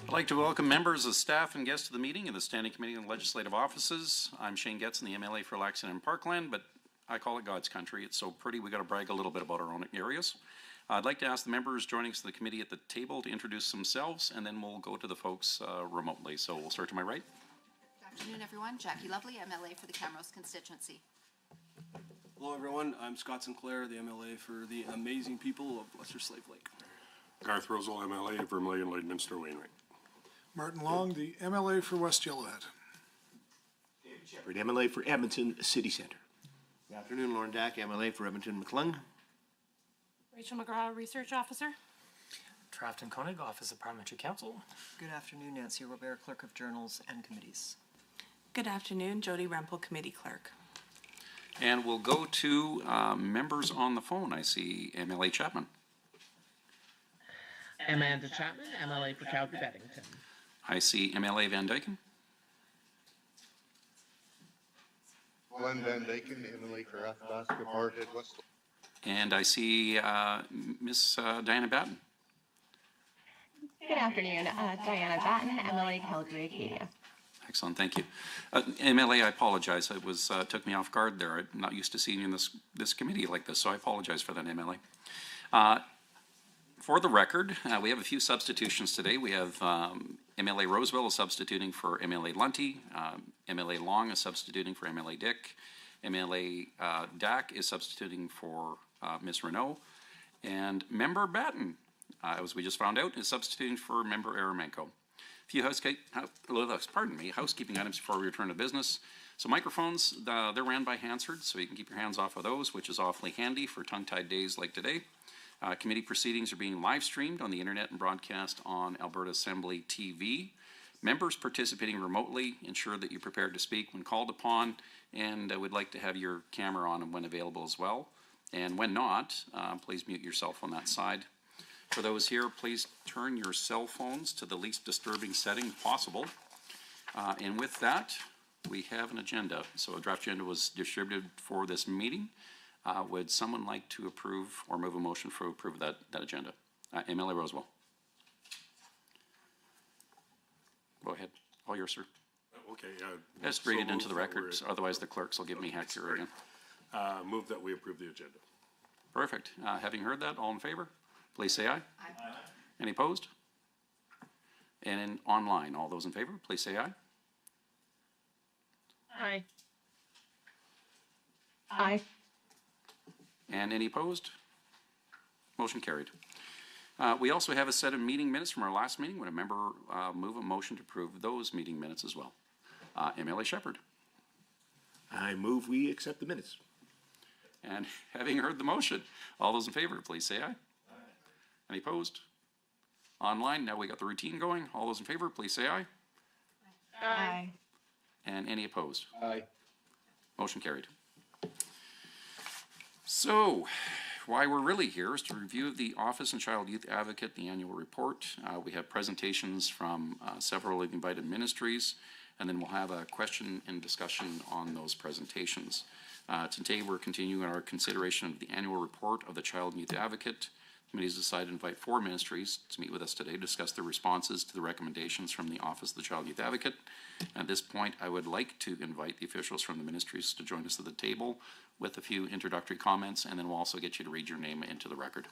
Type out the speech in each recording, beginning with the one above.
I'd like to welcome members of staff and guests to the meeting of the Standing Committee on Legislative Offices. I'm Shane Getson, the MLA for Laxton and Parkland, but I call it God's country. It's so pretty, we got to brag a little bit about our own areas. I'd like to ask the members joining us to the committee at the table to introduce themselves, and then we'll go to the folks remotely. So we'll start to my right. Good afternoon, everyone. Jackie Lovely, MLA for the Camrose constituency. Hello, everyone. I'm Scott Sinclair, the MLA for the amazing people of Western Slave Lake. Garth Rosal, MLA, Vermilion, Lloydminster, Wainwright. Martin Long, the MLA for West Yellowhead. David Shepherd, MLA for Edmonton City Centre. Good afternoon, Lauren Dack, MLA for Edmonton McClung. Rachel McGraw, Research Officer. Trafton Koenig, Office of Parliamentary Counsel. Good afternoon, Nancy Robert, Clerk of Journals and Committees. Good afternoon, Jody Rempel, Committee Clerk. And we'll go to members on the phone. I see MLA Chapman. Amanda Chapman, MLA for Calgary Beddington. I see MLA Van Dyken. Glenn Van Dyken, MLA for Athabasca, Parkhead, West. And I see Miss Diana Batten. Good afternoon, Diana Batten, MLA Calgary Acadia. Excellent, thank you. MLA, I apologize. It was took me off guard there. I'm not used to seeing you in this committee like this, so I apologize for that, MLA. For the record, we have a few substitutions today. We have MLA Roseville is substituting for MLA Lunty, MLA Long is substituting for MLA Dick, MLA Dack is substituting for Ms. Renault, and Member Batten, as we just found out, is substituting for Member Aramenko. A few housekeeping items before we return to business. So microphones, they're ran by Hansard, so you can keep your hands off of those, which is awfully handy for tongue-tied days like today. Committee proceedings are being live streamed on the internet and broadcast on Alberta Assembly TV. Members participating remotely, ensure that you're prepared to speak when called upon, and I would like to have your camera on when available as well. And when not, please mute yourself on that side. For those here, please turn your cell phones to the least disturbing setting possible. And with that, we have an agenda. So a draft agenda was distributed for this meeting. Would someone like to approve or move a motion for approve of that agenda? MLA Rosewell. Go ahead. All yours, sir. Okay. Just read it into the record, otherwise the clerks will give me heck here again. Move that we approve the agenda. Perfect. Having heard that, all in favor, please say aye. Aye. Any opposed? And online, all those in favor, please say aye. Aye. Aye. And any opposed? Motion carried. We also have a set of meeting minutes from our last meeting. Would a member move a motion to approve those meeting minutes as well? MLA Shepherd. I move we accept the minutes. And having heard the motion, all those in favor, please say aye. Aye. Any opposed? Online, now we got the routine going. All those in favor, please say aye. Aye. And any opposed? Aye. Motion carried. So, why we're really here is to review the Office and Child Youth Advocate, the annual report. We have presentations from several of the invited ministries, and then we'll have a question and discussion on those presentations. Today we're continuing our consideration of the annual report of the Child and Youth Advocate. The committee has decided to invite 4 ministries to meet with us today to discuss their responses to the recommendations from the Office of the Child and Youth Advocate. At this point, I would like to invite the officials from the ministries to join us at the table with a few introductory comments, and then we'll also get you to read your name into the record.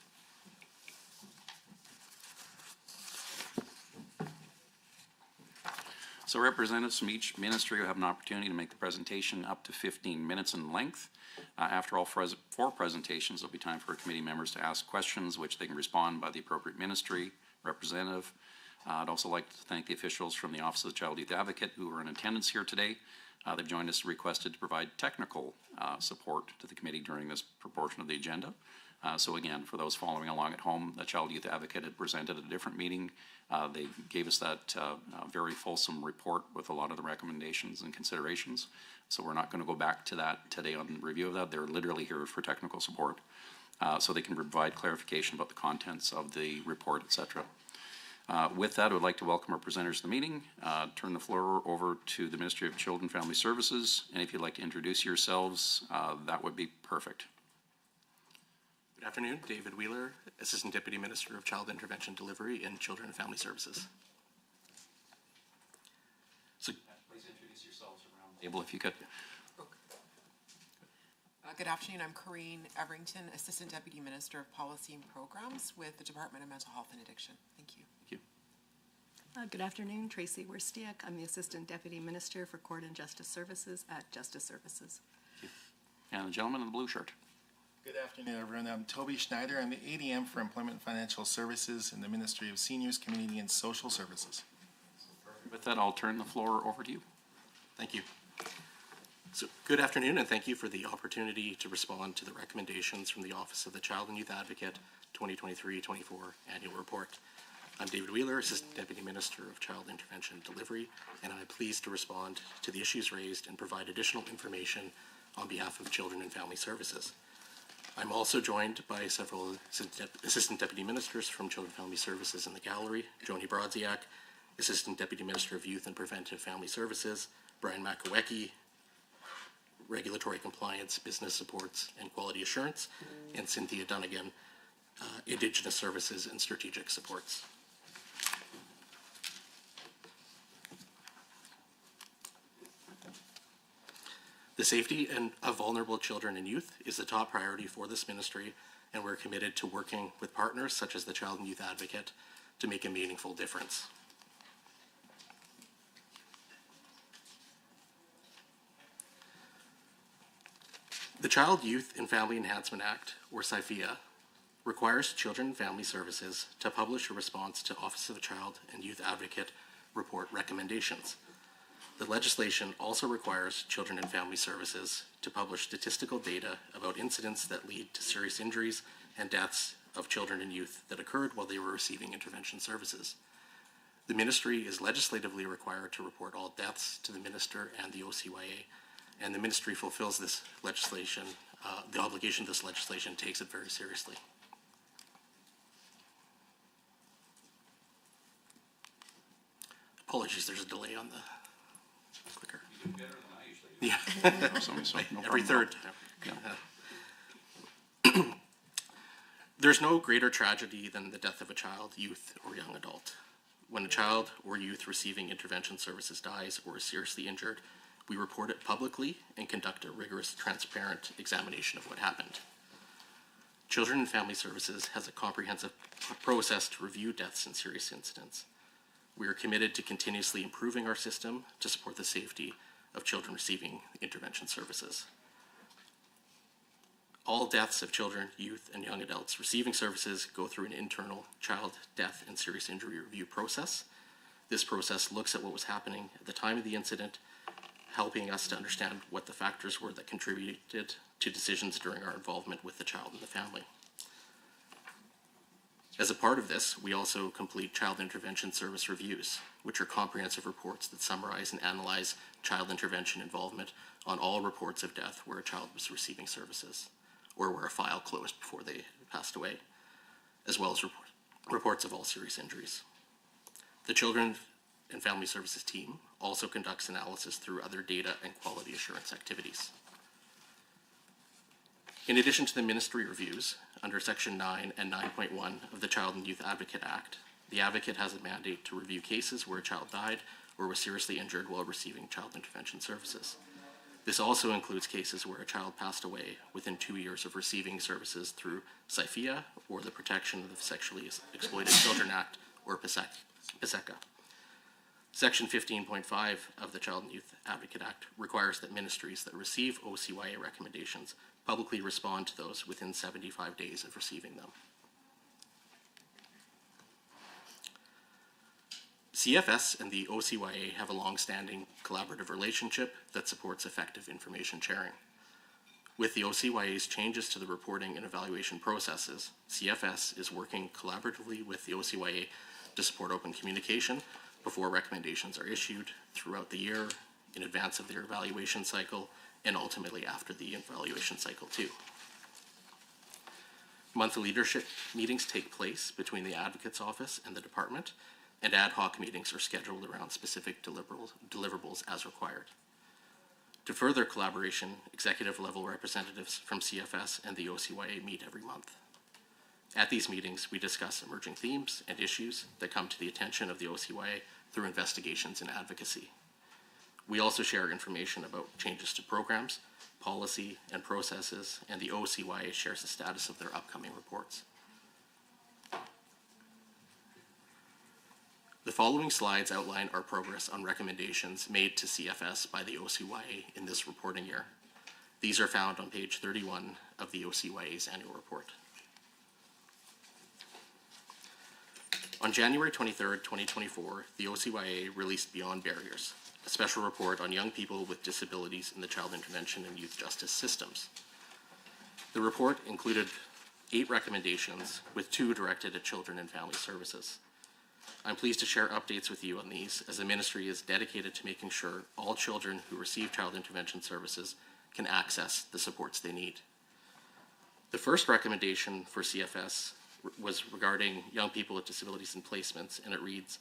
So representatives from each ministry will have an opportunity to make the presentation up to 15 minutes in length. After all 4 presentations, there'll be time for committee members to ask questions, which they can respond by the appropriate ministry representative. I'd also like to thank the officials from the Office of the Child Youth Advocate who are in attendance here today. They've joined us requested to provide technical support to the committee during this proportion of the agenda. So again, for those following along at home, the Child Youth Advocate had presented at a different meeting. They gave us that very fulsome report with a lot of the recommendations and considerations. So we're not going to go back to that today on the review of that. They're literally here for technical support. So they can provide clarification about the contents of the report, etc. With that, I would like to welcome our presenters to the meeting. Turn the floor over to the Ministry of Children and Family Services. And if you'd like to introduce yourselves, that would be perfect. Good afternoon, David Wheeler, Assistant Deputy Minister of Child Intervention Delivery in Children and Family Services. Abel, if you could. Good afternoon. I'm Corrine Everington, Assistant Deputy Minister of Policy and Programs with the Department of Mental Health and Addiction. Thank you. Thank you. Good afternoon. Tracy Werstiak. I'm the Assistant Deputy Minister for Court and Justice Services at Justice Services. Thank you. And the gentleman in the blue shirt. Good afternoon, everyone. I'm Toby Schneider. I'm the ADM for Employment and Financial Services in the Ministry of Seniors, Community, and Social Services. With that, I'll turn the floor over to you. Thank you. So, good afternoon, and thank you for the opportunity to respond to the recommendations from the Office of the Child and Youth Advocate 2023-24 Annual Report. I'm David Wheeler, Assistant Deputy Minister of Child Intervention and Delivery, and I'm pleased to respond to the issues raised and provide additional information on behalf of Children and Family Services. I'm also joined by several Assistant Deputy Ministers from Children and Family Services in the gallery: Joni Brodziak, Assistant Deputy Minister of Youth and Preventive Family Services; Brian Makawecki, Regulatory Compliance, Business Supports, and Quality Assurance; and Cynthia Dunnigan, Indigenous Services and Strategic Supports. The safety of vulnerable children and youth is the top priority for this ministry, and we're committed to working with partners such as the Child and Youth Advocate to make a meaningful difference. The Child, Youth, and Family Enhancement Act, or CYFIA, requires Children and Family Services to publish a response to Office of the Child and Youth Advocate report recommendations. The legislation also requires Children and Family Services to publish statistical data about incidents that lead to serious injuries and deaths of children and youth that occurred while they were receiving intervention services. The ministry is legislatively required to report all deaths to the minister and the OCYA, and the ministry fulfills this legislation, the obligation of this legislation takes it very seriously. Apologies, there's a delay on the clicker. You do better than I usually do. Yeah. Every third time. Yeah. There's no greater tragedy than the death of a child, youth, or young adult. When a child or youth receiving intervention services dies or is seriously injured, we report it publicly and conduct a rigorous, transparent examination of what happened. Children and Family Services has a comprehensive process to review deaths and serious incidents. We are committed to continuously improving our system to support the safety of children receiving intervention services. All deaths of children, youth, and young adults receiving services go through an internal child death and serious injury review process. This process looks at what was happening at the time of the incident, helping us to understand what the factors were that contributed to decisions during our involvement with the child and the family. As a part of this, we also complete child intervention service reviews, which are comprehensive reports that summarize and analyze child intervention involvement on all reports of death where a child was receiving services, or where a file closed before they passed away, as well as reports of all serious injuries. The Children and Family Services team also conducts analysis through other data and quality assurance activities. In addition to the ministry reviews, under Section 9 and 9.1 of the Child and Youth Advocate Act, the advocate has a mandate to review cases where a child died or was seriously injured while receiving child intervention services. This also includes cases where a child passed away within 2 years of receiving services through CYFIA or the Protection of the Sexually Exploited Children Act, or PSECA. Section 15.5 of the Child and Youth Advocate Act requires that ministries that receive OCYA recommendations publicly respond to those within 75 days of receiving them. CFS and the OCYA have a long-standing collaborative relationship that supports effective information sharing. With the OCYA's changes to the reporting and evaluation processes, CFS is working collaboratively with the OCYA to support open communication before recommendations are issued, throughout the year, in advance of their evaluation cycle, and ultimately after the evaluation cycle too. Monthly leadership meetings take place between the Advocate's Office and the department, and ad hoc meetings are scheduled around specific deliverables as required. To further collaboration, executive level representatives from CFS and the OCYA meet every month. At these meetings, we discuss emerging themes and issues that come to the attention of the OCYA through investigations and advocacy. We also share information about changes to programs, policy, and processes, and the OCYA shares the status of their upcoming reports. The following slides outline our progress on recommendations made to CFS by the OCYA in this reporting year. These are found on page 31 of the OCYA's annual report. On January 23, 2024, the OCYA released Beyond Barriers, a special report on young people with disabilities in the child intervention and youth justice systems. The report included 8 recommendations, with 2 directed at children and family services. I'm pleased to share updates with you on these, as the ministry is dedicated to making sure all children who receive child intervention services can access the supports they need. The first recommendation for CFS was regarding young people with disabilities and placements, and it reads,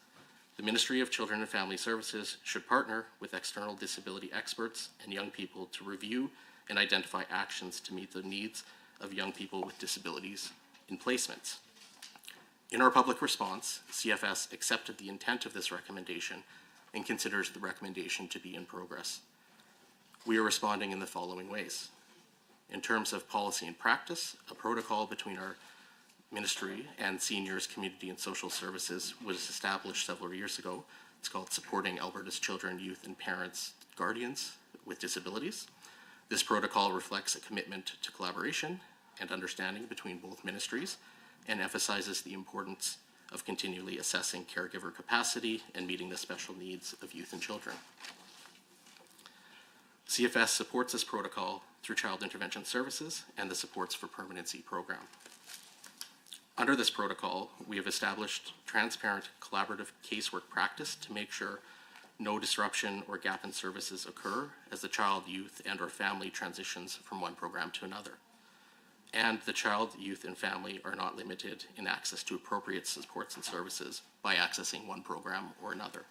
the Ministry of Children and Family Services should partner with external disability experts and young people to review and identify actions to meet the needs of young people with disabilities in placements. In our public response, CFS accepted the intent of this recommendation and considers the recommendation to be in progress. We are responding in the following ways. In terms of policy and practice, a protocol between our ministry and Seniors, Community and Social Services was established several years ago. It's called Supporting Alberta's Children, Youth and Parents, Guardians with Disabilities. This protocol reflects a commitment to collaboration and understanding between both ministries and emphasizes the importance of continually assessing caregiver capacity and meeting the special needs of youth and children. CFS supports this protocol through Child Intervention Services and the Supports for Permanency program. Under this protocol, we have established transparent, collaborative casework practice to make sure no disruption or gap in services occur as the child, youth, and or family transitions from one program to another. And the child, youth, and family are not limited in access to appropriate supports and services by accessing one program or another.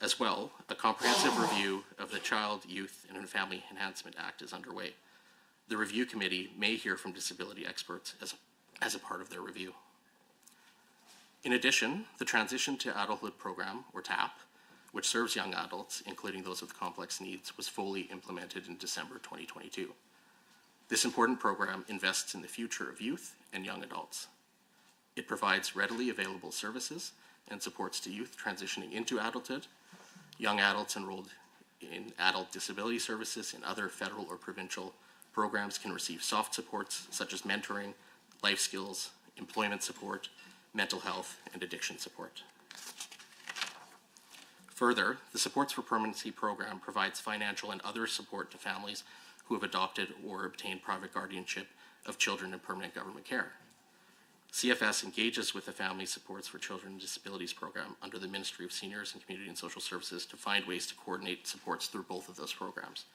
As well, a comprehensive review of the Child, Youth, and Family Enhancement Act is underway. The review committee may hear from disability experts as a part of their review. In addition, the Transition to Adulthood program, or TAP, which serves young adults, including those with complex needs, was fully implemented in December 2022. This important program invests in the future of youth and young adults. It provides readily available services and supports to youth transitioning into adulthood, young adults enrolled in adult disability services and other federal or provincial programs can receive soft supports such as mentoring, life skills, employment support, mental health, and addiction support. Further, the Supports for Permanency program provides financial and other support to families who have adopted or obtained private guardianship of children in permanent government care. CFS engages with the Family Supports for Children and Disabilities program under the Ministry of Seniors and Community and Social Services to find ways to coordinate supports through both of those programs.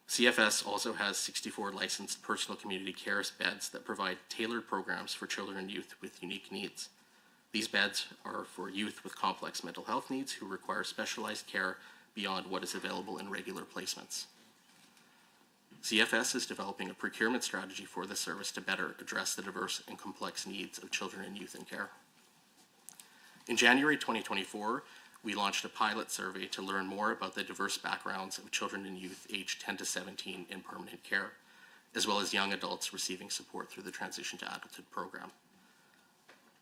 CFS also has 64 licensed personal community care beds that provide tailored programs for children and youth with unique needs. These beds are for youth with complex mental health needs who require specialized care beyond what is available in regular placements. CFS is developing a procurement strategy for the service to better address the diverse and complex needs of children and youth in care. In January 2024, we launched a pilot survey to learn more about the diverse backgrounds of children and youth aged 10 to 17 in permanent care, as well as young adults receiving support through the Transition to Adulthood program.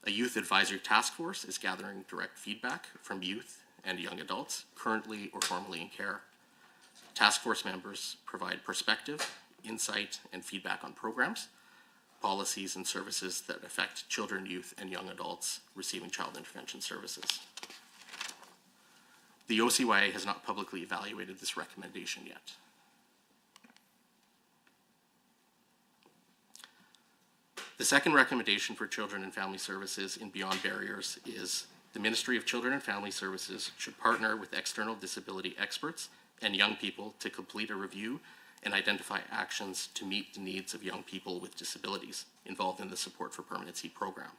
A youth advisory task force is gathering direct feedback from youth and young adults currently or formerly in care. Task force members provide perspective, insight, and feedback on programs, policies, and services that affect children, youth, and young adults receiving child intervention services. The OCYA has not publicly evaluated this recommendation yet. The second recommendation for Children and Family Services in Beyond Barriers is the Ministry of Children and Family Services should partner with external disability experts and young people to complete a review and identify actions to meet the needs of young people with disabilities involved in the Support for Permanency program.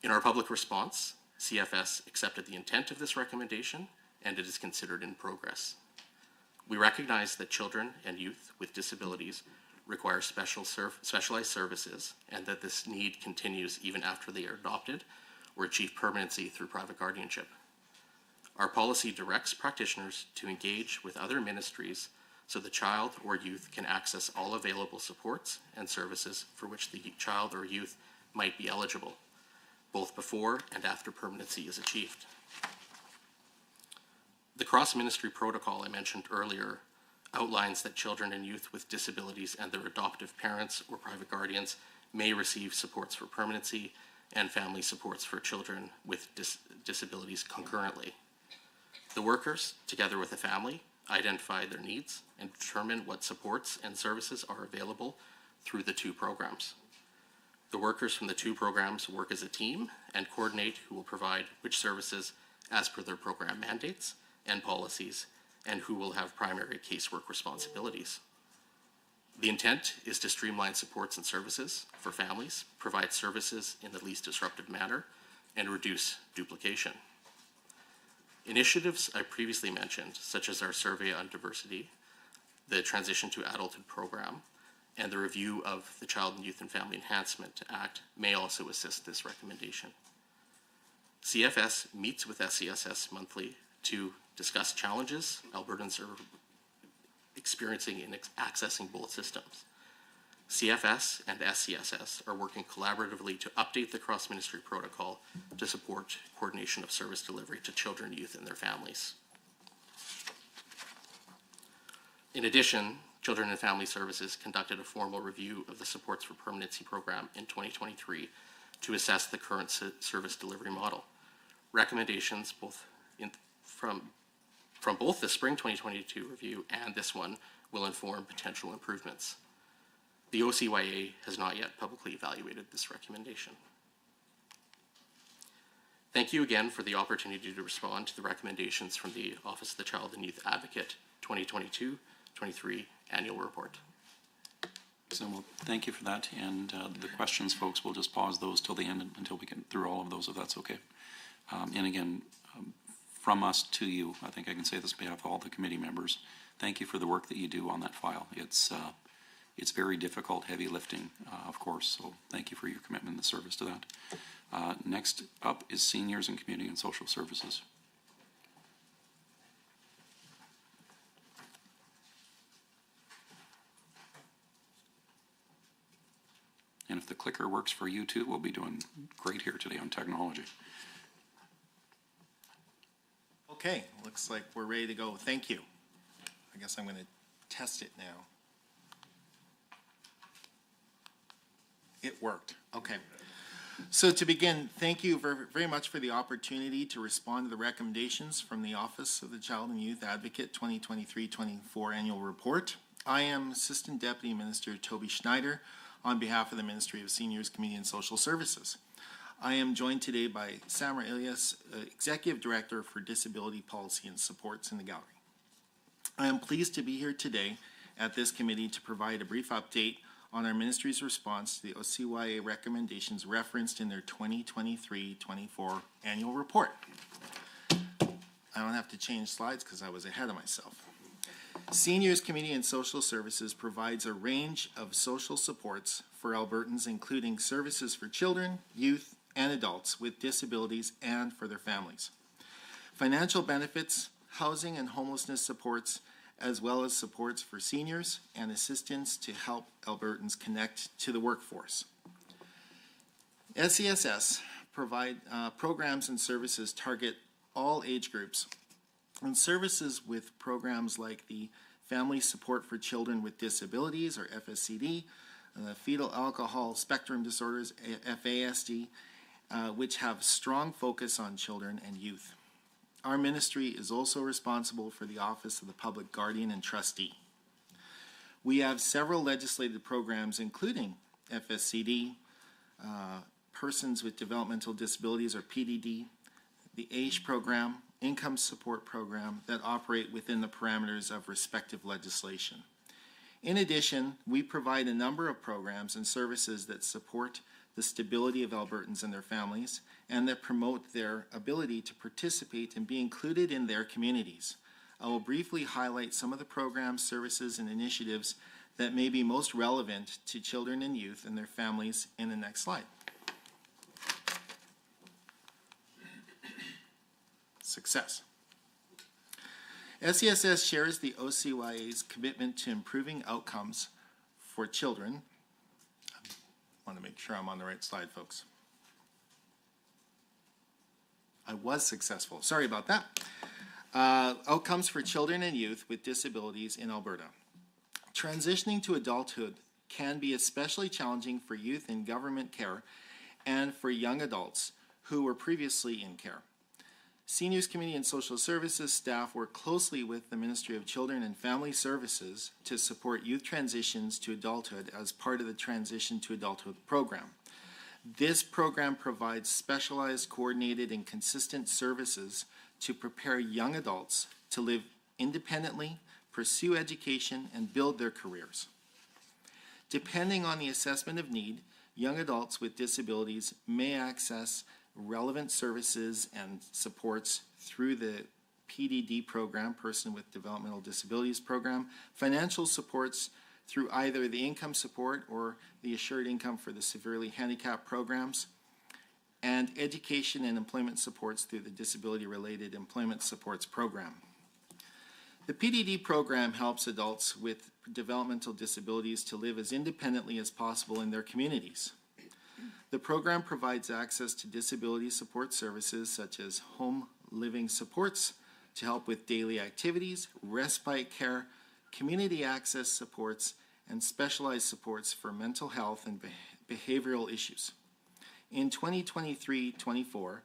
In our public response, CFS accepted the intent of this recommendation and it is considered in progress. We recognize that children and youth with disabilities require specialized services and that this need continues even after they are adopted or achieve permanency through private guardianship. Our policy directs practitioners to engage with other ministries so the child or youth can access all available supports and services for which the child or youth might be eligible, both before and after permanency is achieved. The cross-ministry protocol I mentioned earlier outlines that children and youth with disabilities and their adoptive parents or private guardians may receive supports for permanency and family supports for children with disabilities concurrently. The workers, together with the family, identify their needs and determine what supports and services are available through the two programs. The workers from the two programs work as a team and coordinate who will provide which services as per their program mandates and policies, and who will have primary casework responsibilities. The intent is to streamline supports and services for families, provide services in the least disruptive manner, and reduce duplication. Initiatives I previously mentioned, such as our survey on diversity, the Transition to Adulthood program, and the review of the Child and Youth and Family Enhancement Act, may also assist this recommendation. CFS meets with SCSS monthly to discuss challenges Albertans are experiencing in accessing both systems. CFS and SCSS are working collaboratively to update the cross-ministry protocol to support coordination of service delivery to children, youth, and their families. In addition, Children and Family Services conducted a formal review of the Supports for Permanency program in 2023 to assess the current service delivery model. Recommendations from both the spring 2022 review and this one will inform potential improvements. The OCYA has not yet publicly evaluated this recommendation. Thank you again for the opportunity to respond to the recommendations from the Office of the Child and Youth Advocate 2022-23 Annual Report. So well, thank you for that, and the questions, folks, we'll just pause those till the end until we get through all of those, if that's okay. And again, from us to you, I think I can say this on behalf of all the committee members, thank you for the work that you do on that file. It's very difficult, heavy lifting, of course, so thank you for your commitment and the service to that. Next up is Seniors and Community and Social Services. And if the clicker works for you too, we'll be doing great here today on technology. Okay, looks like we're ready to go. Thank you. I guess I'm going to test it now. It worked. Okay. So to begin, thank you very much for the opportunity to respond to the recommendations from the Office of the Child and Youth Advocate 2023-24 Annual Report. I am Assistant Deputy Minister Toby Schneider on behalf of the Ministry of Seniors, Community and Social Services. I am joined today by Samar Ilyas, Executive Director for Disability Policy and Supports in the gallery. I am pleased to be here today at this committee to provide a brief update on our ministry's response to the OCYA recommendations referenced in their 2023-24 annual report. I don't have to change slides because I was ahead of myself. Seniors, Community and Social Services provides a range of social supports for Albertans, including services for children, youth, and adults with disabilities and for their families. Financial benefits, housing and homelessness supports, as well as supports for seniors and assistance to help Albertans connect to the workforce. SCSS provide programs and services target all age groups, and services with programs like the Family Support for Children with Disabilities, or FSCD, Fetal Alcohol Spectrum Disorders, FASD, which have strong focus on children and youth. Our ministry is also responsible for the Office of the Public Guardian and Trustee. We have several legislated programs, including FSCD, Persons with Developmental Disabilities, or PDD, the AISH program, Income Support Program, that operate within the parameters of respective legislation. In addition, we provide a number of programs and services that support the stability of Albertans and their families, and that promote their ability to participate and be included in their communities. I will briefly highlight some of the programs, services, and initiatives that may be most relevant to children and youth and their families in the next slide. Success. SESS shares the OCYA's commitment to improving outcomes for children. I want to make sure I'm on the right slide, folks. I was successful. Sorry about that. Outcomes for children and youth with disabilities in Alberta. Transitioning to adulthood can be especially challenging for youth in government care and for young adults who were previously in care. Seniors Community and Social Services staff work closely with the Ministry of Children and Family Services to support youth transitions to adulthood as part of the Transition to Adulthood program. This program provides specialized, coordinated, and consistent services to prepare young adults to live independently, pursue education, and build their careers. Depending on the assessment of need, young adults with disabilities may access relevant services and supports through the PDD program, Person with Developmental Disabilities program, financial supports through either the income support or the assured income for the severely handicapped programs, and education and employment supports through the Disability-Related Employment Supports program. The PDD program helps adults with developmental disabilities to live as independently as possible in their communities. The program provides access to disability support services such as home living supports to help with daily activities, respite care, community access supports, and specialized supports for mental health and behavioral issues. In 2023-24,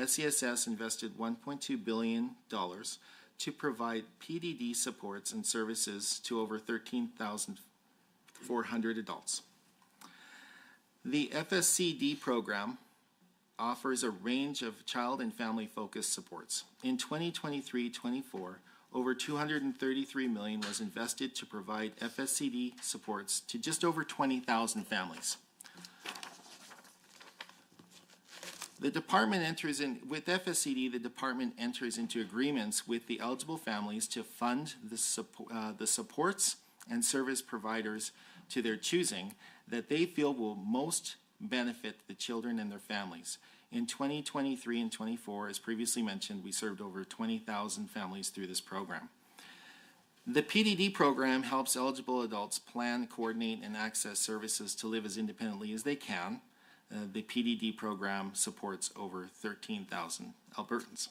SESS invested $1.2 billion to provide PDD supports and services to over 13,400 adults. The FSCD program offers a range of child and family-focused supports. In 2023-24, over $233 million was invested to provide FSCD supports to just over 20,000 families. The department enters in, with FSCD, the department enters into agreements with the eligible families to fund the supports and service providers to their choosing that they feel will most benefit the children and their families. In 2023 and 24, as previously mentioned, we served over 20,000 families through this program. The PDD program helps eligible adults plan, coordinate, and access services to live as independently as they can. The PDD program supports over 13,000 Albertans.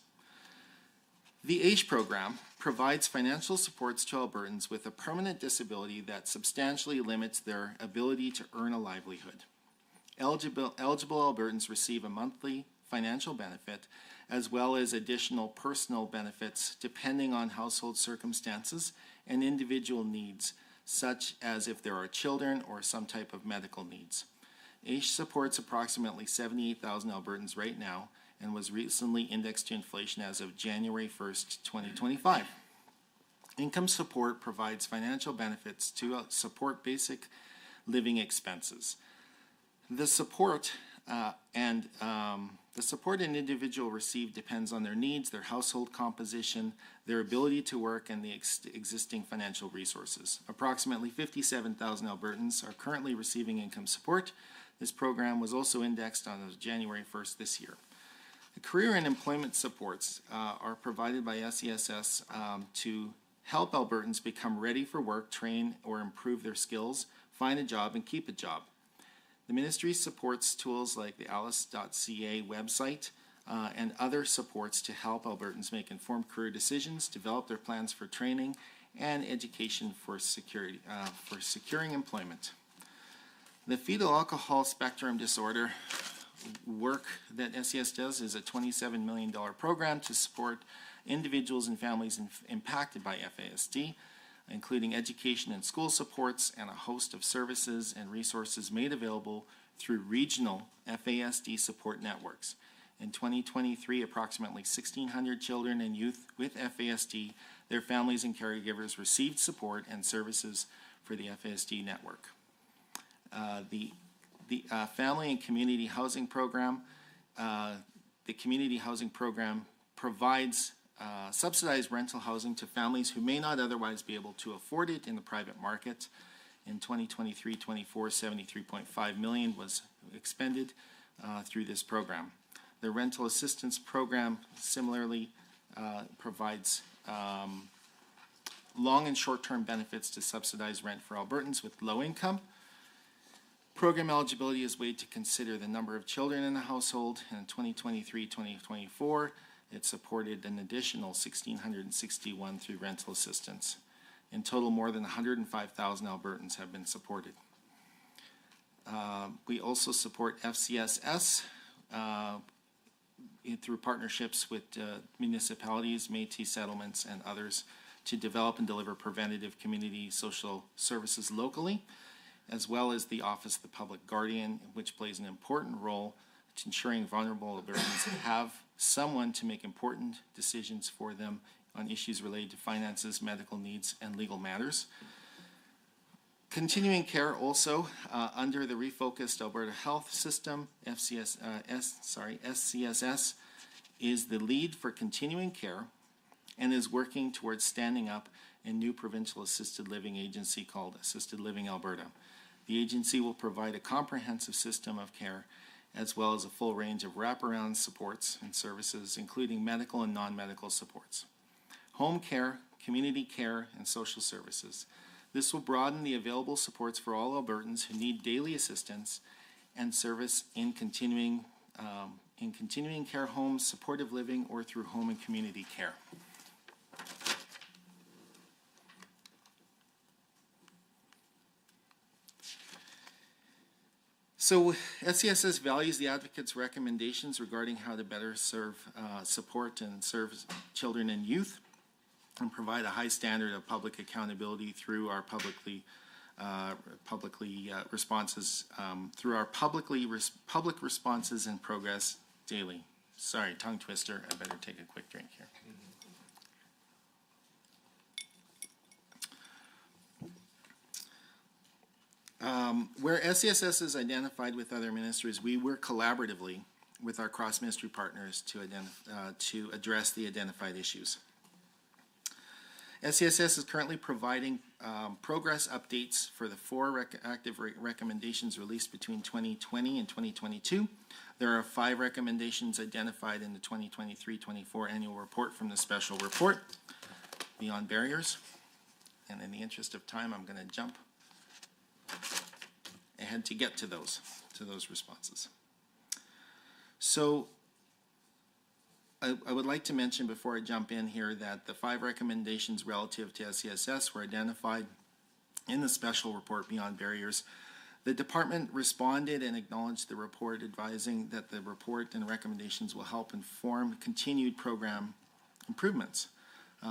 The ACE program provides financial supports to Albertans with a permanent disability that substantially limits their ability to earn a livelihood. Eligible Albertans receive a monthly financial benefit as well as additional personal benefits depending on household circumstances and individual needs, such as if there are children or some type of medical needs. ACE supports approximately 78,000 Albertans right now and was recently indexed to inflation as of January 1st, 2025. Income support provides financial benefits to support basic living expenses. The support an individual receive depends on their needs, their household composition, their ability to work, and the existing financial resources. Approximately 57,000 Albertans are currently receiving income support. This program was also indexed on January 1st this year. The career and employment supports are provided by SESS to help Albertans become ready for work, train or improve their skills, find a job, and keep a job. The ministry supports tools like the alice.ca website and other supports to help Albertans make informed career decisions, develop their plans for training, and education for securing employment. The fetal alcohol spectrum disorder work that SES does is a $27 million program to support individuals and families impacted by FASD, including education and school supports and a host of services and resources made available through regional FASD support networks. In 2023, approximately 1,600 children and youth with FASD, their families and caregivers received support and services for the FASD network. The Family and Community Housing Program, the Community Housing Program provides subsidized rental housing to families who may not otherwise be able to afford it in the private market. In 2023-24, $73.5 million was expended through this program. The Rental Assistance Program similarly provides long and short-term benefits to subsidize rent for Albertans with low income. Program eligibility is weighed to consider the number of children in the household. In 2023-2024, it supported an additional 1,661 through rental assistance. In total, more than 105,000 Albertans have been supported. We also support FCSS through partnerships with municipalities, Métis settlements, and others to develop and deliver preventative community social services locally, as well as the Office of the Public Guardian, which plays an important role to ensuring vulnerable Albertans have someone to make important decisions for them on issues related to finances, medical needs, and legal matters. Continuing care also, under the refocused Alberta Health System, SCSS, is the lead for continuing care and is working towards standing up a new provincial assisted living agency called Assisted Living Alberta. The agency will provide a comprehensive system of care as well as a full range of wraparound supports and services, including medical and non-medical supports, home care, community care, and social services. This will broaden the available supports for all Albertans who need daily assistance and service in continuing care homes, supportive living, or through home and community care. So SCSS values the advocate's recommendations regarding how to better support and serve children and youth, and provide a high standard of public accountability through our public responses and progress daily. Sorry, tongue twister. I better take a quick drink here. Where SCSS is identified with other ministries, we work collaboratively with our cross-ministry partners to address the identified issues. SCSS is currently providing progress updates for the 4 active recommendations released between 2020 and 2022. There are 5 recommendations identified in the 2023-24 annual report from the special report, Beyond Barriers. And in the interest of time, I'm going to jump ahead to get to those responses. So I would like to mention before I jump in here that the 5 recommendations relative to SCSS were identified in the special report Beyond Barriers. The department responded and acknowledged the report, advising that the report and recommendations will help inform continued program improvements.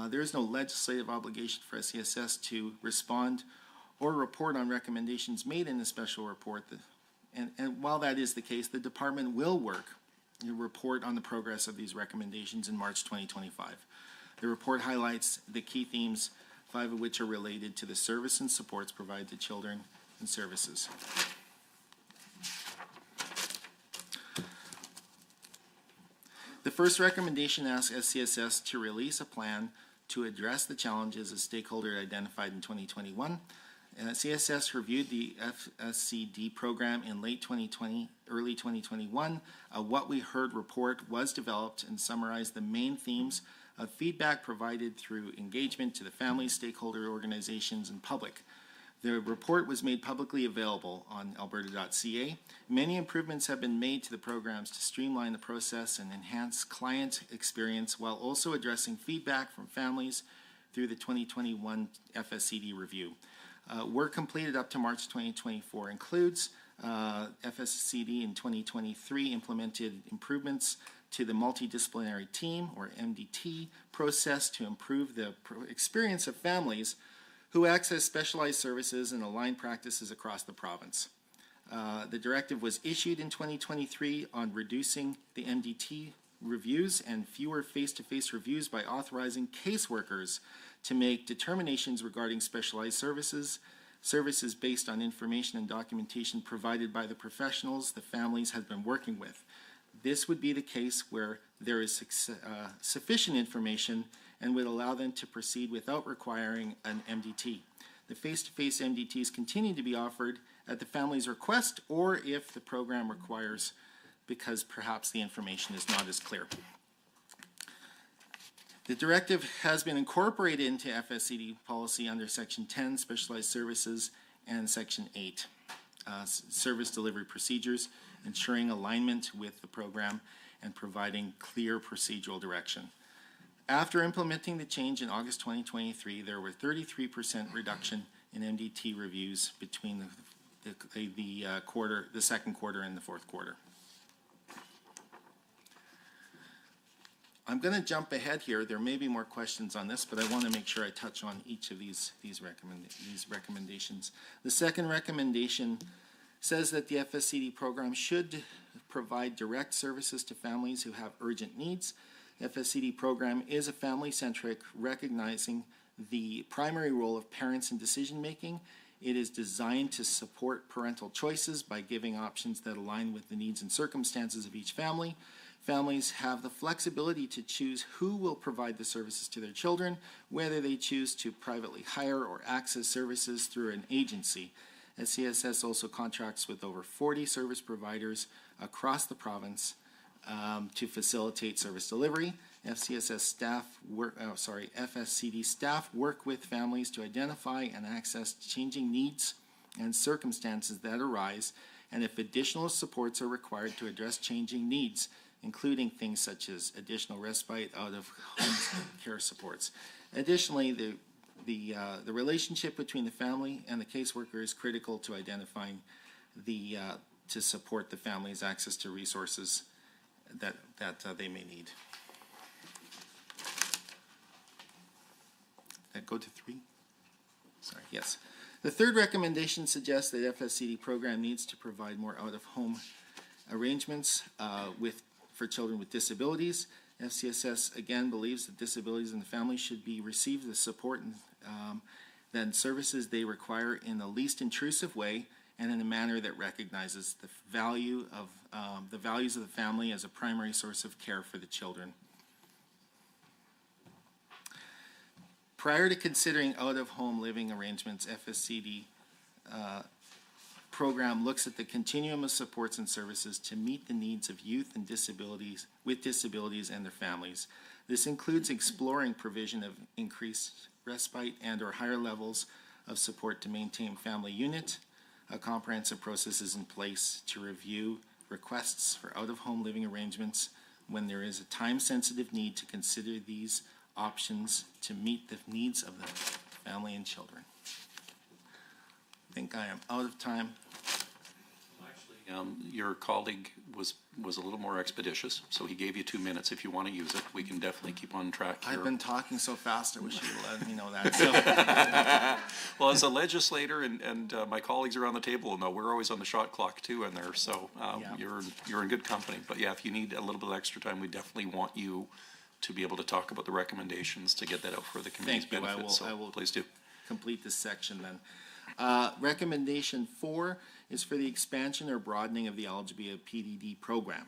There is no legislative obligation for SCSS to respond or report on recommendations made in the special report. And while that is the case, the department will work to report on the progress of these recommendations in March 2025. The report highlights the key themes, 5 of which are related to the service and supports provided to children and services. The first recommendation asks SCSS to release a plan to address the challenges a stakeholder identified in 2021. CSS reviewed the FSCD program in late 2020, early 2021. What We Heard report was developed and summarized the main themes of feedback provided through engagement to the family, stakeholder organizations, and public. The report was made publicly available on alberta.ca. Many improvements have been made to the programs to streamline the process and enhance client experience, while also addressing feedback from families through the 2021 FSCD review. Work completed up to March 2024 includes FSCD in 2023 implemented improvements to the multidisciplinary team, or MDT, process to improve the experience of families who access specialized services and align practices across the province. The directive was issued in 2023 on reducing the MDT reviews and fewer face-to-face reviews by authorizing caseworkers to make determinations regarding specialized services based on information and documentation provided by the professionals the families have been working with. This would be the case where there is sufficient information and would allow them to proceed without requiring an MDT. The face-to-face MDTs continue to be offered at the family's request, or if the program requires, because perhaps the information is not as clear. The directive has been incorporated into FSCD policy under Section 10, Specialized Services, and Section 8, Service Delivery Procedures, ensuring alignment with the program and providing clear procedural direction. After implementing the change in August 2023, there were 33% reduction in MDT reviews between the second quarter and the fourth quarter. I'm going to jump ahead here. There may be more questions on this, but I want to make sure I touch on each of these recommendations. The second recommendation says that the FSCD program should provide direct services to families who have urgent needs. The FSCD program is a family-centric, recognizing the primary role of parents in decision-making. It is designed to support parental choices by giving options that align with the needs and circumstances of each family. Families have the flexibility to choose who will provide the services to their children, whether they choose to privately hire or access services through an agency. SCSS also contracts with over 40 service providers across the province to facilitate service delivery. FSCD staff work with families to identify and access changing needs and circumstances that arise, and if additional supports are required to address changing needs, including things such as additional respite, out-of-home care supports. Additionally, the relationship between the family and the caseworker is critical to identifying to support the family's access to resources that they may need. Did I go to 3? Sorry, yes. The third recommendation suggests that FSCD program needs to provide more out-of-home arrangements for children with disabilities. FCSS again believes that disabilities in the family should receive the support and services they require in the least intrusive way and in a manner that recognizes the values of the family as a primary source of care for the children. Prior to considering out-of-home living arrangements, FSCD program looks at the continuum of supports and services to meet the needs of youth and with disabilities and their families. This includes exploring provision of increased respite and or higher levels of support to maintain family unit. A comprehensive process is in place to review requests for out-of-home living arrangements when there is a time-sensitive need to consider these options to meet the needs of the family and children. I think I am out of time. Your colleague was a little more expeditious, so he gave you 2 minutes. If you want to use it, we can definitely keep on track here. I've been talking so fast, I wish you would let me know that. So. Well, as a legislator and my colleagues around the table know, we're always on the shot clock too in there, so you're in good company. But yeah, if you need a little bit of extra time, we definitely want you to be able to talk about the recommendations to get that out for the committee's benefit. I will please do. Complete this section then. Recommendation 4 is for the expansion or broadening of the eligibility of PDD program.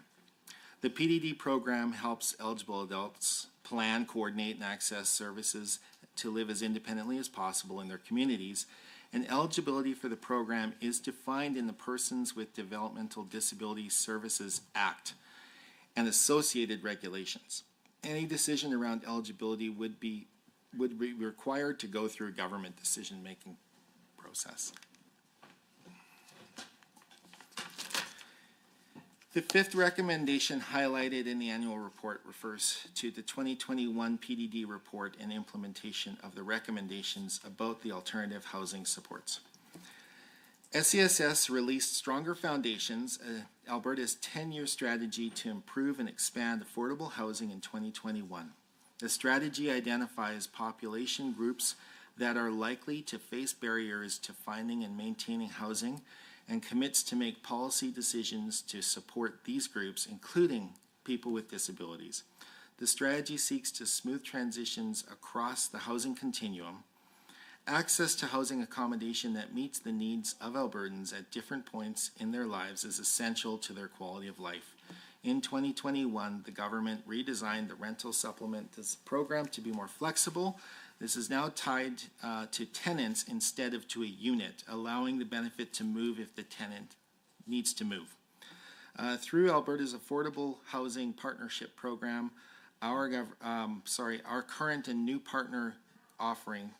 The PDD program helps eligible adults plan, coordinate, and access services to live as independently as possible in their communities, and eligibility for the program is defined in the Persons with Developmental Disability Services Act and associated regulations. Any decision around eligibility would be required to go through a government decision-making process. The fifth recommendation highlighted in the annual report refers to the 2021 PDD report and implementation of the recommendations about the alternative housing supports. SCSS released Stronger Foundations, Alberta's 10-year strategy to improve and expand affordable housing in 2021. The strategy identifies population groups that are likely to face barriers to finding and maintaining housing and commits to make policy decisions to support these groups, including people with disabilities. The strategy seeks to smooth transitions across the housing continuum. Access to housing accommodation that meets the needs of Albertans at different points in their lives is essential to their quality of life. In 2021, the government redesigned the rental supplement program to be more flexible. This is now tied to tenants instead of to a unit, allowing the benefit to move if the tenant needs to move. Through Alberta's Affordable Housing Partnership Program, our current and new partner offering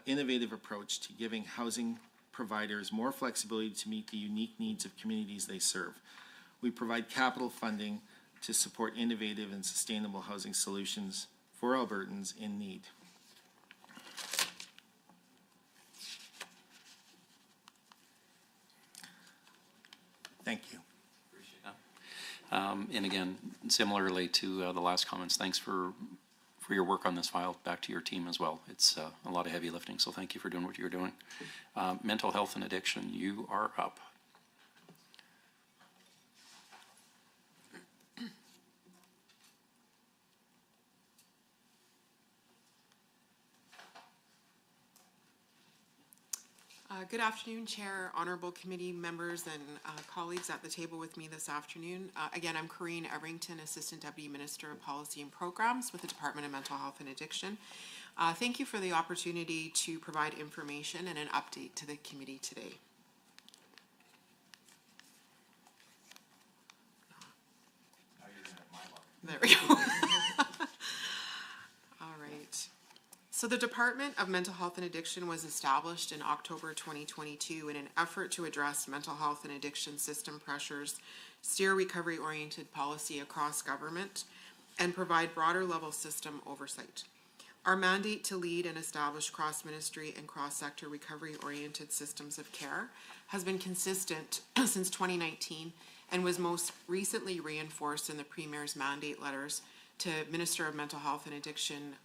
innovative approach to giving housing providers more flexibility to meet the unique needs of communities they serve. We provide capital funding to support innovative and sustainable housing solutions for Albertans in need. Thank you. And again, similarly to the last comments, thanks for your work on this file. Back to your team as well. It's a lot of heavy lifting, so thank you for doing what you're doing. Mental health and addiction, you are up. Good afternoon, Chair, honorable committee members, and colleagues at the table with me this afternoon. Again, I'm Corrine Everington, Assistant Deputy Minister of Policy and Programs with the Department of Mental Health and Addiction. Thank you for the opportunity to provide information and an update to the committee today. There we go. All right. So the Department of Mental Health and Addiction was established in October 2022 in an effort to address mental health and addiction system pressures, steer recovery-oriented policy across government, and provide broader level system oversight. Our mandate to lead and establish cross-ministry and cross-sector recovery-oriented systems of care has been consistent since 2019 and was most recently reinforced in the Premier's mandate letters to Minister of Mental Health and Addiction,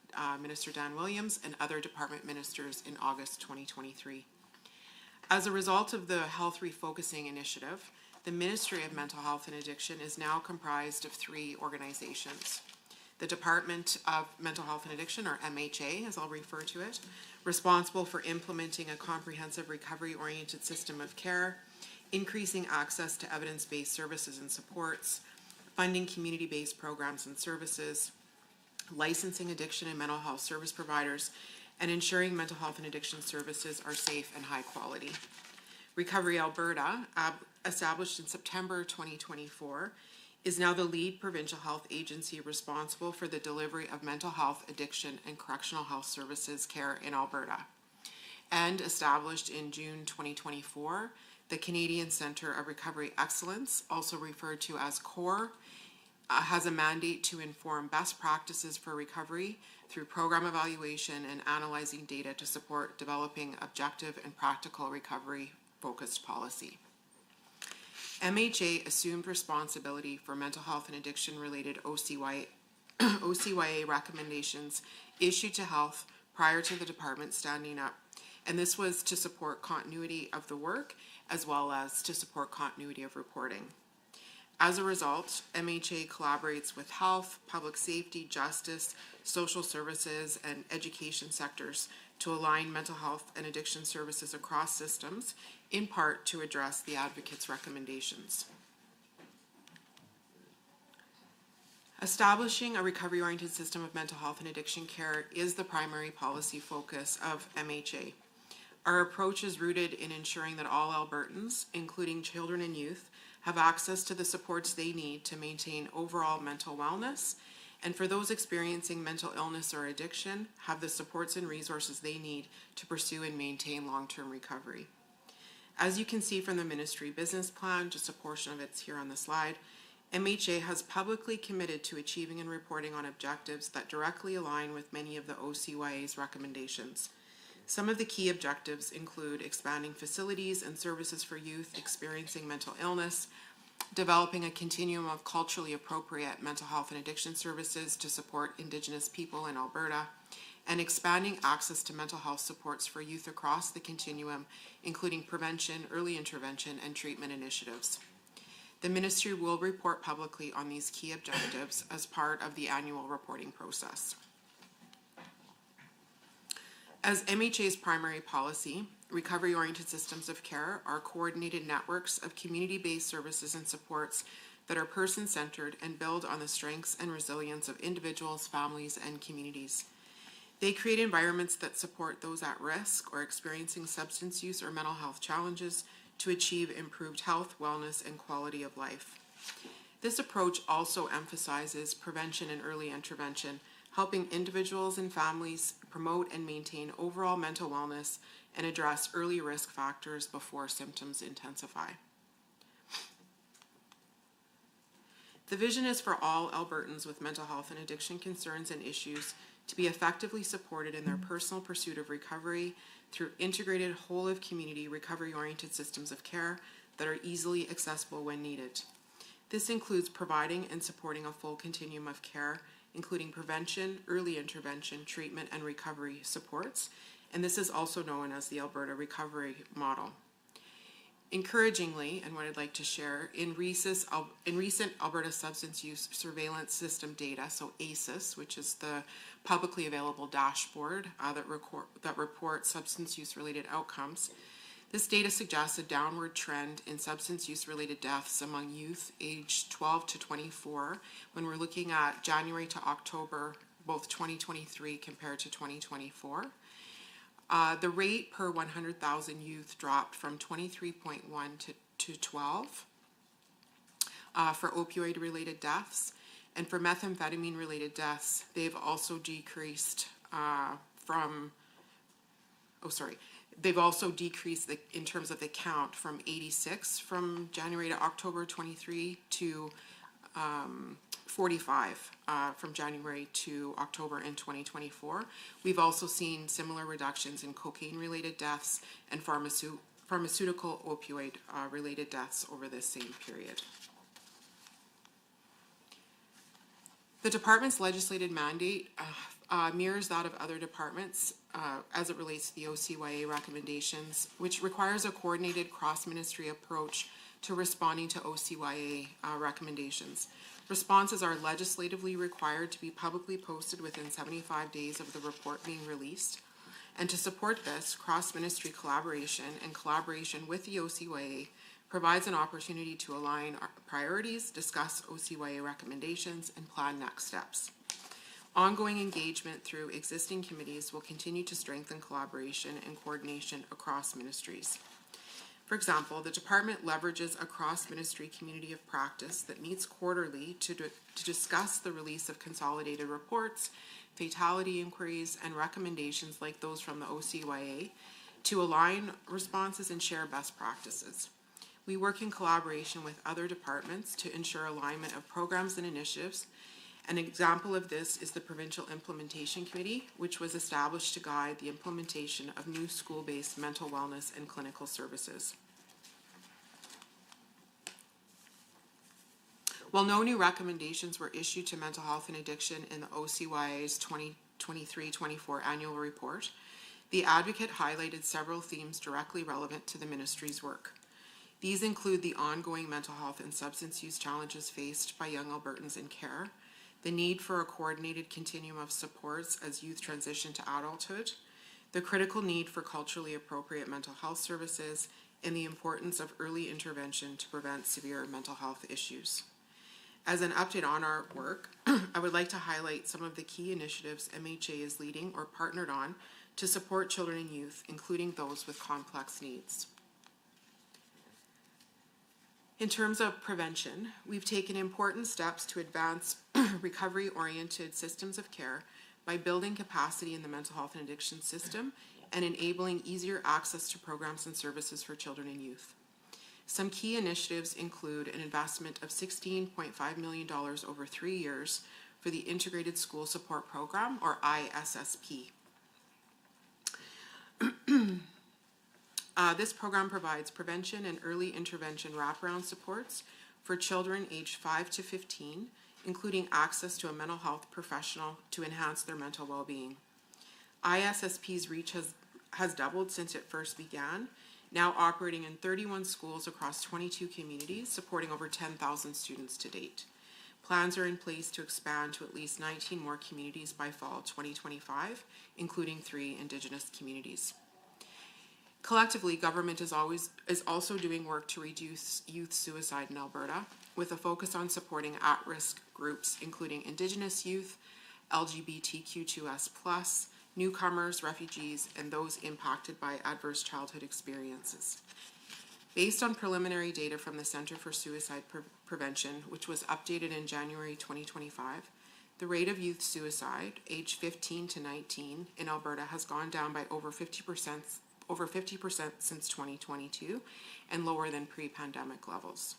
Minister Dan Williams, and other department ministers in August 2023. As a result of the Health Refocusing Initiative, the Ministry of Mental Health and Addiction is now comprised of 3 organizations. The Department of Mental Health and Addiction, or MHA, as I'll refer to it, responsible for implementing a comprehensive recovery-oriented system of care, increasing access to evidence-based services and supports, funding community-based programs and services, licensing addiction and mental health service providers, and ensuring mental health and addiction services are safe and high quality. Recovery Alberta, established in September 2024, is now the lead provincial health agency responsible for the delivery of mental health, addiction, and correctional health services care in Alberta. And established in June 2024, the Canadian Centre of Recovery Excellence, also referred to as CORE, has a mandate to inform best practices for recovery through program evaluation and analyzing data to support developing objective and practical recovery-focused policy. MHA assumed responsibility for mental health and addiction-related OCYA recommendations issued to health prior to the department standing up, and this was to support continuity of the work as well as to support continuity of reporting. As a result, MHA collaborates with health, public safety, justice, social services, and education sectors to align mental health and addiction services across systems, in part to address the advocate's recommendations. Establishing a recovery-oriented system of mental health and addiction care is the primary policy focus of MHA. Our approach is rooted in ensuring that all Albertans, including children and youth, have access to the supports they need to maintain overall mental wellness, and for those experiencing mental illness or addiction, have the supports and resources they need to pursue and maintain long-term recovery. As you can see from the ministry business plan, just a portion of it's here on the slide, MHA has publicly committed to achieving and reporting on objectives that directly align with many of the OCYA's recommendations. Some of the key objectives include expanding facilities and services for youth experiencing mental illness, developing a continuum of culturally appropriate mental health and addiction services to support Indigenous people in Alberta, and expanding access to mental health supports for youth across the continuum, including prevention, early intervention, and treatment initiatives. The ministry will report publicly on these key objectives as part of the annual reporting process. As MHA's primary policy, recovery-oriented systems of care are coordinated networks of community-based services and supports that are person-centered and build on the strengths and resilience of individuals, families, and communities. They create environments that support those at risk or experiencing substance use or mental health challenges to achieve improved health, wellness, and quality of life. This approach also emphasizes prevention and early intervention, helping individuals and families promote and maintain overall mental wellness and address early risk factors before symptoms intensify. The vision is for all Albertans with mental health and addiction concerns and issues to be effectively supported in their personal pursuit of recovery through integrated whole of community recovery-oriented systems of care that are easily accessible when needed. This includes providing and supporting a full continuum of care, including prevention, early intervention, treatment, and recovery supports, and this is also known as the Alberta Recovery Model. Encouragingly, and what I'd like to share, in recent Alberta Substance Use Surveillance System data, so ASIS, which is the publicly available dashboard that reports substance use related outcomes, this data suggests a downward trend in substance use related deaths among youth aged 12 to 24 when we're looking at January to October, both 2023 compared to 2024. The rate per 100,000 youth dropped from 23.1 to 12 for opioid-related deaths. And for methamphetamine-related deaths, they've also decreased they've also decreased in terms of the count from 86 from January to October 23 to 45 from January to October in 2024. We've also seen similar reductions in cocaine-related deaths and pharmaceutical opioid related deaths over this same period. The department's legislated mandate mirrors that of other departments as it relates to the OCYA recommendations, which requires a coordinated cross-ministry approach to responding to OCYA recommendations. Responses are legislatively required to be publicly posted within 75 days of the report being released. And to support this, cross-ministry collaboration and collaboration with the OCYA provides an opportunity to align our priorities, discuss OCYA recommendations, and plan next steps. Ongoing engagement through existing committees will continue to strengthen collaboration and coordination across ministries. For example, the department leverages a cross-ministry community of practice that meets quarterly to discuss the release of consolidated reports, fatality inquiries, and recommendations like those from the OCYA to align responses and share best practices. We work in collaboration with other departments to ensure alignment of programs and initiatives. An example of this is the Provincial Implementation Committee, which was established to guide the implementation of new school-based mental wellness and clinical services. While no new recommendations were issued to mental health and addiction in the OCYA's 2023-24 annual report, the advocate highlighted several themes directly relevant to the ministry's work. These include the ongoing mental health and substance use challenges faced by young Albertans in care, the need for a coordinated continuum of supports as youth transition to adulthood, the critical need for culturally appropriate mental health services, and the importance of early intervention to prevent severe mental health issues. As an update on our work, I would like to highlight some of the key initiatives MHA is leading or partnered on to support children and youth, including those with complex needs. In terms of prevention, we've taken important steps to advance recovery-oriented systems of care by building capacity in the mental health and addiction system and enabling easier access to programs and services for children and youth. Some key initiatives include an investment of $16.5 million over 3 years for the Integrated School Support Program, or ISSP. This program provides prevention and early intervention wraparound supports for children aged 5 to 15, including access to a mental health professional to enhance their mental well-being. ISSP's reach has doubled since it first began, now operating in 31 schools across 22 communities, supporting over 10,000 students to date. Plans are in place to expand to at least 19 more communities by fall 2025, including 3 Indigenous communities. Collectively, government is also doing work to reduce youth suicide in Alberta, with a focus on supporting at-risk groups, including Indigenous youth, LGBTQ2S+, newcomers, refugees, and those impacted by adverse childhood experiences. Based on preliminary data from the Center for Suicide Prevention, which was updated in January 2025, the rate of youth suicide, aged 15 to 19, in Alberta has gone down by over 50% since 2022 and lower than pre-pandemic levels.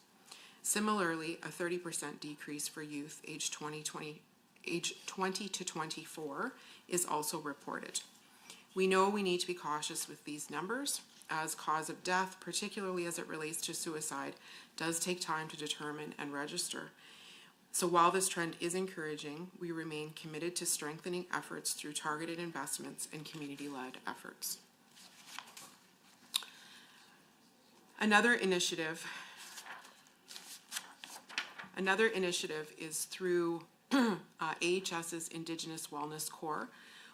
Similarly, a 30% decrease for youth aged 20 to 24 is also reported. We know we need to be cautious with these numbers, as cause of death, particularly as it relates to suicide, does take time to determine and register. So while this trend is encouraging, we remain committed to strengthening efforts through targeted investments and community-led efforts. Another initiative is through AHS's Indigenous Wellness Corps,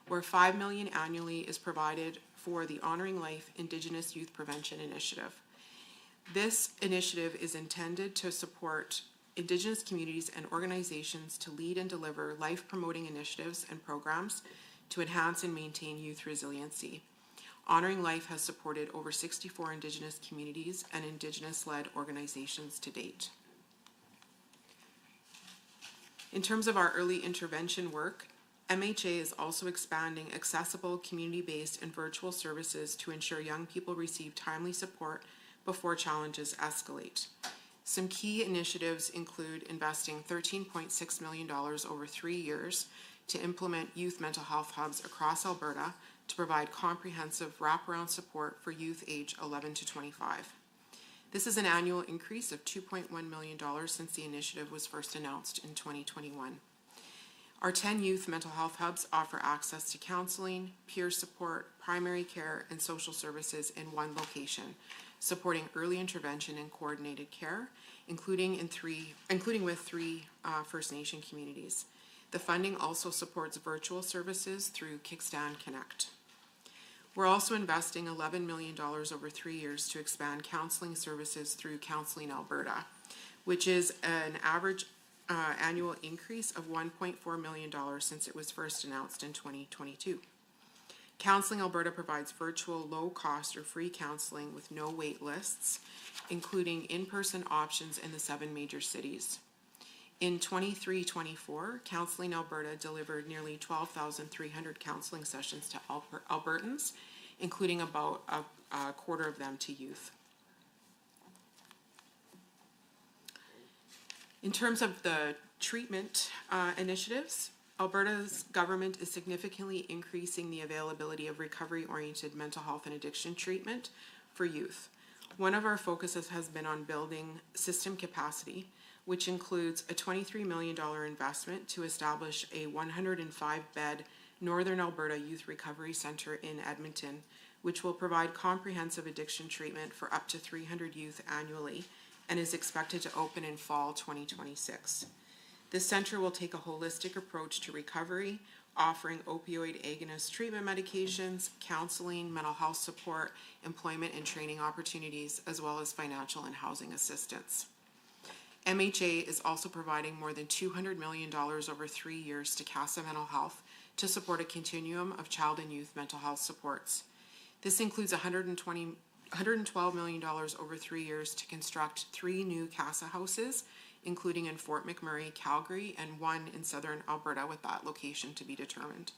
where $5 million annually is provided for the Honoring Life Indigenous Youth Prevention Initiative. This initiative is intended to support Indigenous communities and organizations to lead and deliver life-promoting initiatives and programs to enhance and maintain youth resiliency. Honoring Life has supported over 64 Indigenous communities and Indigenous-led organizations to date. In terms of our early intervention work, MHA is also expanding accessible, community-based, and virtual services to ensure young people receive timely support before challenges escalate. Some key initiatives include investing $13.6 million over 3 years to implement youth mental health hubs across Alberta to provide comprehensive wraparound support for youth age 11 to 25. This is an annual increase of $2.1 million since the initiative was first announced in 2021. Our 10 youth mental health hubs offer access to counseling, peer support, primary care, and social services in one location, supporting early intervention and coordinated care, including with three First Nation communities. The funding also supports virtual services through Kickstand Connect. We're also investing $11 million over 3 years to expand counseling services through Counseling Alberta, which is an average annual increase of $1.4 million since it was first announced in 2022. Counseling Alberta provides virtual, low-cost or free counseling with no wait lists, including in-person options in the 7 major cities. In 23-24, Counseling Alberta delivered nearly 12,300 counseling sessions to Albertans, including about a quarter of them to youth. In terms of the treatment initiatives, Alberta's government is significantly increasing the availability of recovery-oriented mental health and addiction treatment for youth. One of our focuses has been on building system capacity, which includes a $23 million investment to establish a 105-bed Northern Alberta Youth Recovery Centre in Edmonton, which will provide comprehensive addiction treatment for up to 300 youth annually, and is expected to open in fall 2026. This center will take a holistic approach to recovery, offering opioid agonist treatment medications, counseling, mental health support, employment and training opportunities, as well as financial and housing assistance. MHA is also providing more than $200 million over 3 years to CASA Mental Health to support a continuum of child and youth mental health supports. This includes $112 million over 3 years to construct 3 new CASA houses, including in Fort McMurray, Calgary, and 1 in southern Alberta, with that location to be determined.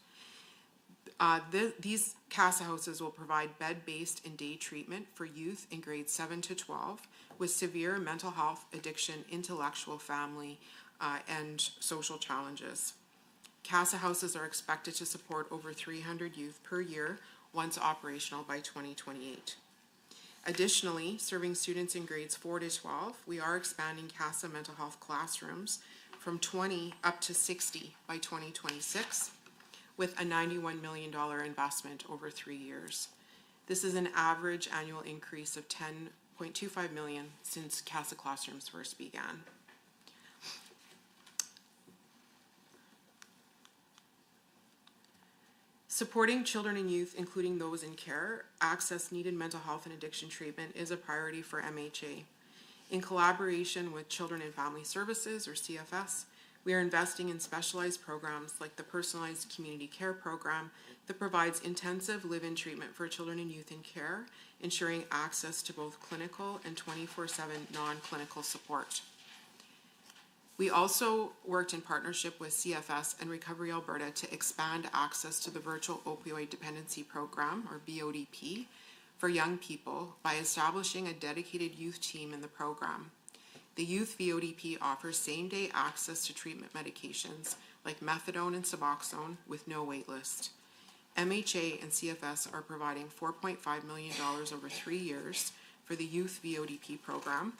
These CASA houses will provide bed-based and day treatment for youth in grades 7 to 12 with severe mental health, addiction, intellectual, family, and social challenges. CASA houses are expected to support over 300 youth per year once operational by 2028. Additionally, serving students in grades 4 to 12, we are expanding CASA mental health classrooms from 20 up to 60 by 2026, with a $91 million investment over 3 years. This is an average annual increase of $10.25 million since CASA classrooms first began. Supporting children and youth, including those in care, access needed mental health and addiction treatment is a priority for MHA. In collaboration with Children and Family Services, or CFS, We are investing in specialized programs like the Personalized Community Care Program that provides intensive live-in treatment for children and youth in care, ensuring access to both clinical and 24/7 non-clinical support. We also worked in partnership with CFS and Recovery Alberta to expand access to the Virtual Opioid Dependency Program, or VODP, for young people by establishing a dedicated youth team in the program. The Youth VODP offers same-day access to treatment medications like methadone and Suboxone with no wait list. MHA and CFS are providing $4.5 million over 3 years for the Youth VODP program,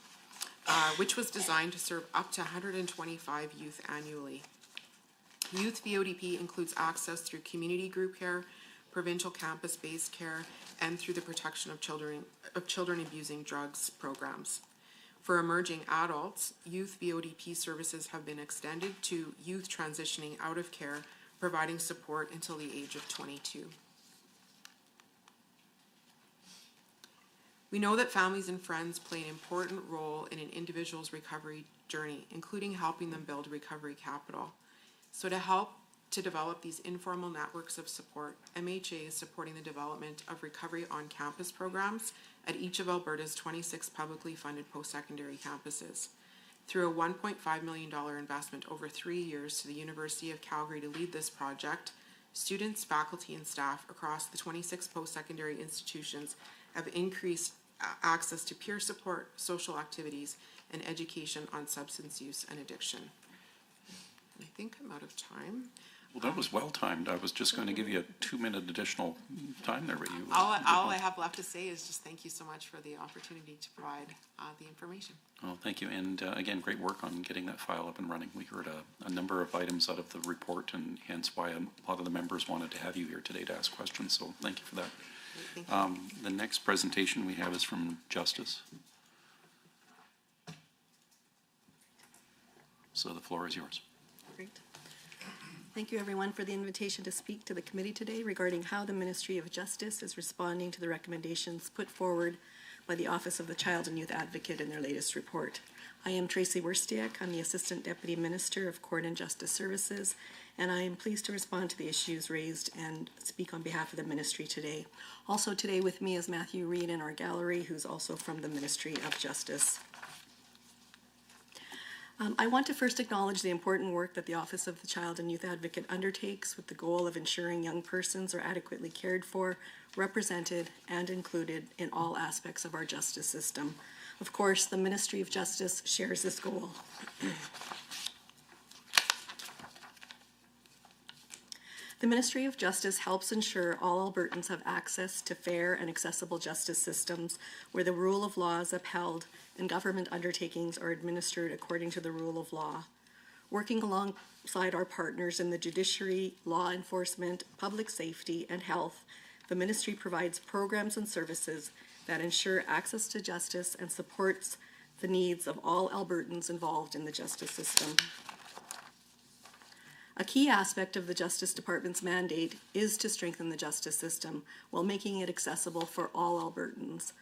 which was designed to serve up to 125 youth annually. Youth VODP includes access through community group care, provincial campus-based care, and through the protection of children abusing drugs programs. For emerging adults, youth VODP services have been extended to youth transitioning out of care, providing support until the age of 22. We know that families and friends play an important role in an individual's recovery journey, including helping them build recovery capital. So to help to develop these informal networks of support, MHA is supporting the development of recovery on-campus programs at each of Alberta's 26 publicly funded post-secondary campuses. Through a $1.5 million investment over 3 years to the University of Calgary to lead this project, students, faculty, and staff across the 26 post-secondary institutions have increased access to peer support, social activities, and education on substance use and addiction. I think I'm out of time. Well, that was well timed. I was just going to give you a 2-minute additional time there, but you. All I have left to say is just thank you so much for the opportunity to provide the information. Well, thank you. And again, great work on getting that file up and running. We heard a number of items out of the report, and hence why a lot of the members wanted to have you here today to ask questions. So thank you for that. Thank you. The next presentation we have is from Justice. So the floor is yours. Great. Thank you, everyone, for the invitation to speak to the committee today regarding how the Ministry of Justice is responding to the recommendations put forward by the Office of the Child and Youth Advocate in their latest report. I am Tracy Werstiak. I'm the Assistant Deputy Minister of Court and Justice Services, and I am pleased to respond to the issues raised and speak on behalf of the Ministry today. Also today with me is Matthew Reed in our gallery, who's also from the Ministry of Justice. I want to first acknowledge the important work that the Office of the Child and Youth Advocate undertakes with the goal of ensuring young persons are adequately cared for, represented, and included in all aspects of our justice system. Of course, the Ministry of Justice shares this goal. The Ministry of Justice helps ensure all Albertans have access to fair and accessible justice systems where the rule of law is upheld and government undertakings are administered according to the rule of law. Working alongside our partners in the judiciary, law enforcement, public safety, and health, the Ministry provides programs and services that ensure access to justice and supports the needs of all Albertans involved in the justice system. A key aspect of the Justice Department's mandate is to strengthen the justice system while making it accessible for all Albertans.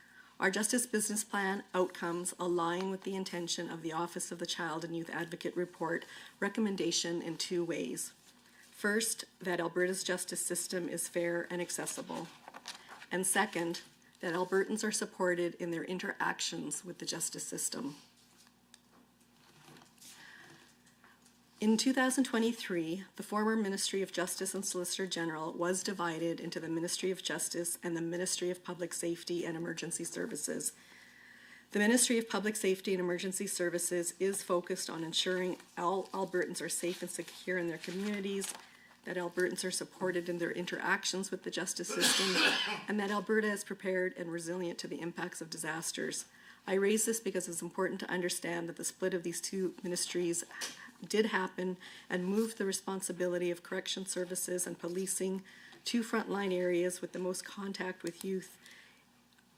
Our Justice Business Plan outcomes align with the intention of the Office of the Child and Youth Advocate report recommendation in 2 ways. First, that Alberta's justice system is fair and accessible. And second, that Albertans are supported in their interactions with the justice system. In 2023, the former Ministry of Justice and Solicitor General was divided into the Ministry of Justice and the Ministry of Public Safety and Emergency Services. The Ministry of Public Safety and Emergency Services is focused on ensuring all Albertans are safe and secure in their communities, that Albertans are supported in their interactions with the justice system, and that Alberta is prepared and resilient to the impacts of disasters. I raise this because it's important to understand that the split of these 2 ministries did happen and moved the responsibility of correction services and policing to frontline areas with the most contact with youth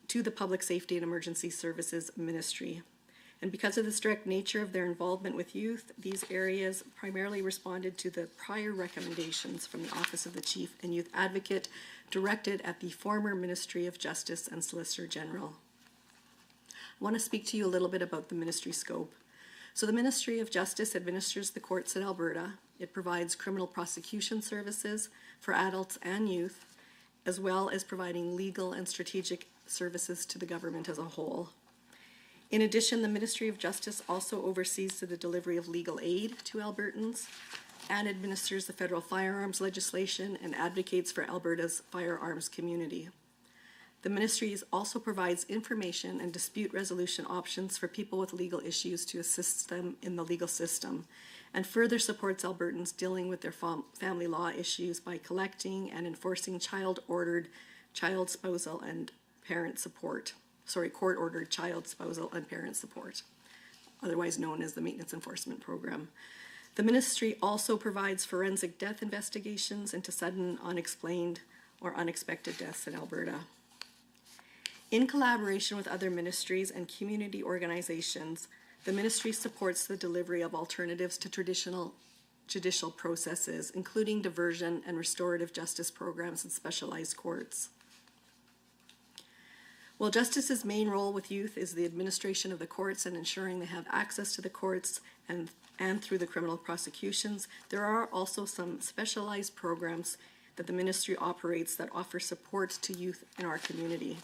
to the Public Safety and Emergency Services Ministry. And because of the strict nature of their involvement with youth, these areas primarily responded to the prior recommendations from the Office of the Chief and Youth Advocate directed at the former Ministry of Justice and Solicitor General. I want to speak to you a little bit about the ministry scope. So the Ministry of Justice administers the courts in Alberta. It provides criminal prosecution services for adults and youth, as well as providing legal and strategic services to the government as a whole. In addition, the Ministry of Justice also oversees the delivery of legal aid to Albertans and administers the federal firearms legislation and advocates for Alberta's firearms community. The ministry also provides information and dispute resolution options for people with legal issues to assist them in the legal system, and further supports Albertans dealing with their family law issues by collecting and enforcing court-ordered child spousal and parent support, otherwise known as the Maintenance Enforcement Program. The ministry also provides forensic death investigations into sudden, unexplained, or unexpected deaths in Alberta. In collaboration with other ministries and community organizations, the ministry supports the delivery of alternatives to traditional judicial processes, including diversion and restorative justice programs in specialized courts. While Justice's main role with youth is the administration of the courts and ensuring they have access to the courts and through the criminal prosecutions, there are also some specialized programs that the ministry operates that offer support to youth in our community.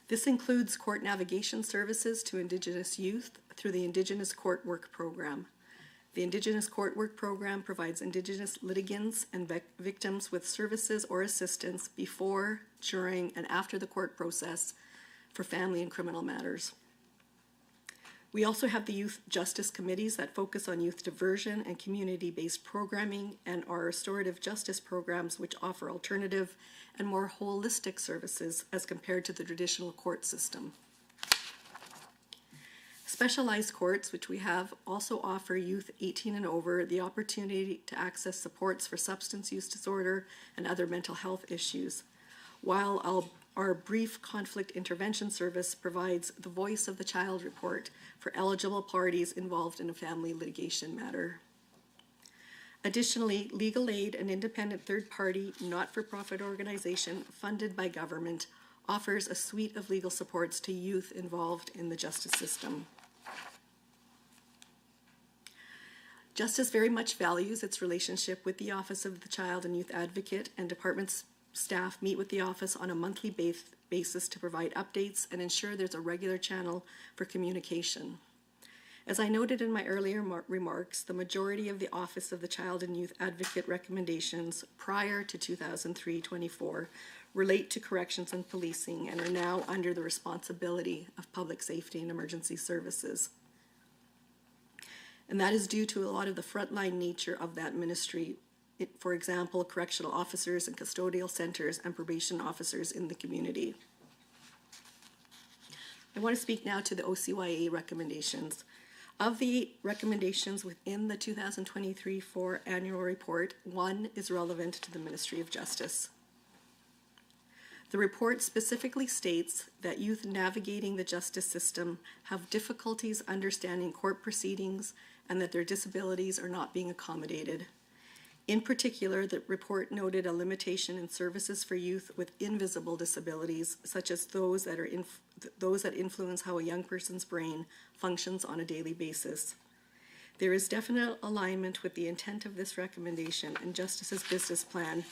This includes court navigation services to Indigenous youth through the Indigenous Court Work Program. The Indigenous Court Work Program provides Indigenous litigants and victims with services or assistance before, during, and after the court process for family and criminal matters. We also have the Youth Justice Committees that focus on youth diversion and community-based programming, and our restorative justice programs, which offer alternative and more holistic services as compared to the traditional court system. Specialized courts, which we have, also offer youth 18 and over the opportunity to access supports for substance use disorder and other mental health issues, while our brief conflict intervention service provides the Voice of the Child report for eligible parties involved in a family litigation matter. Additionally, Legal Aid, an independent third-party, not-for-profit organization funded by government, offers a suite of legal supports to youth involved in the justice system. Justice very much values its relationship with the Office of the Child and Youth Advocate, and department staff meet with the office on a monthly basis to provide updates and ensure there's a regular channel for communication. As I noted in my earlier remarks, the majority of the Office of the Child and Youth Advocate recommendations prior to 2003-24 relate to corrections and policing and are now under the responsibility of public safety and emergency services. And that is due to a lot of the frontline nature of that ministry. For example, correctional officers and custodial centers and probation officers in the community. I want to speak now to the OCYA recommendations. Of the recommendations within the 2023-4 annual report, one is relevant to the Ministry of Justice. The report specifically states that youth navigating the justice system have difficulties understanding court proceedings and that their disabilities are not being accommodated. In particular, the report noted a limitation in services for youth with invisible disabilities, such as those that influence how a young person's brain functions on a daily basis. There is definite alignment with the intent of this recommendation and Justice's business plan,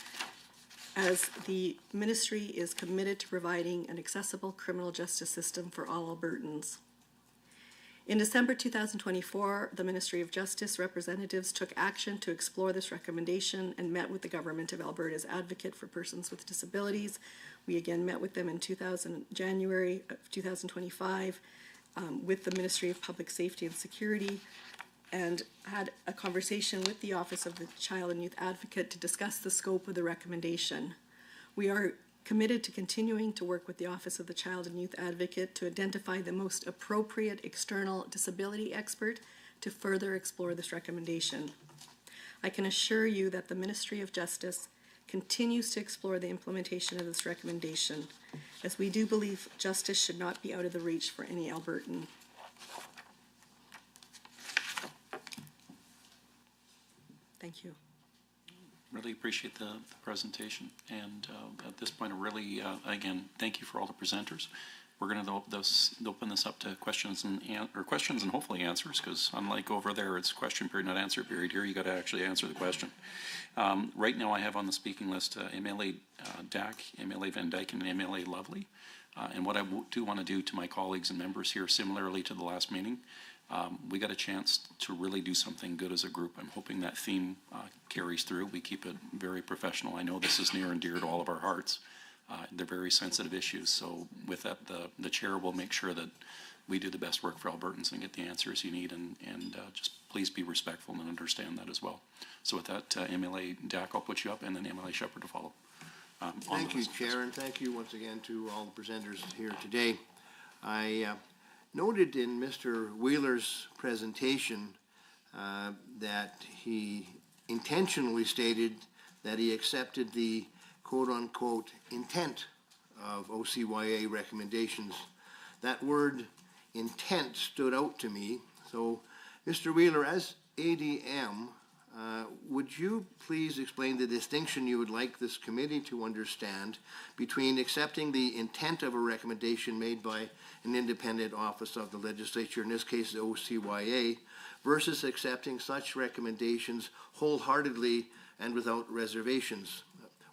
as the ministry is committed to providing an accessible criminal justice system for all Albertans. In December 2024, the Ministry of Justice representatives took action to explore this recommendation and met with the Government of Alberta's Advocate for Persons with Disabilities. We again met with them in January of 2025 with the Ministry of Public Safety and Security, and had a conversation with the Office of the Child and Youth Advocate to discuss the scope of the recommendation. We are committed to continuing to work with the Office of the Child and Youth Advocate to identify the most appropriate external disability expert to further explore this recommendation. I can assure you that the Ministry of Justice continues to explore the implementation of this recommendation, as we do believe justice should not be out of the reach for any Albertan. Thank you. Really appreciate the presentation, and at this point, I really, again, thank you for all the presenters. we're going to open this up to questions and hopefully answers, because unlike over there, it's question period, not answer period. Here, you got to actually answer the question. Right now, I have on the speaking list MLA Dack, MLA Van Dyken, and MLA Lovely. And what I do want to do to my colleagues and members here, similarly to the last meeting, we got a chance to really do something good as a group. I'm hoping that theme carries through. We keep it very professional. I know this is near and dear to all of our hearts. They're very sensitive issues. So with that, the chair will make sure that we do the best work for Albertans and get the answers you need. And just please be respectful and understand that as well. So with that, MLA Dack, I'll put you up, and then MLA Shepherd to follow. Thank you, Chair, and thank you once again to all the presenters here today. I noted in Mr. Wheeler's presentation that he intentionally stated that he accepted the quote-unquote intent of OCYA recommendations. That word intent stood out to me. So, Mr. Wheeler, as ADM, would you please explain the distinction you would like this committee to understand between accepting the intent of a recommendation made by an independent office of the legislature, in this case the OCYA, versus accepting such recommendations wholeheartedly and without reservations?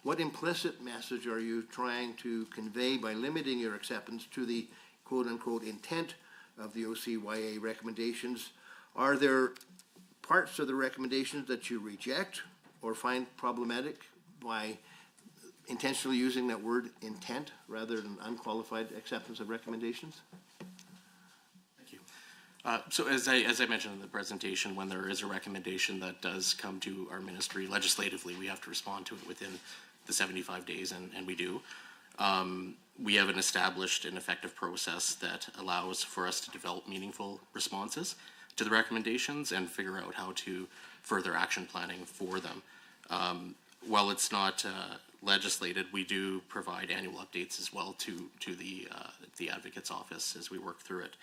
What implicit message are you trying to convey by limiting your acceptance to the quote-unquote intent of the OCYA recommendations? Are there parts of the recommendations that you reject or find problematic by intentionally using that word intent rather than unqualified acceptance of recommendations? Thank you. So as I mentioned in the presentation, when there is a recommendation that does come to our ministry legislatively, we have to respond to it within the 75 days, and we do. We have an established and effective process that allows for us to develop meaningful responses to the recommendations and figure out how to further action planning for them. While it's not legislated, we do provide annual updates as well to the Advocate's Office as we work through it,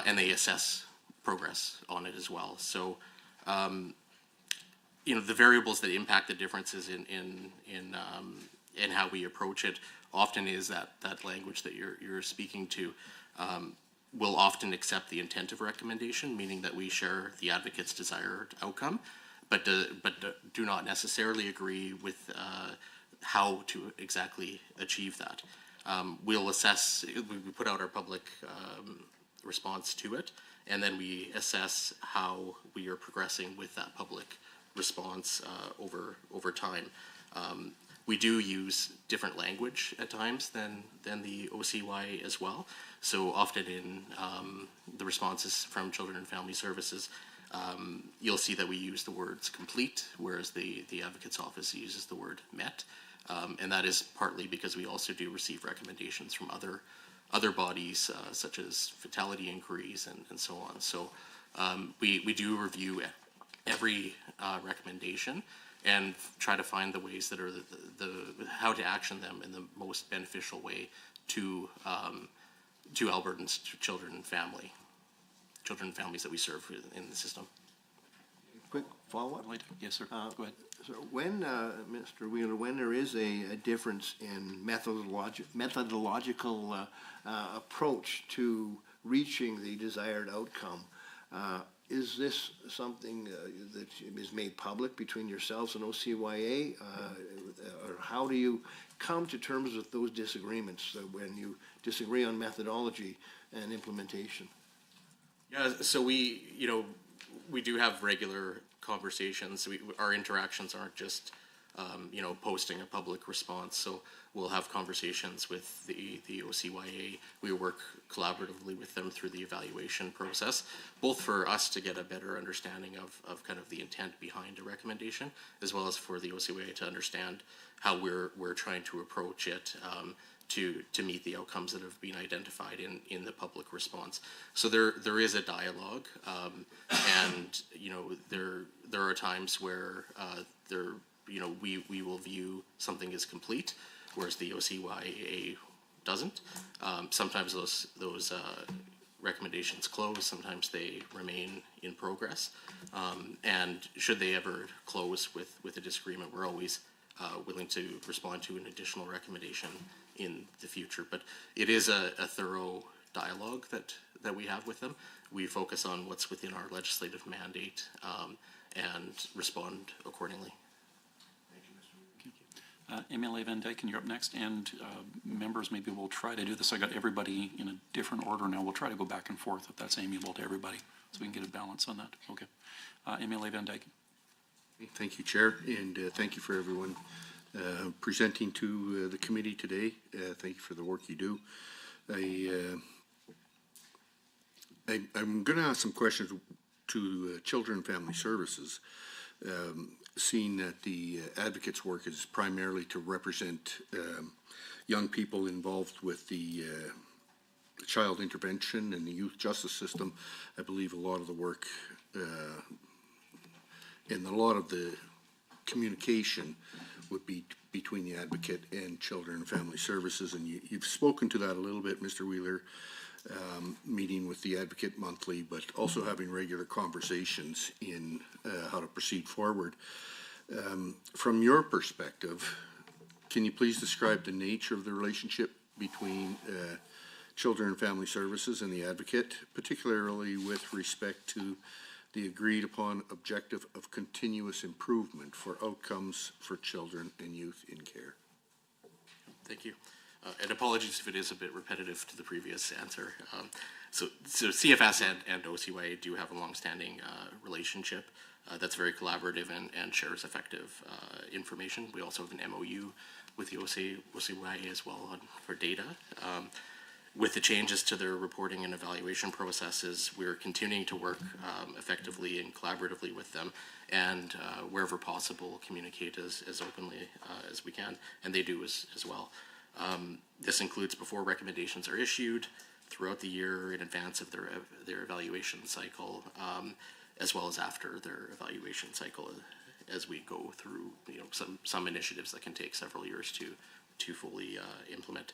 and they assess progress on it as well. So, you know, the variables that impact the differences in how we approach it often is that language that you're speaking to. Will often accept the intent of recommendation, meaning that we share the advocate's desired outcome, but do not necessarily agree with how to exactly achieve that. We'll assess, we put out our public response to it, and then we assess how we are progressing with that public response over time. We do use different language at times than the OCY as well. So often in the responses from Children and Family Services, you'll see that we use the words complete, whereas the Advocate's Office uses the word met. And that is partly because we also do receive recommendations from other bodies, such as fatality inquiries and so on. So we do review every recommendation and try to find the ways that are how to action them in the most beneficial way to Albertans, to children and families that we serve in the system. Quick follow-up? Yes, sir. Go ahead. So when, Mr. Wheeler, when there is a difference in methodological approach to reaching the desired outcome, is this something that is made public between yourselves and OCYA? Or how do you come to terms with those disagreements when you disagree on methodology and implementation? Yeah, so we do have regular conversations. Our interactions aren't just posting a public response. So we'll have conversations with the OCYA. We work collaboratively with them through the evaluation process, both for us to get a better understanding of kind of the intent behind a recommendation, as well as for the OCYA to understand how we're trying to approach it to meet the outcomes that have been identified in the public response. So there is a dialogue, and there are times where we will view something as complete, whereas the OCYA doesn't. Sometimes those recommendations close, sometimes they remain in progress. And should they ever close with a disagreement, we're always willing to respond to an additional recommendation in the future. But it is a thorough dialogue that we have with them. We focus on what's within our legislative mandate and respond accordingly. MLA Van Dyken, you're up next, and members, maybe we'll try to do this. I got everybody in a different order now. We'll try to go back and forth if that's amiable to everybody, so we can get a balance on that. Okay. MLA Van Dyken. Thank you, Chair, and thank you for everyone presenting to the committee today. Thank you for the work you do. I'm going to ask some questions to Children and Family Services. Seeing that the advocates' work is primarily to represent young people involved with the child intervention and the youth justice system, I believe a lot of the work and a lot of the communication would be between the advocate and Children and Family Services, and you've spoken to that a little bit, Mr. Wheeler, meeting with the advocate monthly, but also having regular conversations in how to proceed forward. From your perspective, can you please describe the nature of the relationship between Children and Family Services and the advocate, particularly with respect to the agreed upon objective of continuous improvement for outcomes for children and youth in care? Thank you. And apologies if it is a bit repetitive to the previous answer. So CFS and OCYA do have a long-standing relationship that's very collaborative and shares effective information. We also have an MOU with the OCYA as well for data. With the changes to their reporting and evaluation processes, we're continuing to work effectively and collaboratively with them, and wherever possible, communicate as openly as we can, and they do as well. This includes before recommendations are issued, throughout the year, in advance of their evaluation cycle, as well as after their evaluation cycle, as we go through some initiatives that can take several years to fully implement.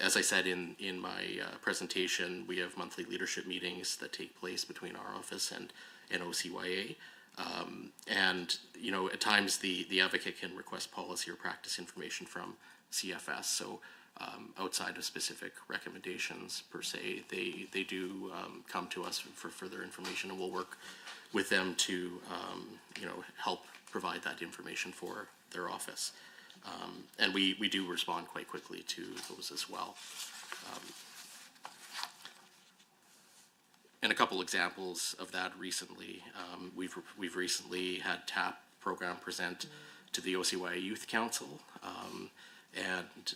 As I said in my presentation, we have monthly leadership meetings that take place between our office and OCYA. And at times the advocate can request policy or practice information from CFS. So outside of specific recommendations per se, they do come to us for further information, and we'll work with them to help provide that information for their office. And we do respond quite quickly to those as well. And a couple examples of that recently, we've recently had TAP program present to the OCYA Youth Council, and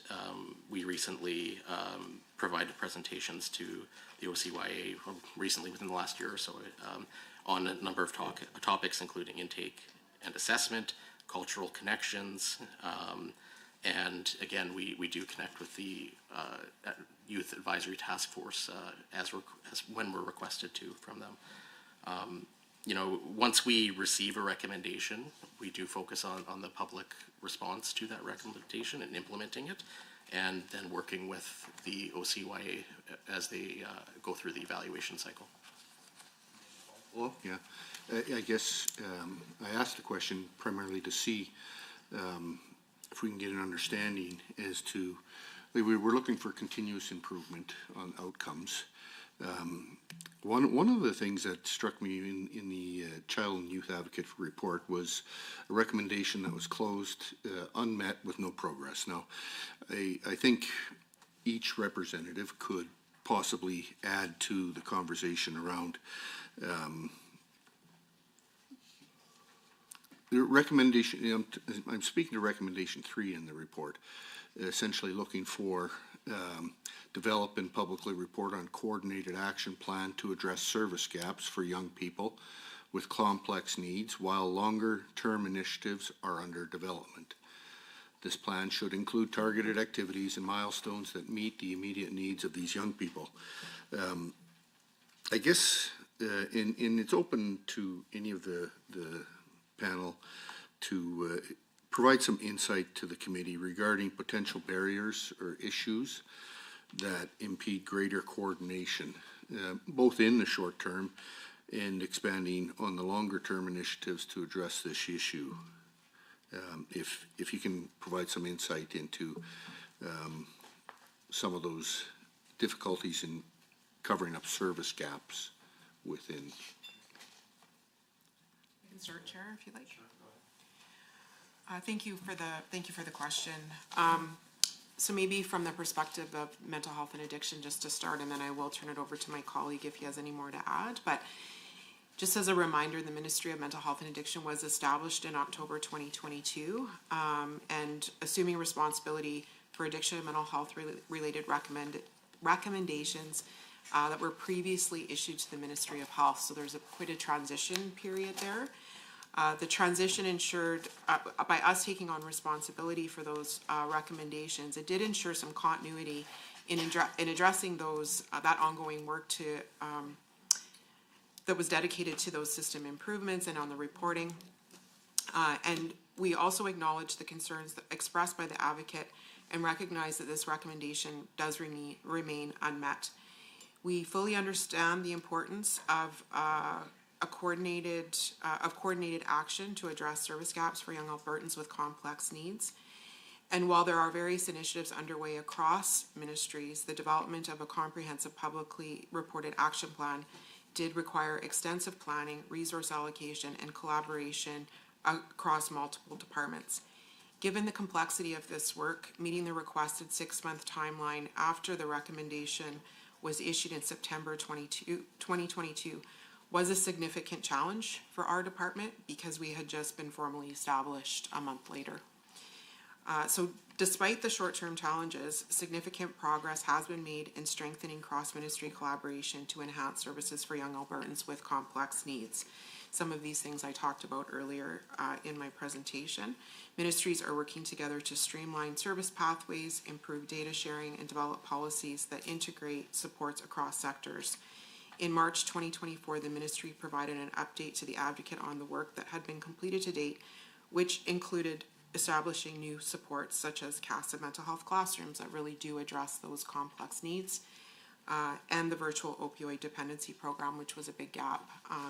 we recently provided presentations to the OCYA recently within the last year or so on a number of topics, including intake and assessment, cultural connections, and again, we do connect with the Youth Advisory Task Force as when we're requested to from them. Once we receive a recommendation, we do focus on the public response to that recommendation and implementing it, and then working with the OCYA as they go through the evaluation cycle. Well, yeah. I guess I asked the question primarily to see if we can get an understanding as to, we're looking for continuous improvement on outcomes. One of the things that struck me in the Child and Youth Advocate report was a recommendation that was closed, unmet with no progress. Now, I think each representative could possibly add to the conversation around the recommendation. I'm speaking to recommendation 3 in the report, essentially looking for develop and publicly report on coordinated action plan to address service gaps for young people with complex needs while longer term initiatives are under development. This plan should include targeted activities and milestones that meet the immediate needs of these young people. I guess, and it's open to any of the panel to provide some insight to the committee regarding potential barriers or issues that impede greater coordination, both in the short term and expanding on the longer term initiatives to address this issue. If you can provide some insight into some of those difficulties in covering up service gaps within. I can start, Chair, if you'd like. Thank you for the question. So maybe from the perspective of mental health and addiction, just to start, and then I will turn it over to my colleague if he has any more to add. But just as a reminder, the Ministry of Mental Health and Addiction was established in October 2022, and assuming responsibility for addiction and mental health related recommendations that were previously issued to the Ministry of Health. So there's quite a transition period there. The transition ensured, by us taking on responsibility for those recommendations, it did ensure some continuity in addressing those that ongoing work that was dedicated to those system improvements and on the reporting. And we also acknowledge the concerns expressed by the advocate and recognize that this recommendation does remain unmet. We fully understand the importance of coordinated action to address service gaps for young Albertans with complex needs. And while there are various initiatives underway across ministries, the development of a comprehensive publicly reported action plan did require extensive planning, resource allocation, and collaboration across multiple departments. Given the complexity of this work, meeting the requested 6-month timeline after the recommendation was issued in September 2022 was a significant challenge for our department because we had just been formally established a month later. So despite the short-term challenges, significant progress has been made in strengthening cross-ministry collaboration to enhance services for young Albertans with complex needs. Some of these things I talked about earlier in my presentation. Ministries are working together to streamline service pathways, improve data sharing, and develop policies that integrate supports across sectors. In March 2024, the ministry provided an update to the advocate on the work that had been completed to date, which included establishing new supports such as CASA mental health classrooms that really do address those complex needs, and the virtual opioid dependency program, which was a big gap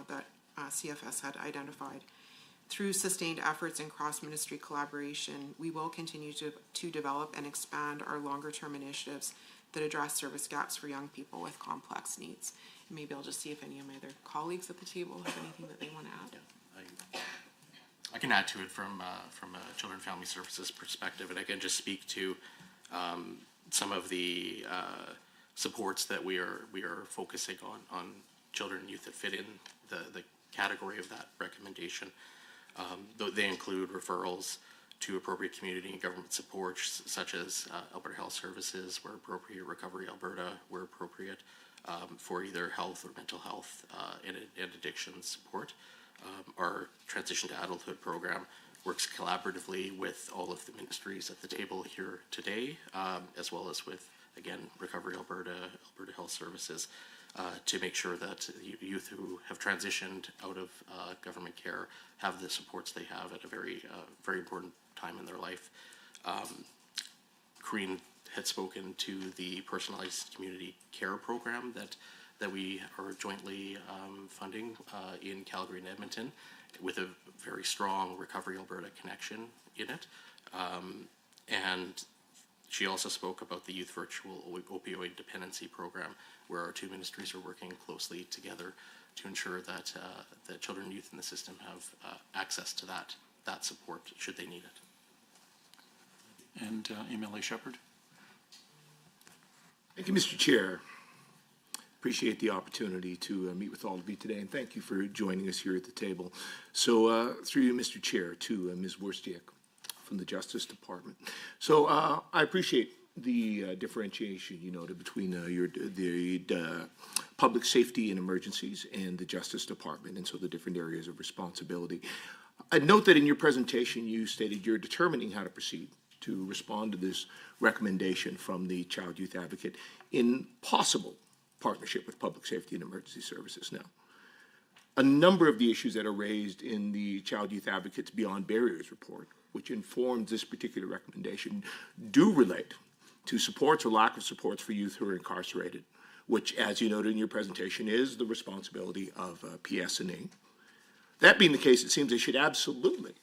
that CFS had identified. Through sustained efforts in cross-ministry collaboration, we will continue to develop and expand our longer-term initiatives that address service gaps for young people with complex needs. Maybe I'll just see if any of my other colleagues at the table have anything that they want to add. I can add to it from a Children and Family Services perspective, and I can just speak to some of the supports that we are focusing on children and youth that fit in the category of that recommendation. They include referrals to appropriate community and government supports such as Alberta Health Services, where appropriate, Recovery Alberta, where appropriate, for either health or mental health and addiction support. Our Transition to Adulthood program works collaboratively with all of the ministries at the table here today, as well as with, again, Recovery Alberta, Alberta Health Services, to make sure that youth who have transitioned out of government care have the supports they have at a very important time in their life. Corrine had spoken to the personalized community care program that we are jointly funding in Calgary and Edmonton, with a very strong Recovery Alberta connection in it. And she also spoke about the Youth Virtual Opioid Dependency Program, where our two ministries are working closely together to ensure that that children and youth in the system have access to that support should they need it. And MLA Shepherd. Thank you, Mr. Chair. Appreciate the opportunity to meet with all of you today, and thank you for joining us here at the table. So through you, Mr. Chair, to Ms. Wurstiak from the Justice Department. So I appreciate the differentiation you noted between the public safety and emergencies and the Justice Department, and so the different areas of responsibility. I'd note that in your presentation you stated you're determining how to proceed to respond to this recommendation from the Child Youth Advocate in possible partnership with Public Safety and Emergency Services. Now, a number of the issues that are raised in the Child Youth Advocate's Beyond Barriers report, which informs this particular recommendation, do relate to supports or lack of supports for youth who are incarcerated, which, as you noted in your presentation, is the responsibility of PS&E. That being the case, it seems they should absolutely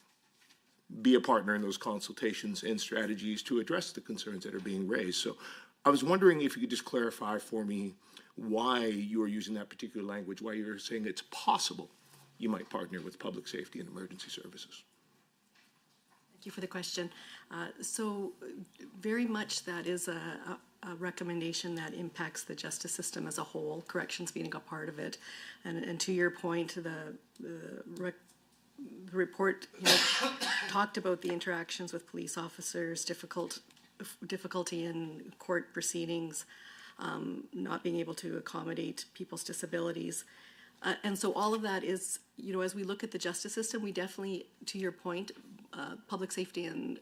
be a partner in those consultations and strategies to address the concerns that are being raised. So I was wondering if you could just clarify for me why you are using that particular language, why you're saying it's possible you might partner with public safety and emergency services. Thank you for the question. So very much that is a recommendation that impacts the justice system as a whole, corrections being a part of it. And to your point, the report talked about the interactions with police officers, difficulty in court proceedings, not being able to accommodate people's disabilities. And so all of that is, as we look at the justice system, we definitely, to your point, public safety and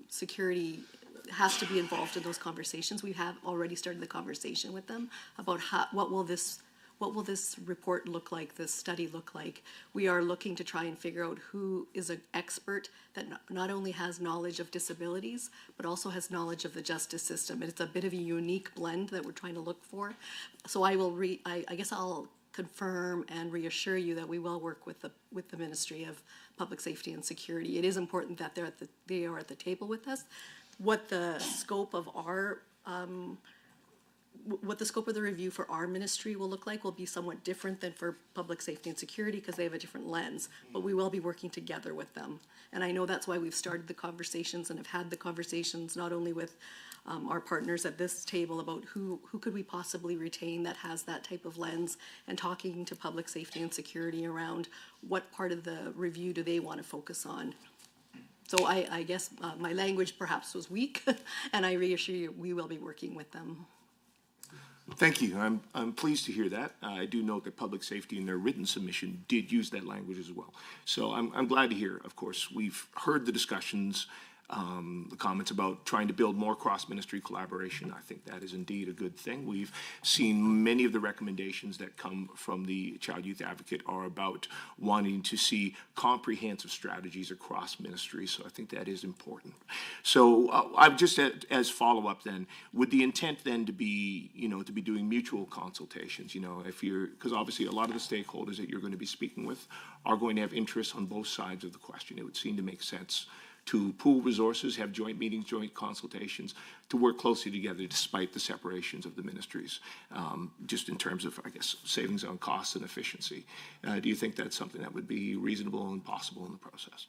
security has to be involved in those conversations. We have already started the conversation with them about what will this report look like, this study look like. We are looking to try and figure out who is an expert that not only has knowledge of disabilities, but also has knowledge of the justice system. And it's a bit of a unique blend that we're trying to look for. So I guess I'll confirm and reassure you that we will work with the Ministry of Public Safety and Security. It is important that they are at the table with us. What the scope of the review for our ministry will look like will be somewhat different than for public safety and security because they have a different lens, but we will be working together with them. And I know that's why we've started the conversations and have had the conversations not only with our partners at this table about who could we possibly retain that has that type of lens, and talking to public safety and security around what part of the review do they want to focus on. So I guess my language perhaps was weak, and I reassure you we will be working with them. Thank you. I'm pleased to hear that. I do note that public safety in their written submission did use that language as well. So I'm glad to hear. Of course, we've heard the discussions, the comments about trying to build more cross-ministry collaboration. I think that is indeed a good thing. We've seen many of the recommendations that come from the Child Youth Advocate are about wanting to see comprehensive strategies across ministries, so I think that is important. So I've just, as follow-up then, would the intent then to be, to be doing mutual consultations, because obviously a lot of the stakeholders that you're going to be speaking with are going to have interests on both sides of the question. It would seem to make sense to pool resources, have joint meetings, joint consultations, to work closely together despite the separations of the ministries, just in terms of, I guess, savings on costs and efficiency. Do you think that's something that would be reasonable and possible in the process?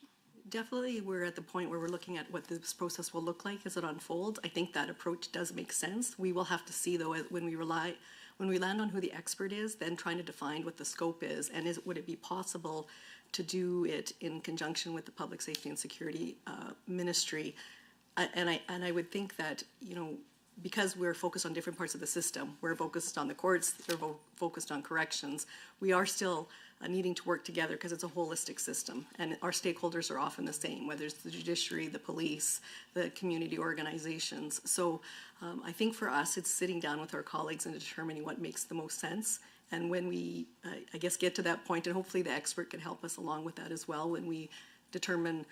Definitely, we're at the point where we're looking at what this process will look like as it unfolds. I think that approach does make sense. We will have to see, though, when we land on who the expert is, then trying to define what the scope is, and would it be possible to do it in conjunction with the Public Safety and Security Ministry. And I would think that, because we're focused on different parts of the system, we're focused on the courts, they're focused on corrections, we are still needing to work together because it's a holistic system, and our stakeholders are often the same, whether it's the judiciary, the police, the community organizations. So I think for us, it's sitting down with our colleagues and determining what makes the most sense. And when we, I guess, get to that point, and hopefully the expert can help us along with that as well, when we determine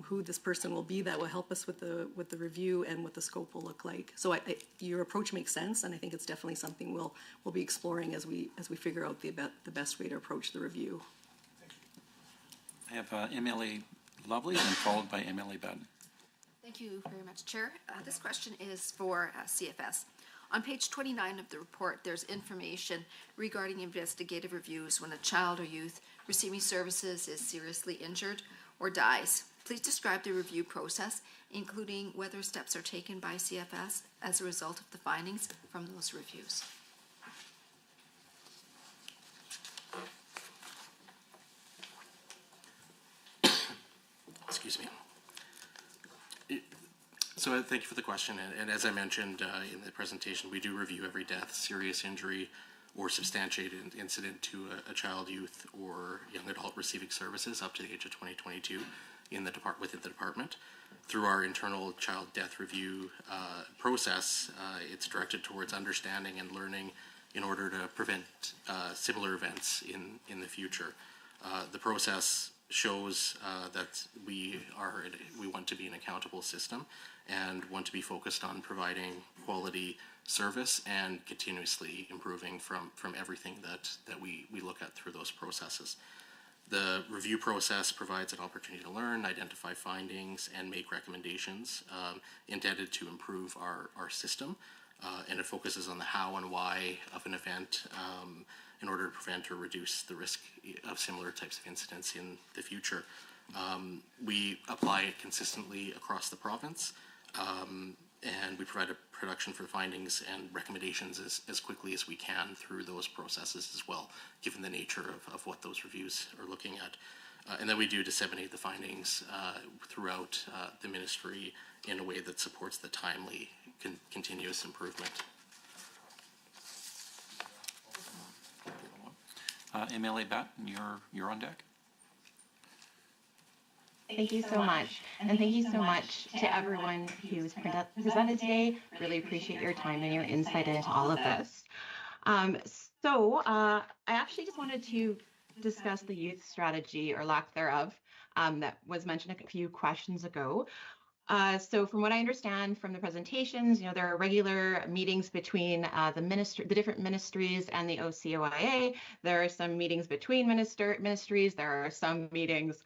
who this person will be, that will help us with the review and what the scope will look like. So your approach makes sense, and I think it's definitely something we'll be exploring as we figure out the best way to approach the review. I have MLA Lovely and followed by MLA Bowden. Thank you very much, Chair. This question is for CFS. On page 29 of the report, there's information regarding investigative reviews when a child or youth receiving services is seriously injured or dies. Please describe the review process, including whether steps are taken by CFS as a result of the findings from those reviews. Excuse me. So thank you for the question, and as I mentioned in the presentation, we do review every death, serious injury, or substantiated incident to a child, youth, or young adult receiving services up to the age of 2022 within the department. Through our internal child death review process, it's directed towards understanding and learning in order to prevent similar events in the future. The process shows that we want to be an accountable system and want to be focused on providing quality service and continuously improving from everything that we look at through those processes. The review process provides an opportunity to learn, identify findings, and make recommendations intended to improve our system. And it focuses on the how and why of an event in order to prevent or reduce the risk of similar types of incidents in the future. We apply it consistently across the province, and we provide a production for findings and recommendations as quickly as we can through those processes as well, given the nature of what those reviews are looking at. And then we do disseminate the findings throughout the ministry in a way that supports the timely, continuous improvement. MLA Batten, you're on deck. Thank you so much. And thank you so much to everyone who's presented today. Really appreciate your time and your insight into all of this. I actually just wanted to discuss the youth strategy, or lack thereof, that was mentioned a few questions ago. So from what I understand from the presentations, there are regular meetings between the different ministries and the OCOIA. There are some meetings between ministries. There are some meetings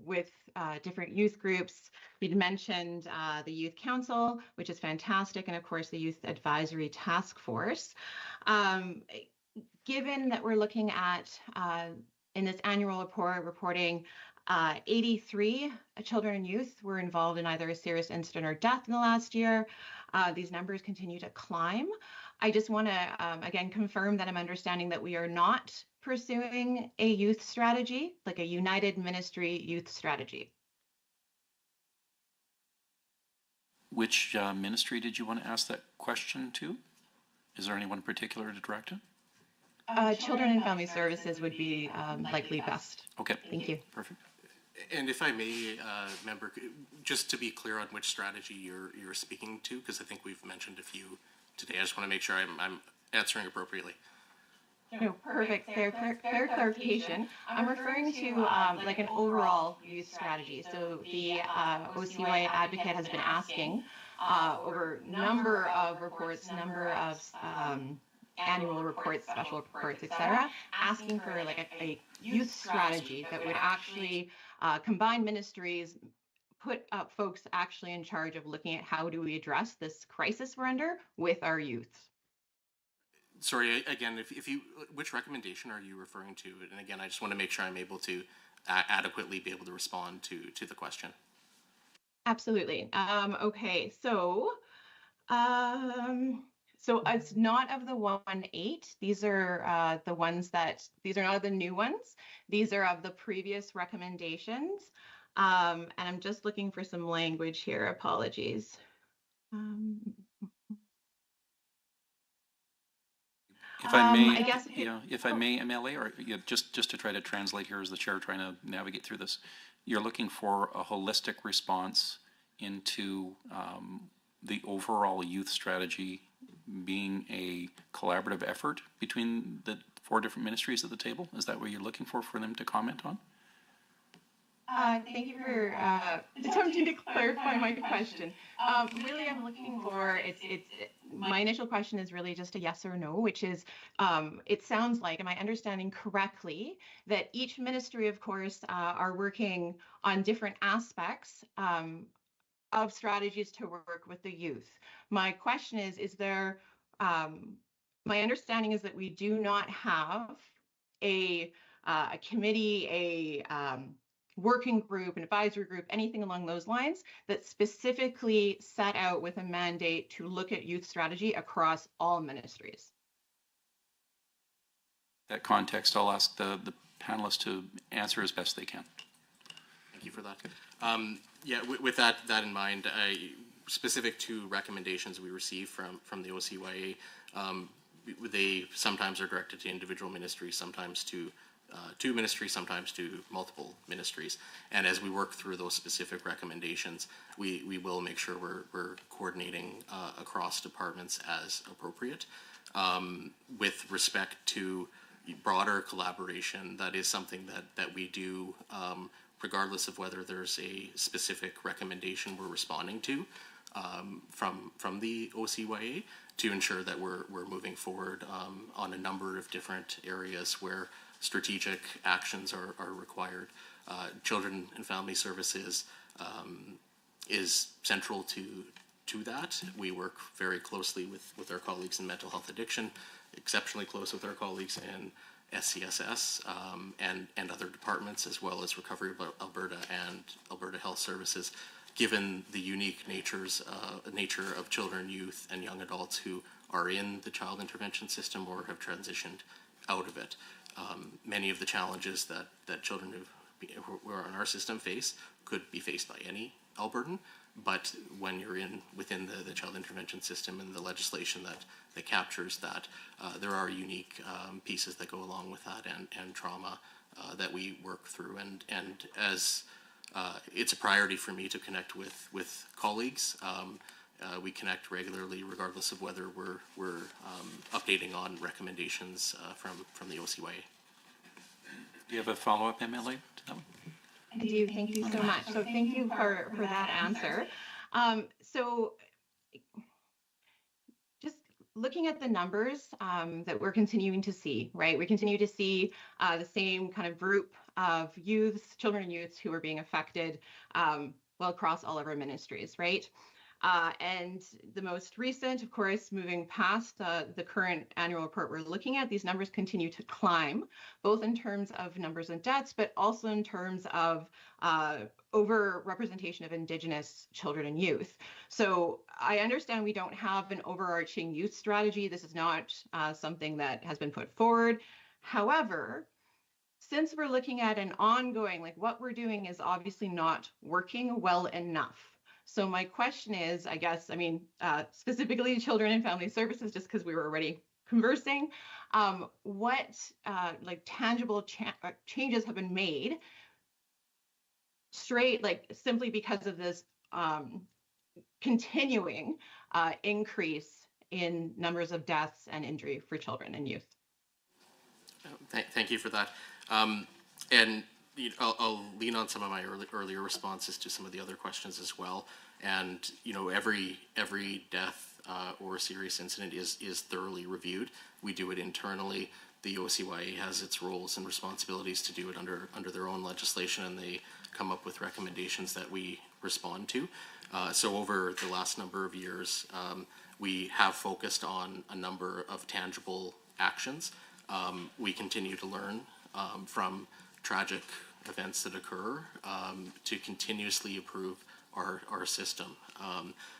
with different youth groups. You'd mentioned the Youth Council, which is fantastic, and of course the Youth Advisory Task Force. Given that we're looking at, in this annual report, reporting 83 children and youth were involved in either a serious incident or death in the last year, these numbers continue to climb. I just want to, again, confirm that I'm understanding that we are not pursuing a youth strategy, like a United Ministry youth strategy. Which ministry did you want to ask that question to? Is there anyone in particular to direct it? Children and Family Services would be likely best. Okay. Thank you. Perfect. And if I may, member, just to be clear on which strategy you're speaking to, because I think we've mentioned a few today. I just want to make sure I'm answering appropriately. No, perfect. Fair clarification. I'm referring to like an overall youth strategy. So the OCY advocate has been asking over number of reports, number of annual reports, special reports, etc., asking for like a youth strategy that would actually combine ministries, put up folks actually in charge of looking at how do we address this crisis we're under with our youth. Sorry, again, which recommendation are you referring to? And again, I just want to make sure I'm able to adequately be able to respond to the question. Absolutely. Okay, so it's not of the 1-8. These are the ones these are not the new ones. These are of the previous recommendations. And I'm just looking for some language here. Apologies. If I may, I guess if I may, MLA, or just to try to translate here as the chair trying to navigate through this, you're looking for a holistic response into the overall youth strategy being a collaborative effort between the 4 different ministries at the table? Is that what you're looking for them to comment on? Thank you for attempting to clarify my question. Really, I'm looking for, my initial question is really just a yes or no, which is, it sounds like, am I understanding correctly, that each ministry, of course, are working on different aspects of strategies to work with the youth. My question is there, my understanding is that we do not have a committee, a working group, an advisory group, anything along those lines that specifically set out with a mandate to look at youth strategy across all ministries. That context, I'll ask the panelists to answer as best they can. Thank you for that. With that in mind, specific to recommendations we receive from the OCYA, they sometimes are directed to individual ministries, sometimes to ministries, sometimes to multiple ministries. And as we work through those specific recommendations, we will make sure we're coordinating across departments as appropriate. With respect to broader collaboration, that is something that we do regardless of whether there's a specific recommendation we're responding to from the OCYA, to ensure that we're moving forward on a number of different areas where strategic actions are required. Children and Family Services is central to that. We work very closely with our colleagues in mental health addiction, exceptionally close with our colleagues in SCSS and other departments, as well as Recovery Alberta and Alberta Health Services, given the unique nature of children, youth, and young adults who are in the child intervention system or have transitioned out of it. Many of the challenges that children who are in our system face could be faced by any Albertan, but when you're within the child intervention system and the legislation that captures that, there are unique pieces that go along with that and trauma that we work through. And as it's a priority for me to connect with colleagues. We connect regularly, regardless of whether we're updating on recommendations from the OCYA. Do you have a follow-up, MLA, to that one? I do. Thank you so much. So thank you for that answer. So just looking at the numbers that we're continuing to see, right? We continue to see the same kind of group of youths, children and youths who are being affected across all of our ministries, right? And the most recent, of course, moving past the current annual report we're looking at, these numbers continue to climb, both in terms of numbers and deaths, but also in terms of over-representation of Indigenous children and youth. So I understand we don't have an overarching youth strategy. This is not something that has been put forward. However, since we're looking at an ongoing, like what we're doing is obviously not working well enough. So my question is, I guess, specifically Children and Family Services, just because we were already conversing, what tangible changes have been made simply because of this continuing increase in numbers of deaths and injury for children and youth? Thank you for that. And I'll lean on some of my earlier responses to some of the other questions as well. And every death or serious incident is thoroughly reviewed. We do it internally. The OCYA has its roles and responsibilities to do it under their own legislation, and they come up with recommendations that we respond to. So over the last number of years, we have focused on a number of tangible actions. We continue to learn from tragic events that occur to continuously improve our system.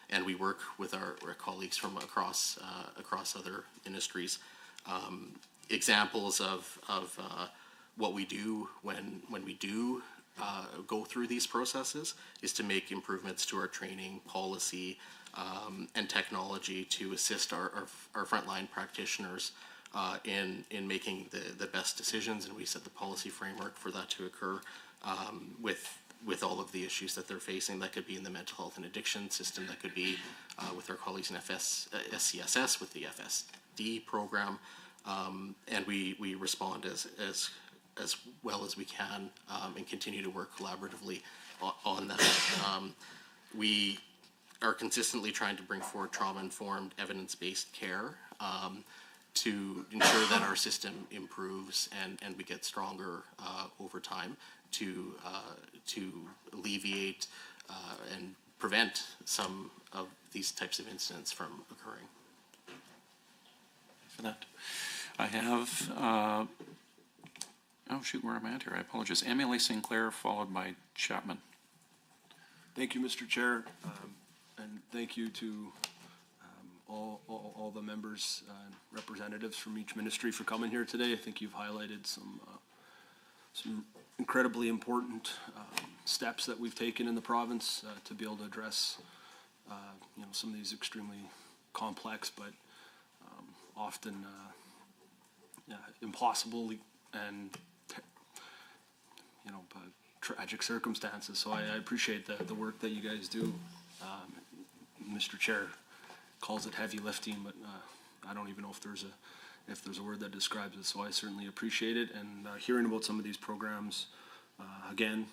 And we work with our colleagues from across other industries. Examples of what we do when we do go through these processes is to make improvements to our training, policy, and technology to assist our frontline practitioners in making the best decisions, and we set the policy framework for that to occur with all of the issues that they're facing. That could be in the mental health and addiction system, that could be with our colleagues in SCSS, with the FSD program, and we respond as well as we can and continue to work collaboratively on that. We are consistently trying to bring forward trauma-informed, evidence-based care to ensure that our system improves and we get stronger over time to alleviate and prevent some of these types of incidents from occurring. For that, I have, oh shoot, where am I at here? I apologize. MLA Sinclair, followed by Chapman. Thank you, Mr. Chair, and thank you to all the members and representatives from each ministry for coming here today. I think you've highlighted some incredibly important steps that we've taken in the province to be able to address some of these extremely complex but often impossible and tragic circumstances. So I appreciate the work that you guys do. Mr. Chair calls it heavy lifting, but I don't even know if there's a word that describes it. So I certainly appreciate it, and hearing about some of these programs again.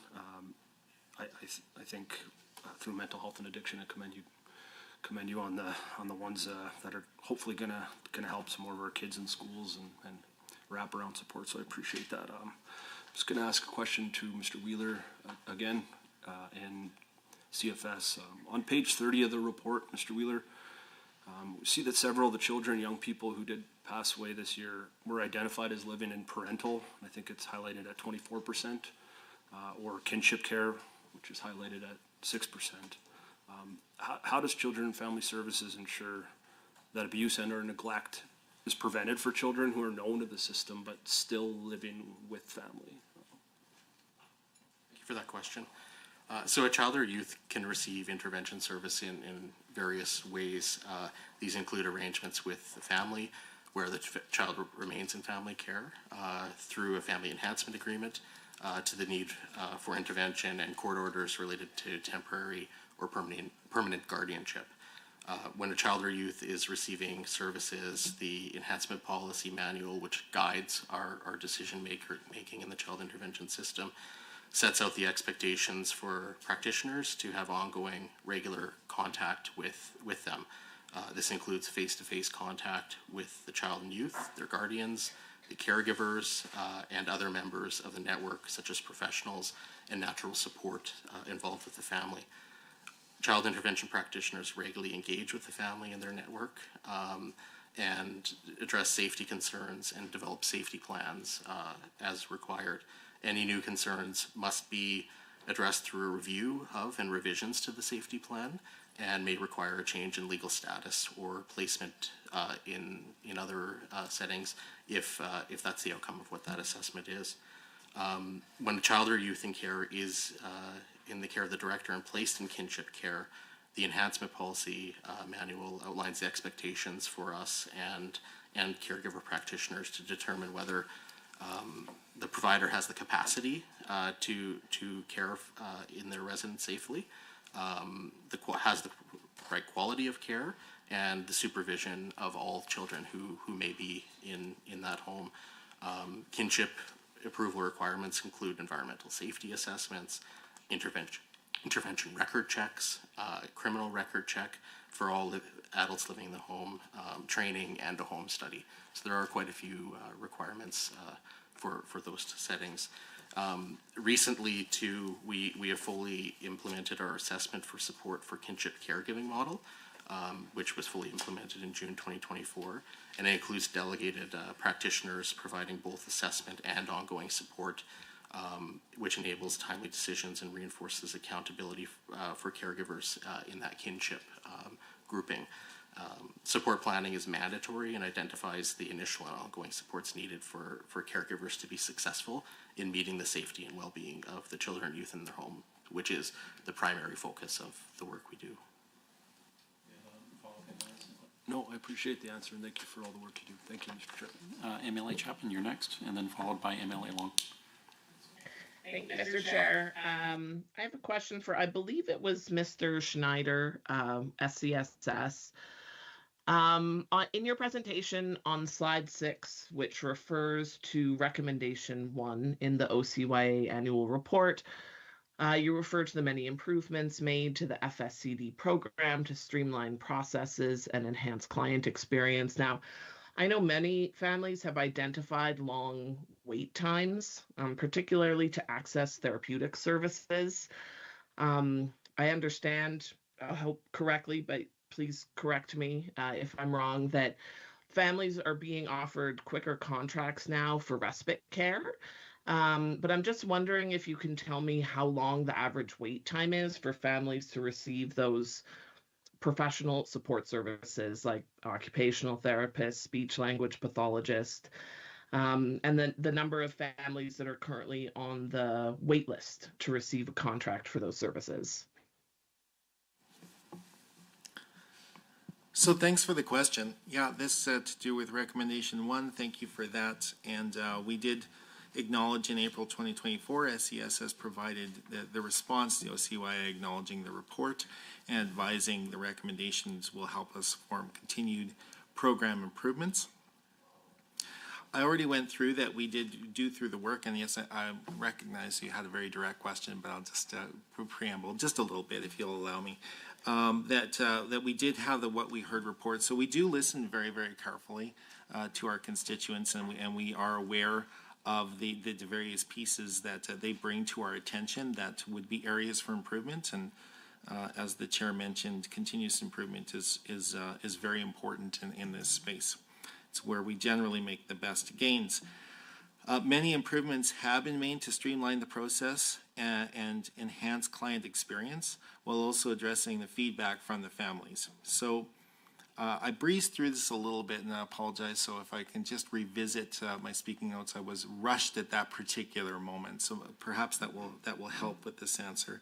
I think through mental health and addiction, I commend you on the ones that are hopefully gonna help some more of our kids in schools and wraparound support, so I appreciate that. Just going to ask a question to Mr. Wheeler again, and CFS. On page 30 of the report, Mr. Wheeler, we see that several of the children and young people who did pass away this year were identified as living in parental. I think it's highlighted at 24%, or kinship care, which is highlighted at 6%. How does Children and Family Services ensure that abuse and or neglect is prevented for children who are known to the system but still living with family? Thank you for that question. So a child or youth can receive intervention service in various ways. These include arrangements with the family where the child remains in family care, through a family enhancement agreement, to the need for intervention and court orders related to temporary or permanent guardianship. When a child or youth is receiving services, the enhancement policy manual, which guides our decision making in the child intervention system, sets out the expectations for practitioners to have ongoing regular contact with them. This includes face-to-face contact with the child and youth, their guardians, the caregivers, and other members of the network, such as professionals and natural support involved with the family. Child intervention practitioners regularly engage with the family and their network, and address safety concerns and develop safety plans as required. Any new concerns must be addressed through a review of and revisions to the safety plan, and may require a change in legal status or placement in other settings if that's the outcome of what that assessment is. When a child or youth in care is in the care of the director and placed in kinship care, the enhancement policy manual outlines the expectations for us and caregiver practitioners to determine whether the provider has the capacity to care in their residence safely, has the right quality of care, and the supervision of all children who may be in that home. Kinship approval requirements include environmental safety assessments, intervention record checks, criminal record check for all adults living in the home, training, and a home study. So there are quite a few requirements for those settings. Recently, too, we have fully implemented our assessment for support for kinship caregiving model, which was fully implemented in June 2024, and it includes delegated practitioners providing both assessment and ongoing support, which enables timely decisions and reinforces accountability for caregivers in that kinship grouping. Support planning is mandatory and identifies the initial and ongoing supports needed for caregivers to be successful in meeting the safety and well-being of the children and youth in their home, which is the primary focus of the work we do. No, I appreciate the answer, and thank you for all the work you do. Thank you, Mr. Chair. MLA Chapman, you're next, and then followed by MLA Long. Thank you, Mr. Chair. I have a question for, I believe it was Mr. Schneider, SCSS. In your presentation on slide 6, which refers to recommendation 1 in the OCYA annual report, you refer to the many improvements made to the FSCD program to streamline processes and enhance client experience. Now, I know many families have identified long wait times, particularly to access therapeutic services. I understand, I hope correctly, but please correct me if I'm wrong, that families are being offered quicker contracts now for respite care. But I'm just wondering if you can tell me how long the average wait time is for families to receive those professional support services like occupational therapists, speech language pathologist, and then the number of families that are currently on the wait list to receive a contract for those services. So thanks for the question. Yeah, this to do with recommendation 1. Thank you for that. And we did acknowledge in April 2024, SES has provided the response to OCYA acknowledging the report and advising the recommendations will help us form continued program improvements. I already went through that. We did do through the work, and yes, I recognize you had a very direct question, but I'll just preamble just a little bit if you'll allow me. That we did have the What We Heard report, so we do listen very, very carefully to our constituents, and we are aware of the various pieces that they bring to our attention that would be areas for improvement. And as the chair mentioned, continuous improvement is very important in this space. It's where we generally make the best gains. Many improvements have been made to streamline the process and enhance client experience, while also addressing the feedback from the families. So I breezed through this a little bit, and I apologize. So if I can just revisit my speaking notes, I was rushed at that particular moment. So perhaps that will help with this answer.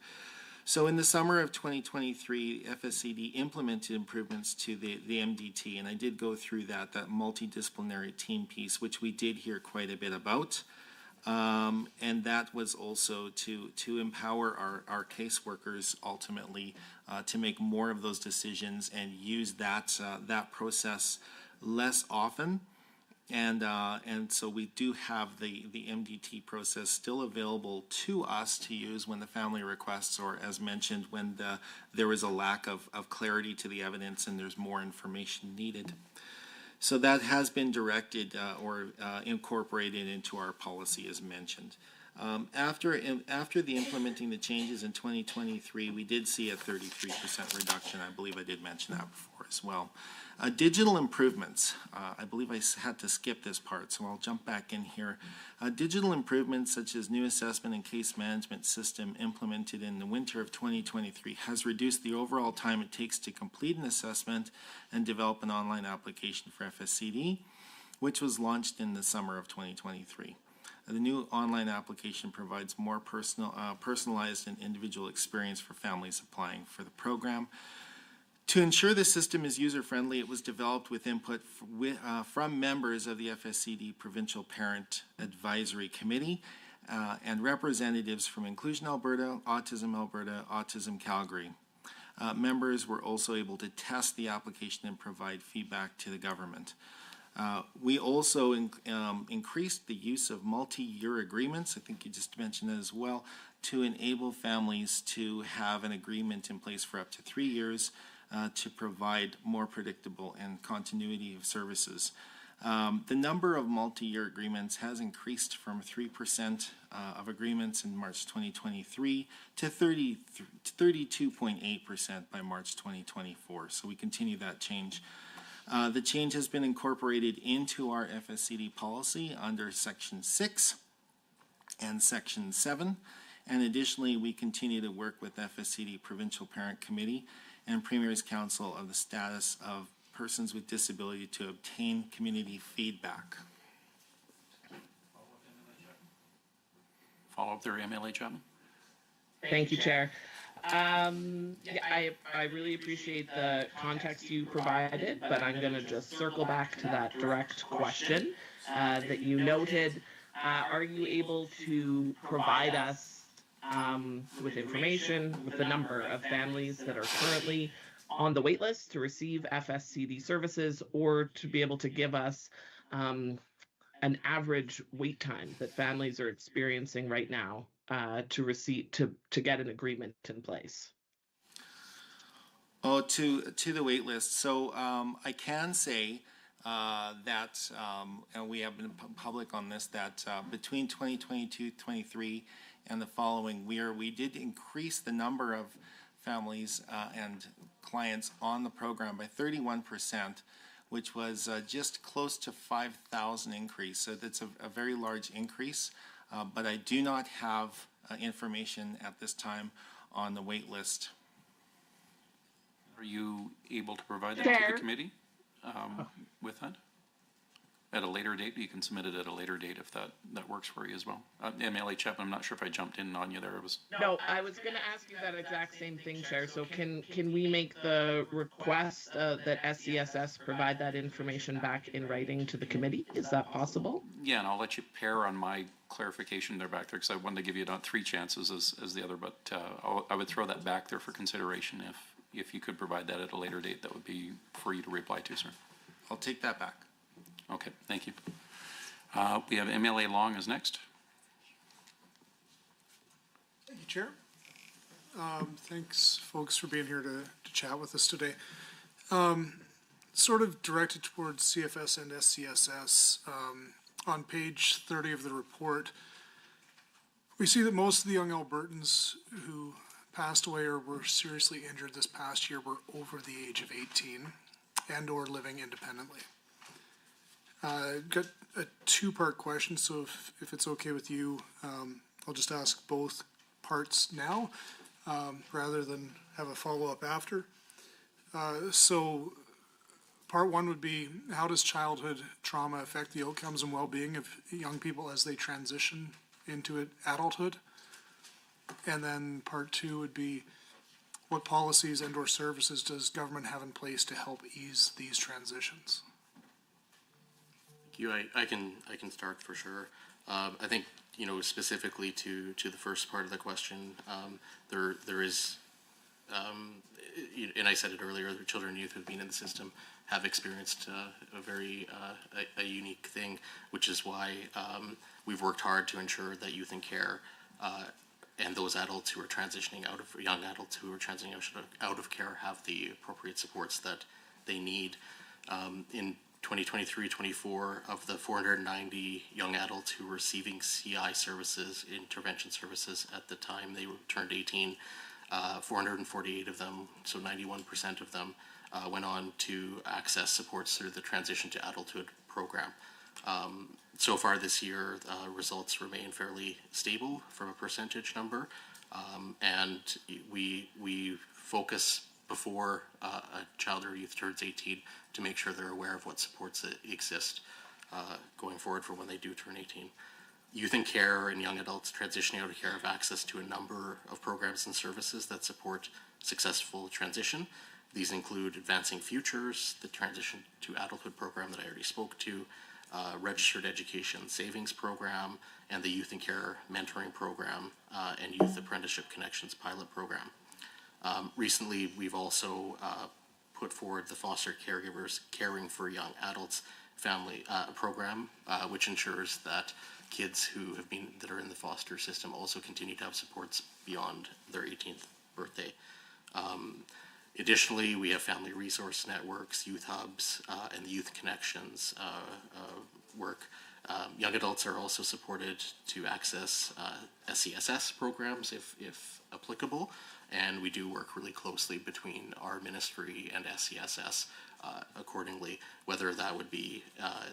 So in the summer of 2023, FSCD implemented improvements to the MDT, and I did go through that multidisciplinary team piece, which we did hear quite a bit about. And that was also to empower our caseworkers ultimately to make more of those decisions and use that process less often. And so we do have the MDT process still available to us to use when the family requests, or as mentioned, when there is a lack of clarity to the evidence and there's more information needed. So that has been directed or incorporated into our policy as mentioned. After the implementing the changes in 2023, we did see a 33% reduction. I believe I did mention that before as well. Digital improvements. I believe I had to skip this part, so I'll jump back in here. Digital improvements such as new assessment and case management system implemented in the winter of 2023 has reduced the overall time it takes to complete an assessment and develop an online application for FSCD, which was launched in the summer of 2023. The new online application provides more personalized and individual experience for families applying for the program. To ensure the system is user-friendly, it was developed with input from members of the FSCD Provincial Parent Advisory Committee and representatives from Inclusion Alberta, Autism Calgary. Members were also able to test the application and provide feedback to the government. We also increased the use of multi-year agreements, I think you just mentioned that as well, to enable families to have an agreement in place for up to 3 years to provide more predictable and continuity of services. The number of multi-year agreements has increased from 3% of agreements in March 2023 to 32.8% by March 2024. So we continue that change. The change has been incorporated into our FSCD policy under Section 6 and Section 7. And additionally, we continue to work with FSCD Provincial Parent Committee and Premier's Council of the status of persons with disability to obtain community feedback. Follow up there, MLA Chapman. Thank you, Chair. Yeah, I really appreciate the context you provided, but I'm going to just circle back to that direct question that you noted. Are you able to provide us with information with the number of families that are currently on the wait list to receive FSCD services, or to be able to give us an average wait time that families are experiencing right now to get an agreement in place? Oh, to the wait list. So I can say that, and we have been public on this, that between 2022-23 and the following year, we did increase the number of families and clients on the program by 31%, which was just close to 5,000 increase. So that's a very large increase, but I do not have information at this time on the wait list. Are you able to provide that to the committee with that? At a later date, you can submit it at a later date if that works for you as well. MLA Chapman, I'm not sure if I jumped in on you there. No, I was going to ask you that exact same thing, Chair. So can we make the request that SCSS provide that information back in writing to the committee? Is that possible? Yeah, and I'll let you pair on my clarification there back there, because I wanted to give you not 3 chances as the other, but I would throw that back there for consideration. If you could provide that at a later date, that would be for you to reply to, sir. I'll take that back. Okay, thank you. We have MLA Long as next. Thank you, Chair. Thanks, folks, for being here to chat with us today. sort of directed towards CFS and SCSS. On page 30 of the report, we see that most of the young Albertans who passed away or were seriously injured this past year were over the age of 18 and or living independently. Got a two-part question, so if it's okay with you, I'll just ask both parts now, rather than have a follow-up after. So part one would be, how does childhood trauma affect the outcomes and well-being of young people as they transition into adulthood? And then part two would be, what policies and or services does government have in place to help ease these transitions? I can start for sure. I think, specifically to the first part of the question, there is, and I said it earlier, the children and youth who've been in the system have experienced a very unique thing, which is why we've worked hard to ensure that youth in care and those adults who are transitioning out of, young adults who are transitioning out of care have the appropriate supports that they need. In 2023-24, of the 490 young adults who were receiving CI services, intervention services at the time they turned 18, 448 of them, so 91% of them, went on to access supports through the Transition to Adulthood program. So far this year, results remain fairly stable from a percentage number, and we focus before a child or youth turns 18 to make sure they're aware of what supports exist going forward for when they do turn 18. Youth in care and young adults transitioning out of care have access to a number of programs and services that support successful transition. These include Advancing Futures, the Transition to Adulthood program that I already spoke to, Registered Education Savings Program, and the Youth in Care Mentoring Program, and Youth Apprenticeship Connections Pilot Program. Recently, we've also put forward the Foster Caregivers Caring for Young Adults family program, which ensures that kids that are in the foster system also continue to have supports beyond their 18th birthday. Additionally, we have family resource networks, youth hubs, and the Youth Connections work. Young adults are also supported to access SCSS programs if applicable, and we do work really closely between our ministry and SCSS accordingly, whether that would be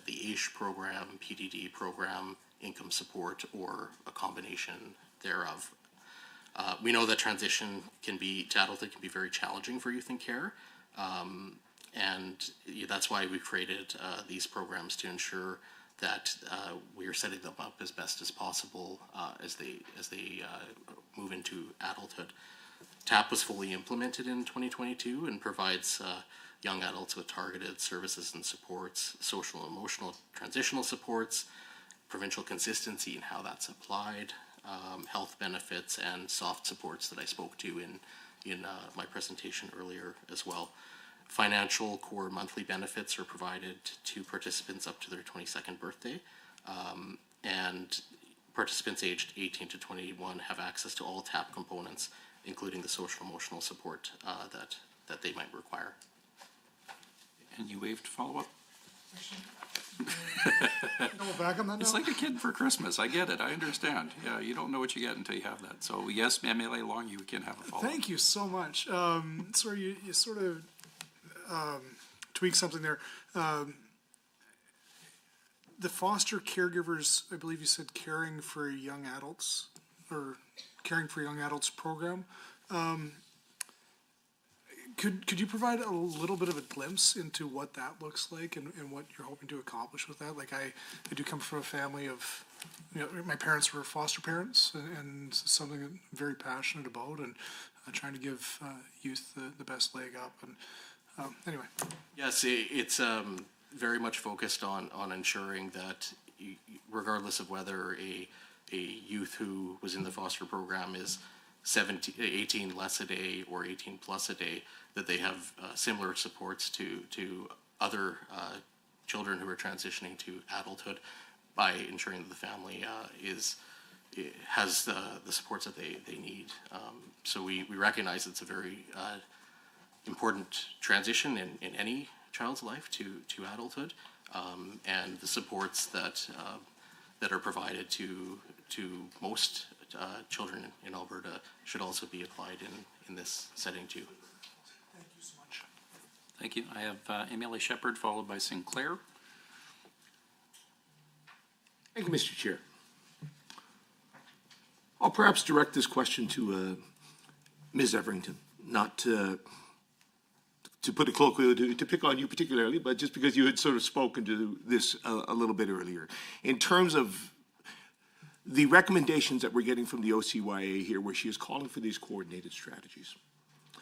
the AISH program, PDD program, income support, or a combination thereof. We know that transition to adulthood can be very challenging for youth in care, and that's why we created these programs to ensure that we are setting them up as best as possible as they move into adulthood. TAP was fully implemented in 2022 and provides young adults with targeted services and supports, social and emotional transitional supports, provincial consistency in how that's applied, health benefits, and soft supports that I spoke to in my presentation earlier as well. Financial core monthly benefits are provided to participants up to their 22nd birthday, and participants aged 18 to 21 have access to all TAP components, including the social emotional support that they might require. And you waived follow-up? Back on that It's note? like a kid for Christmas. I get it. I understand. Yeah, you don't know what you get until you have that. So yes, MLA Long, you can have a follow-up. Thank you so much. Sorry, you sort of tweaked something there. The foster caregivers, I believe you said caring for young adults, or caring for young adults program. Could you provide a little bit of a glimpse into what that looks like and what you're hoping to accomplish with that? Like I do come from a family of, my parents were foster parents, and it's something I'm very passionate about, and trying to give youth the best leg up. And anyway. Yes, it's very much focused on ensuring that regardless of whether a youth who was in the foster program is 18 less a day or 18 plus a day, that they have similar supports to other children who are transitioning to adulthood, by ensuring that the family has the supports that they need. So we recognize it's a very important transition in any child's life to adulthood, and the supports that that are provided to most children in Alberta should also be applied in this setting too. Thank you so much. Thank you. I have Emily Shepherd followed by Sinclair. Thank you, Mr. Chair. I'll perhaps direct this question to Ms. Everington, not to put it colloquially, to pick on you particularly, but just because you had sort of spoken to this a little bit earlier. In terms of the recommendations that we're getting from the OCYA here, where she is calling for these coordinated strategies.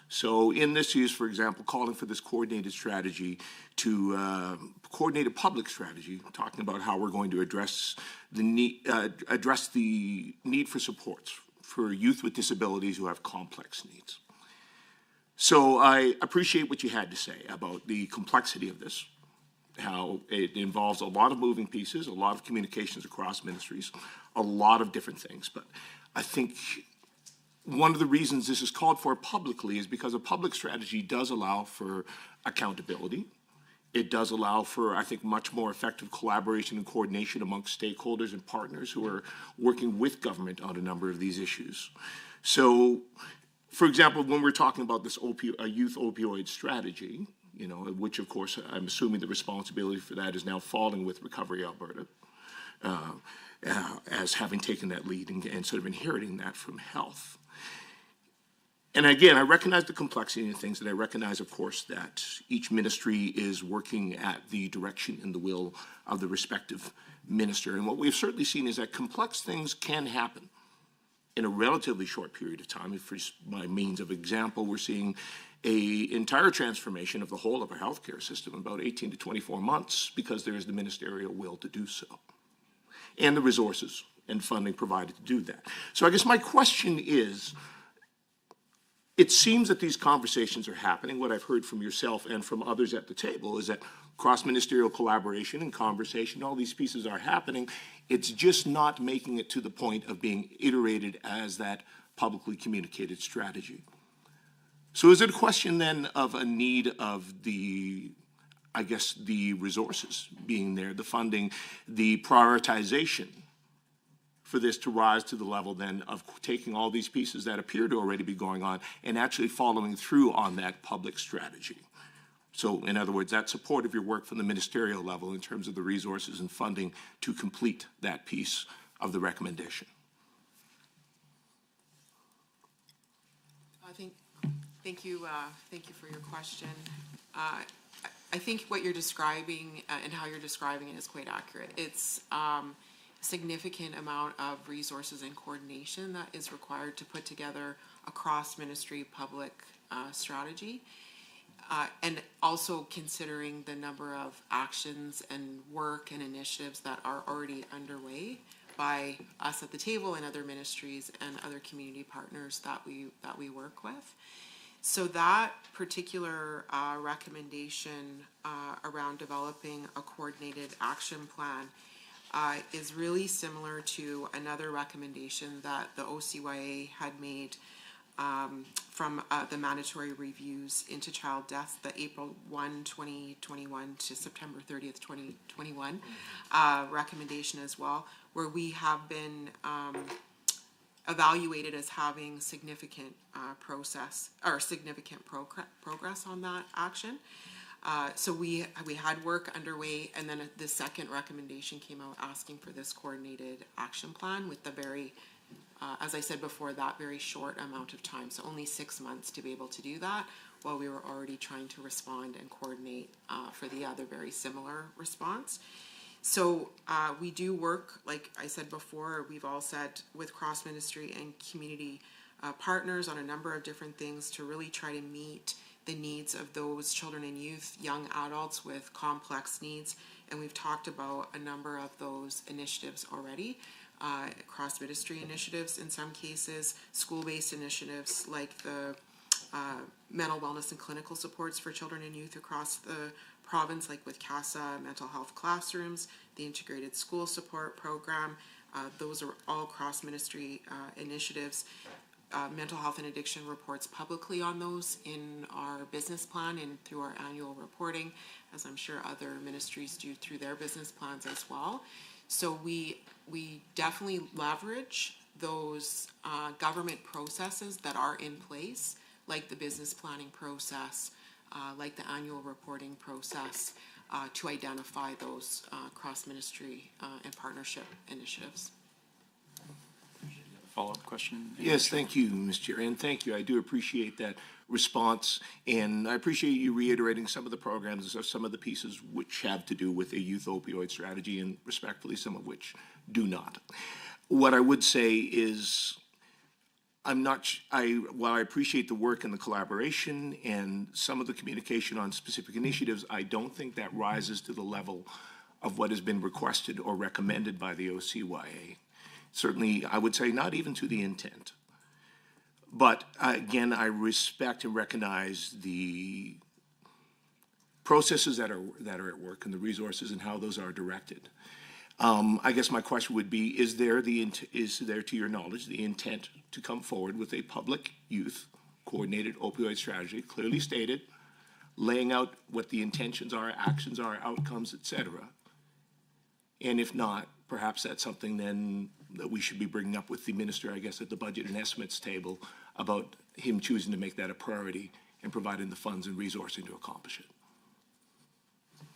So in this, she is, for example, calling for this coordinated strategy to coordinate a public strategy, talking about how we're going to address the need for supports for youth with disabilities who have complex needs. So I appreciate what you had to say about the complexity of this, how it involves a lot of moving pieces, a lot of communications across ministries, a lot of different things. But I think one of the reasons this is called for publicly is because a public strategy does allow for accountability. It does allow for, I think, much more effective collaboration and coordination amongst stakeholders and partners who are working with government on a number of these issues. So, for example, when we're talking about this youth opioid strategy, you know, which of course I'm assuming the responsibility for that is now falling with Recovery Alberta, as having taken that lead and sort of inheriting that from health. And again, I recognize the complexity of things, and I recognize, of course, that each ministry is working at the direction and the will of the respective minister. And what we've certainly seen is that complex things can happen in a relatively short period of time. If by means of example, we're seeing an entire transformation of the whole of our healthcare system in about 18 to 24 months because there is the ministerial will to do so, and the resources and funding provided to do that. So I guess my question is, it seems that these conversations are happening. What I've heard from yourself and from others at the table is that cross-ministerial collaboration and conversation, all these pieces are happening. It's just not making it to the point of being iterated as that publicly communicated strategy. So is it a question then of a need of the, I guess, the resources being there, the funding, the prioritization for this to rise to the level then of taking all these pieces that appear to already be going on and actually following through on that public strategy? So in other words, that support of your work from the ministerial level in terms of the resources and funding to complete that piece of the recommendation. Thank you for your question. I think what you're describing and how you're describing it is quite accurate. It's a significant amount of resources and coordination that is required to put together a cross-ministry public strategy. And also considering the number of actions and work and initiatives that are already underway by us at the table and other ministries and other community partners that we work with. So that particular recommendation around developing a coordinated action plan is really similar to another recommendation that the OCYA had made from the mandatory reviews into child death, the April 1, 2021 to September 30th, 2021 recommendation as well, where we have been evaluated as having significant progress on that action. So we had work underway, and then the second recommendation came out asking for this coordinated action plan with the very, as I said before, that very short amount of time. So only 6 months to be able to do that, while we were already trying to respond and coordinate for the other very similar response. So we do work, like I said before, we've all said, with cross-ministry and community partners on a number of different things to really try to meet the needs of those children and youth, young adults with complex needs. And we've talked about a number of those initiatives already, cross-ministry initiatives in some cases, school-based initiatives like the mental wellness and clinical supports for children and youth across the province, like with CASA mental health classrooms, the integrated school support program. Those are all cross-ministry initiatives. mental health and addiction reports publicly on those in our business plan and through our annual reporting, as I'm sure other ministries do through their business plans as well. So we definitely leverage those government processes that are in place, like the business planning process, like the annual reporting process, to identify those cross-ministry and partnership initiatives. Follow-up question? Yes, thank you, Mr. Chair, and thank you. I do appreciate that response, and I appreciate you reiterating some of the programs or some of the pieces which have to do with a youth opioid strategy, and respectfully, some of which do not. What I would say is, while I appreciate the work and the collaboration and some of the communication on specific initiatives, I don't think that rises to the level of what has been requested or recommended by the OCYA. Certainly, I would say not even to the intent. But again, I respect and recognize the processes that are at work and the resources and how those are directed. I guess my question would be, is there, to your knowledge, the intent to come forward with a public youth coordinated opioid strategy, clearly stated, laying out what the intentions are, actions are, outcomes, et cetera? And if not, perhaps that's something then that we should be bringing up with the minister, I guess, at the budget and estimates table, about him choosing to make that a priority and providing the funds and resourcing to accomplish it.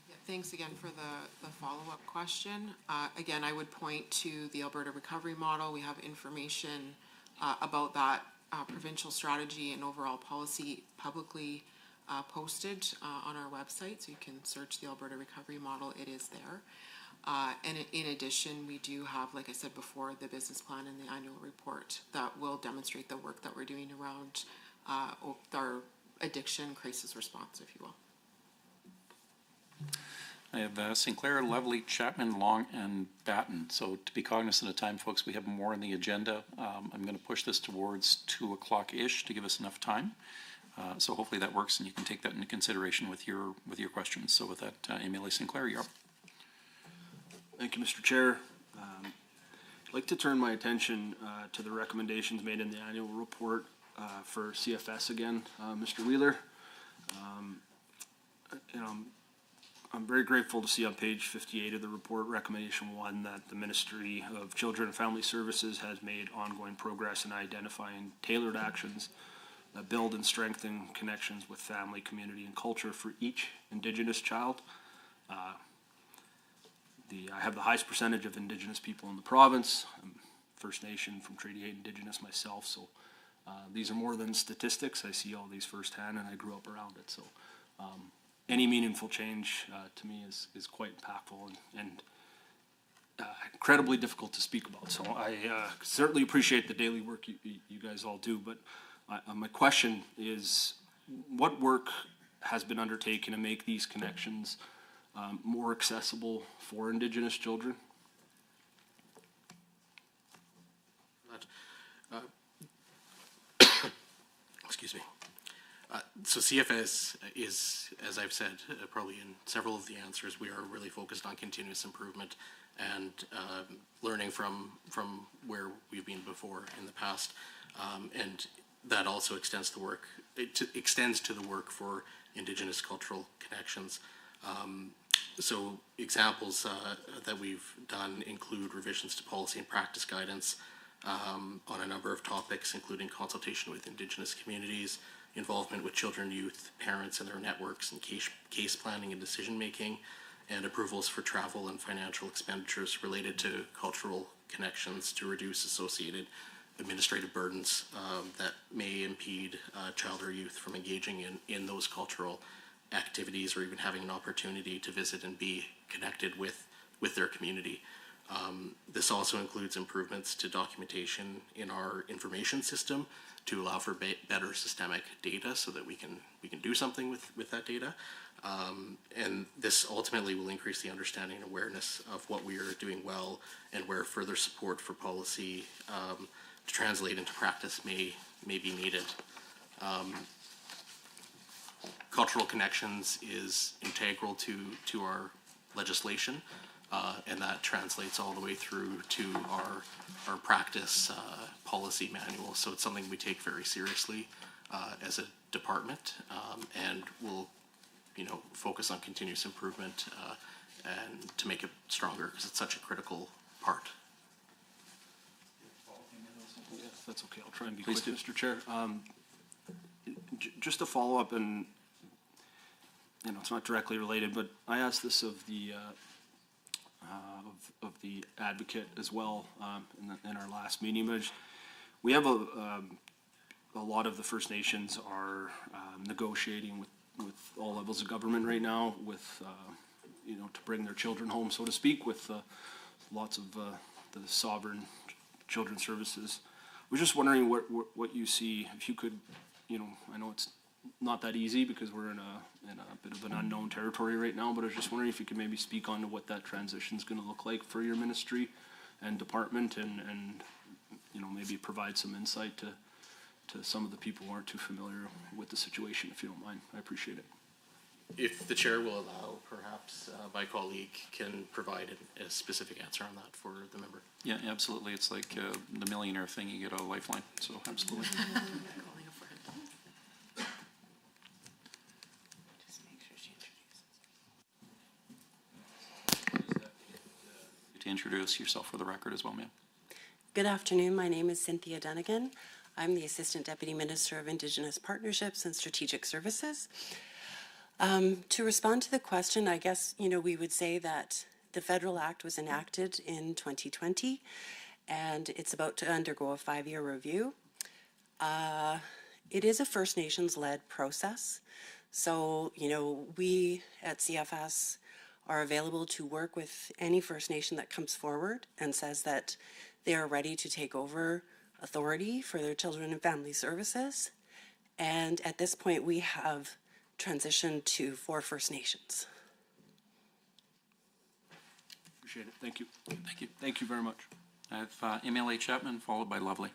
Yeah, thanks again for the follow-up question. Again, I would point to the Alberta Recovery Model. We have information about that provincial strategy and overall policy publicly posted on our website, so you can search the Alberta Recovery Model. It is there. And in addition, we do have, like I said before, the business plan and the annual report that will demonstrate the work that we're doing around our addiction crisis response, if you will. I have Sinclair, Lovely, Chapman, Long, and Batten. So to be cognizant of time, folks, we have more on the agenda. I'm going to push this towards 2 o'clock-ish to give us enough time. So hopefully that works, and you can take that into consideration with your questions. So with that, Emily Sinclair, you're up. Thank you, Mr. Chair. I'd like to turn my attention to the recommendations made in the annual report for CFS again, Mr. Wheeler. I'm very grateful to see on page 58 of the report, recommendation 1, that the Ministry of Children and Family Services has made ongoing progress in identifying tailored actions that build and strengthen connections with family, community, and culture for each Indigenous child. I have the highest percentage of Indigenous people in the province. I'm First Nation from Treaty 8 Indigenous myself, so these are more than statistics. I see all these firsthand, and I grew up around it. So any meaningful change to me is quite impactful and incredibly difficult to speak about. So I certainly appreciate the daily work you guys all do, but my question is, what work has been undertaken to make these connections more accessible for Indigenous children? Excuse me. So CFS is, as I've said, probably in several of the answers, we are really focused on continuous improvement and learning from where we've been before in the past, and that also extends the work. It extends to the work for Indigenous cultural connections. So examples that we've done include revisions to policy and practice guidance on a number of topics, including consultation with Indigenous communities, involvement with children, youth, parents and their networks, and case planning and decision making, and approvals for travel and financial expenditures related to cultural connections to reduce associated administrative burdens that may impede child or youth from engaging in those cultural activities or even having an opportunity to visit and be connected with their community. This also includes improvements to documentation in our information system to allow for better systemic data so that we can do something with that data. And this ultimately will increase the understanding and awareness of what we are doing well and where further support for policy to translate into practice may be needed. Cultural connections is integral to our legislation. and that translates all the way through to our practice policy manual. So it's something we take very seriously as a department, and we'll, focus on continuous improvement and to make it stronger because it's such a critical part. Yeah, if that's okay, I'll try and be quick, Mr. Chair. Just to follow up, and it's not directly related, but I asked this of the advocate as well in our last meeting. But we have a lot of the First Nations are negotiating with all levels of government right now, with to bring their children home, so to speak, with lots of the sovereign children's services. I was just wondering what you see, if you could, I know it's not that easy because we're in a bit of an unknown territory right now, but I was just wondering if you could maybe speak on to what that transition is going to look like for your ministry and department, and maybe provide some insight to some of the people who aren't too familiar with the situation, if you don't mind. I appreciate it. If the chair will allow, perhaps my colleague can provide a specific answer on that for the member. Yeah, absolutely. It's like the millionaire thing, you get a lifeline, so absolutely. To introduce yourself for the record as well, ma'am. Good afternoon. My name is Cynthia Dunnigan. I'm the Assistant Deputy Minister of Indigenous Partnerships and Strategic Services. To respond to the question, I guess, we would say that the Federal Act was enacted in 2020, and it's about to undergo a 5-year review. It is a First Nations-led process. So, we at CFS are available to work with any First Nation that comes forward and says that they are ready to take over authority for their children and family services. And at this point, we have transitioned to 4 First Nations. Appreciate it. Thank you. Thank you. Thank you very much. I have MLA Chapman, followed by Lovely.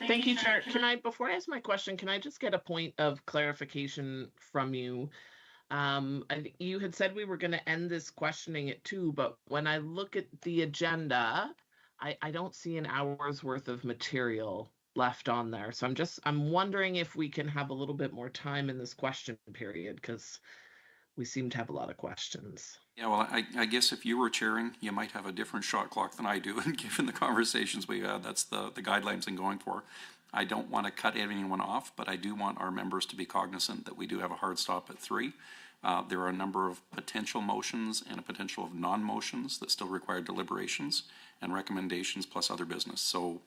Thank you, Chair. Before I ask my question, can I just get a point of clarification from you? You had said we were going to end this questioning at 2, but when I look at the agenda, I don't see an hour's worth of material left on there. So I'm wondering if we can have a little bit more time in this question period, because we seem to have a lot of questions. Yeah, well, I guess if you were chairing, you might have a different shot clock than I do, and given the conversations we had, that's the guidelines I'm going for. I don't want to cut anyone off, but I do want our members to be cognizant that we do have a hard stop at 3. There are a number of potential motions and a potential of non-motions that still require deliberations and recommendations plus other business. So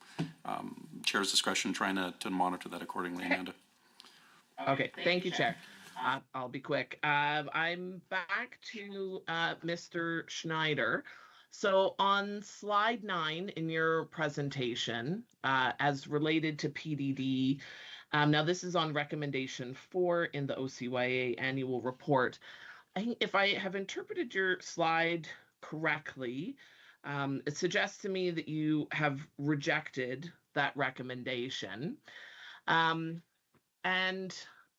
Chair's discretion, trying to monitor that accordingly, Amanda. Okay, thank you, Chair. I'll be quick. I'm back to Mr. Schneider. So on slide 9 in your presentation, as related to PDD, now this is on recommendation 4 in the OCYA annual report. I think if I have interpreted your slide correctly, it suggests to me that you have rejected that recommendation. And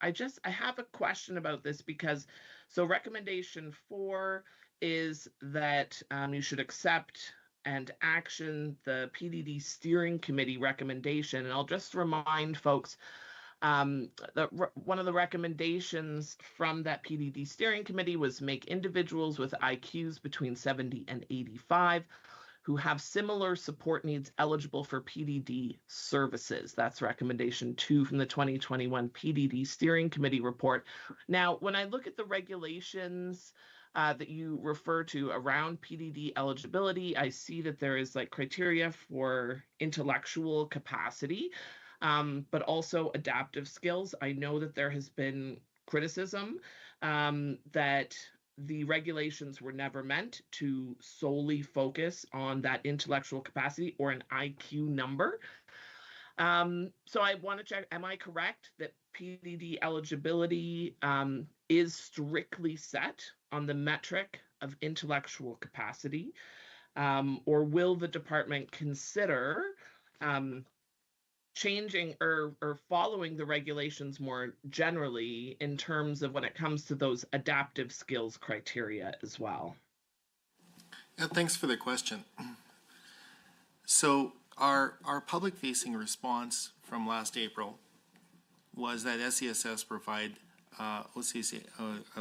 I have a question about this because, so recommendation 4 is that you should accept and action the PDD steering committee recommendation. And I'll just remind folks that one of the recommendations from that PDD steering committee was make individuals with IQs between 70 and 85 who have similar support needs eligible for PDD services. That's recommendation 2 from the 2021 PDD steering committee report. Now, when I look at the regulations that you refer to around PDD eligibility, I see that there is criteria for intellectual capacity, but also adaptive skills. I know that there has been criticism that the regulations were never meant to solely focus on that intellectual capacity or an IQ number. So I want to check, am I correct that PDD eligibility is strictly set on the metric of intellectual capacity? Or will the department consider changing or following the regulations more generally in terms of when it comes to those adaptive skills criteria as well? Yeah, thanks for the question. So our public-facing response from last April was that SESS provide a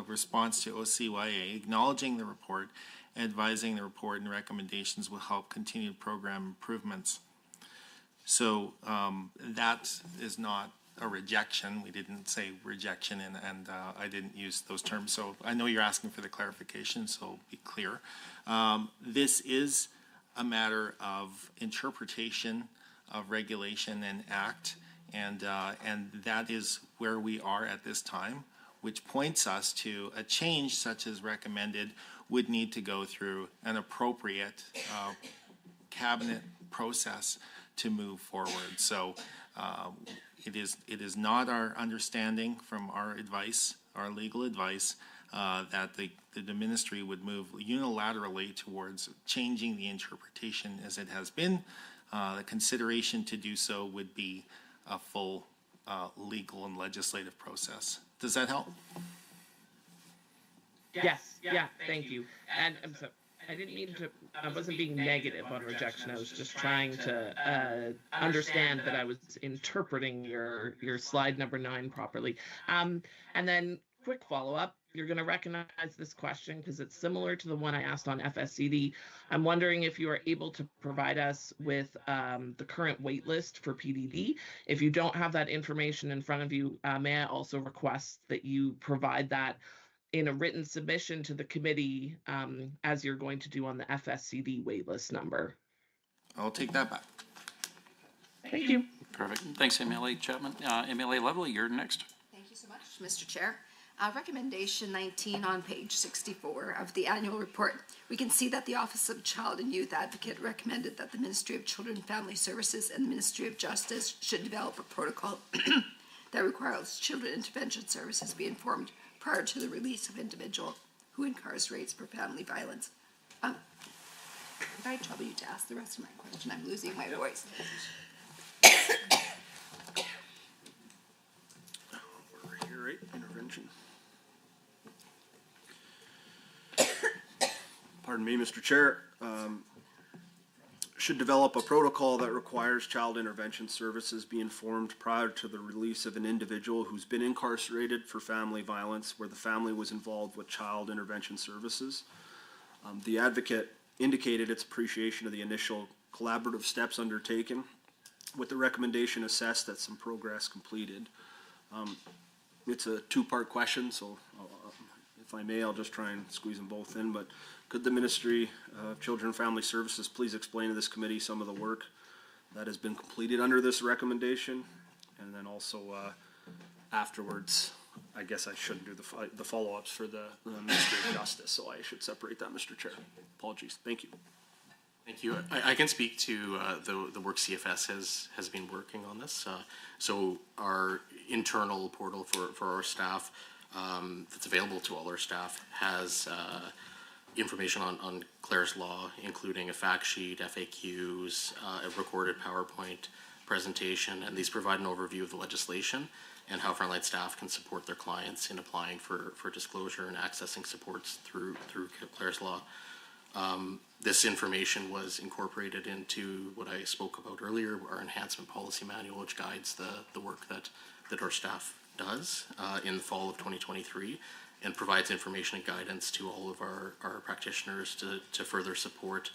response to OCYA, acknowledging the report, advising the report and recommendations will help continued program improvements. So that is not a rejection. We didn't say rejection, and I didn't use those terms. So I know you're asking for the clarification, so be clear. This is a matter of interpretation of regulation and act, and that is where we are at this time, which points us to a change such as recommended would need to go through an appropriate cabinet process to move forward. So it is not our understanding from our advice, our legal advice, that the ministry would move unilaterally towards changing the interpretation as it has been. The consideration to do so would be a full legal and legislative process. Does that help? Yes, yeah, thank you. And so I didn't mean to, I wasn't being negative on rejection. I was just trying to understand that I was interpreting your slide number 9 properly. And then quick follow-up, you're going to recognize this question because it's similar to the one I asked on FSCD. I'm wondering if you are able to provide us with the current wait list for PDD. If you don't have that information in front of you, may I also request that you provide that in a written submission to the committee as you're going to do on the FSCD waitlist number. I'll take that back. Thank you. Perfect. Thanks, MLA Chapman. MLA Lovely, you're next. Thank you so much, Mr. Chair. Recommendation 19 on page 64 of the annual report, we can see that the Office of Child and Youth Advocate recommended that the Ministry of Children and Family Services and the Ministry of Justice should develop a protocol that requires children intervention services be informed prior to the release of individual who incarcerates for family violence. If I trouble you to ask the rest of my question, I'm losing my voice. We're here, right? Intervention. Pardon me, Mr. Chair. Should develop a protocol that requires child intervention services be informed prior to the release of an individual who's been incarcerated for family violence where the family was involved with child intervention services. The advocate indicated its appreciation of the initial collaborative steps undertaken, with the recommendation assessed that some progress completed. It's a two-part question, so if I may, I'll just try and squeeze them both in, but could the Ministry of Children and Family Services please explain to this committee some of the work that has been completed under this recommendation? And then also afterwards, I guess I shouldn't do the follow-ups for the Ministry of Justice, so I should separate that, Mr. Chair. Apologies. Thank you. Thank you. I can speak to the work CFS has been working on this. So our internal portal for our staff that's available to all our staff has information on Clare's Law, including a fact sheet, FAQs, a recorded PowerPoint presentation, and these provide an overview of the legislation and how frontline staff can support their clients in applying for disclosure and accessing supports through Clare's Law. This information was incorporated into what I spoke about earlier, our enhancement policy manual, which guides the work that our staff does in the fall of 2023 and provides information and guidance to all of our practitioners to further support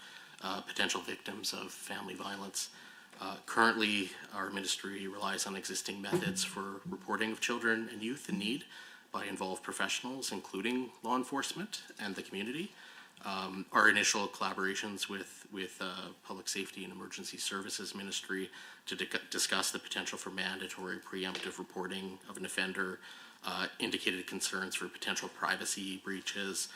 potential victims of family violence. Currently, our ministry relies on existing methods for reporting of children and youth in need by involved professionals, including law enforcement and the community. Our initial collaborations with Public Safety and Emergency Services Ministry to discuss the potential for mandatory preemptive reporting of an offender indicated concerns for potential privacy breaches,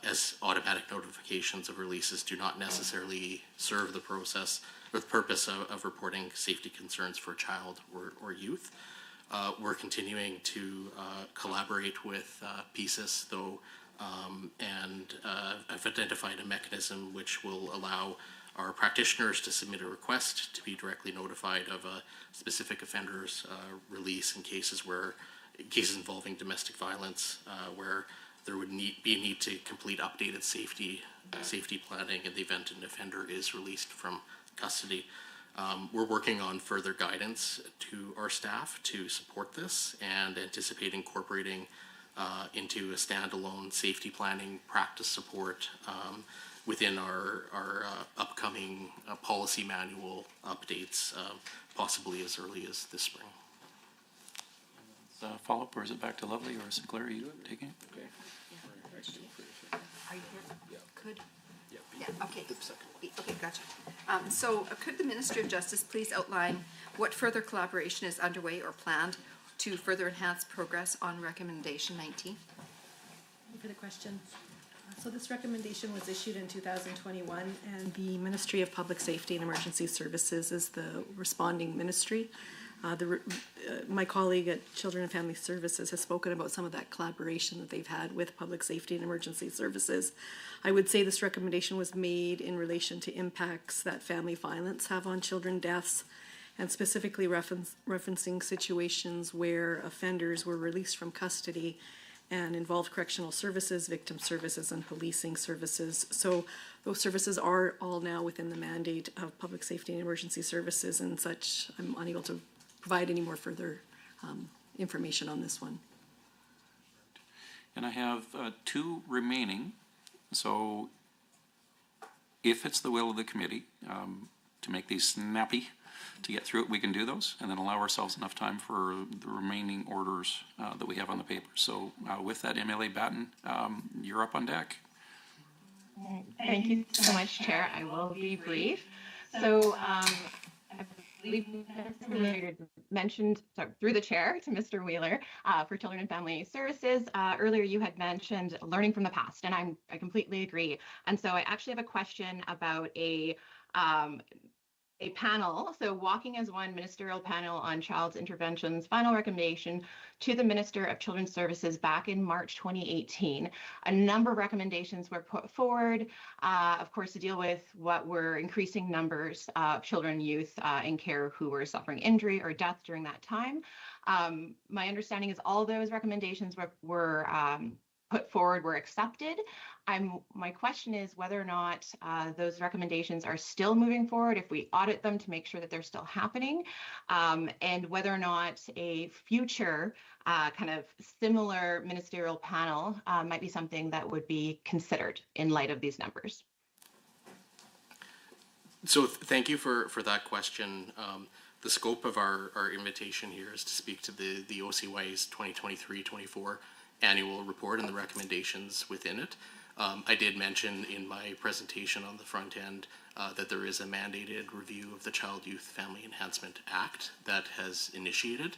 as automatic notifications of releases do not necessarily serve the process or the purpose of reporting safety concerns for a child or youth. We're continuing to collaborate with PCIS, though, and I've identified a mechanism which will allow our practitioners to submit a request to be directly notified of a specific offender's release in cases involving domestic violence, where there would be a need to complete updated safety planning in the event an offender is released from custody. We're working on further guidance to our staff to support this and anticipate incorporating into a standalone safety planning practice support within our upcoming policy manual updates, possibly as early as this spring. Follow-up, or is it back to Lovely, or Sinclair, are you taking it? Okay. Are you here? Could? Yeah, okay. Okay, gotcha. So could the Ministry of Justice please outline what further collaboration is underway or planned to further enhance progress on recommendation 19? Thank you for the question. So this recommendation was issued in 2021, and the Ministry of Public Safety and Emergency Services is the responding ministry. My colleague at Children and Family Services has spoken about some of that collaboration that they've had with Public Safety and Emergency Services. I would say this recommendation was made in relation to impacts that family violence have on children deaths, and specifically referencing situations where offenders were released from custody and involved correctional services, victim services, and policing services. So those services are all now within the mandate of Public Safety and Emergency Services, and such I'm unable to provide any more further information on this one. And I have 2 remaining. So if it's the will of the committee to make these snappy, to get through it, we can do those, and then allow ourselves enough time for the remaining orders that we have on the paper. So with that, MLA Batten, you're up on deck. Thank you so much, Chair. I will be brief. So I believe mentioned through the chair to Mr. Wheeler for Children and Family Services. Earlier you had mentioned learning from the past, and I completely agree. And so I actually have a question about a panel, so Walking as One ministerial panel on Child's Intervention's final recommendation to the Minister of Children's Services back in March 2018. A number of recommendations were put forward, of course, to deal with what were increasing numbers of children and youth in care who were suffering injury or death during that time. My understanding is all those recommendations were put forward were accepted. My question is whether or not those recommendations are still moving forward, if we audit them to make sure that they're still happening, and whether or not a future kind of similar ministerial panel might be something that would be considered in light of these numbers. So thank you for that question. The scope of our invitation here is to speak to the OCY's 2023-24 annual report and the recommendations within it. I did mention in my presentation on the front end that there is a mandated review of the Child, Youth, Family Enhancement Act that has initiated,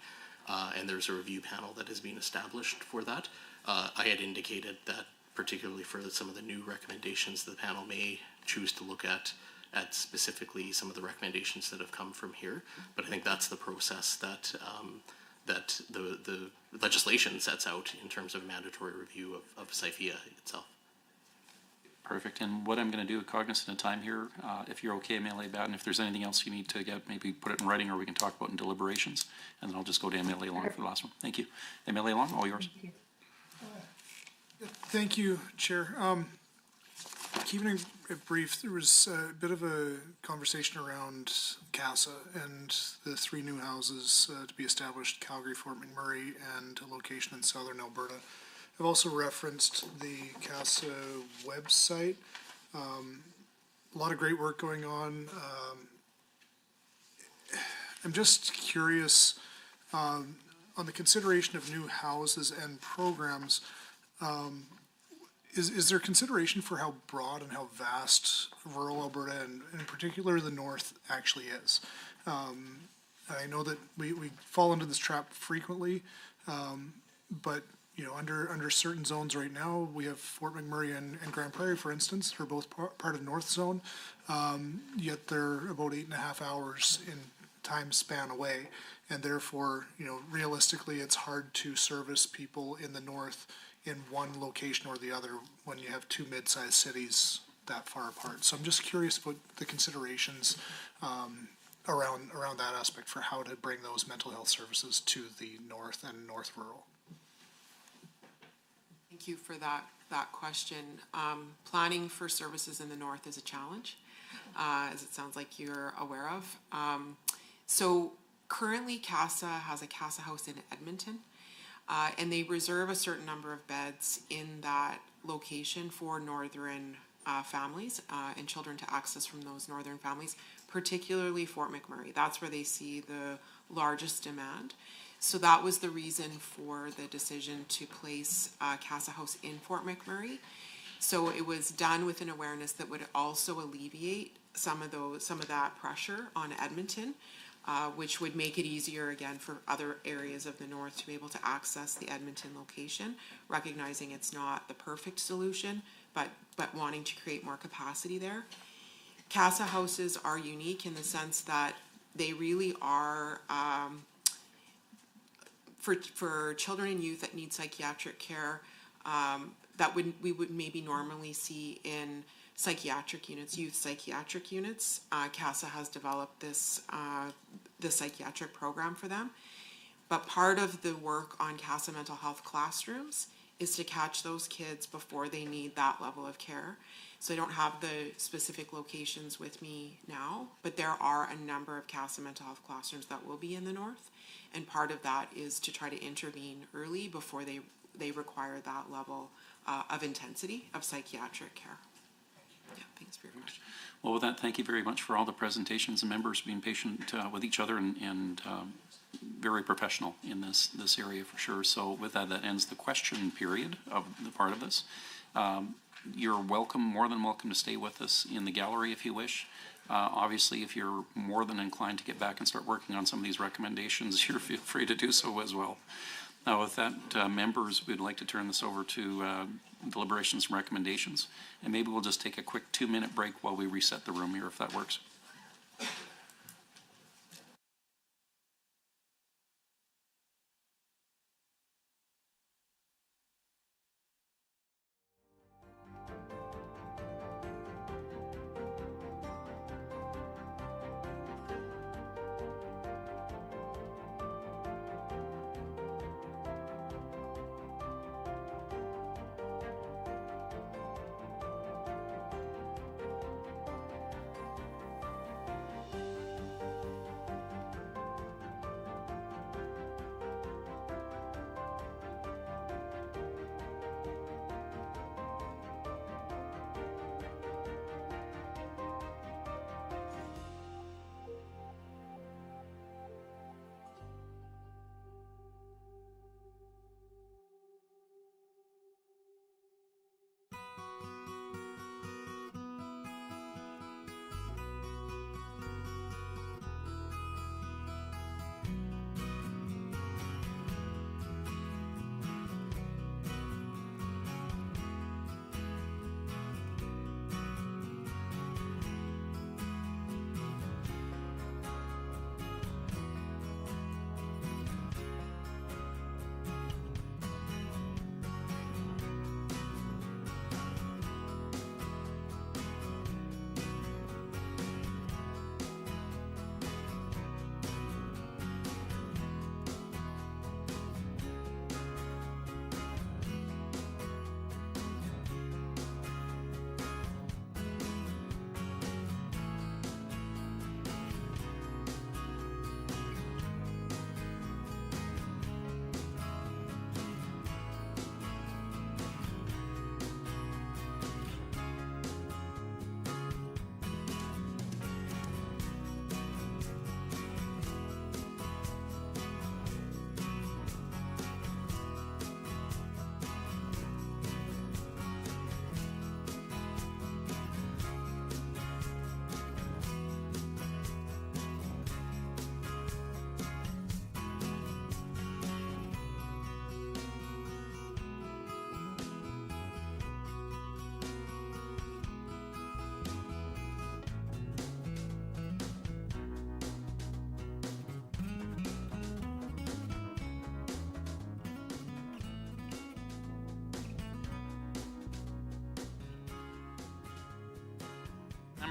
and there's a review panel that has been established for that. I had indicated that particularly for some of the new recommendations, the panel may choose to look at specifically some of the recommendations that have come from here, but I think that's the process that that the legislation sets out in terms of mandatory review of SIFIA itself. Perfect. And what I'm going to do, cognizant of time here, if you're okay, MLA Batten, if there's anything else you need to get, maybe put it in writing, or we can talk about in deliberations, and then I'll just go to MLA Long for the last one. Thank you. MLA Long, all yours. Thank you, Thank you, Chair. Keeping it brief, there was a bit of a conversation around CASA and the 3 new houses to be established, Calgary, Fort McMurray, and a location in southern Alberta. I've also referenced the CASA website. A lot of great work going on. I'm just curious on the consideration of new houses and programs. Is there consideration for how broad and how vast rural Alberta and in particular the north actually is? I know that we fall into this trap frequently, but you know, under certain zones right now, we have Fort McMurray and Grand Prairie, for instance, are both part of North Zone, yet they're about 8.5 hours in time span away, and therefore, you know, realistically, it's hard to service people in the north in one location or the other when you have 2 mid-sized cities that far apart. So I'm just curious about the considerations around that aspect for how to bring those mental health services to the north and north rural. Thank you for that question. Planning for services in the north is a challenge, as it sounds like you're aware of. So currently CASA has a CASA house in Edmonton, and they reserve a certain number of beds in that location for northern families and children to access from those northern families, particularly Fort McMurray. That's where they see the largest demand. So that was the reason for the decision to place CASA House in Fort McMurray. So it was done with an awareness that would also alleviate some of that pressure on Edmonton, which would make it easier again for other areas of the north to be able to access the Edmonton location, recognizing it's not the perfect solution, but wanting to create more capacity there. CASA houses are unique in the sense that they really are for children and youth that need psychiatric care that we would maybe normally see in psychiatric units, youth psychiatric units. CASA has developed this psychiatric program for them. But part of the work on CASA mental health classrooms is to catch those kids before they need that level of care. So I don't have the specific locations with me now, but there are a number of CASA mental health classrooms that will be in the north. And part of that is to try to intervene early before they require that level of intensity of psychiatric care. Yeah, thanks very much. Well, with that, thank you very much for all the presentations and members being patient with each other and very professional in this area for sure. So with that, that ends the question period of the part of this. You're welcome, more than welcome to stay with us in the gallery if you wish. Obviously, if you're more than inclined to get back and start working on some of these recommendations, you're feel free to do so as well. Now with that, members, we'd like to turn this over to deliberations and recommendations. And maybe we'll just take a quick 2-minute break while we reset the room here, if that works.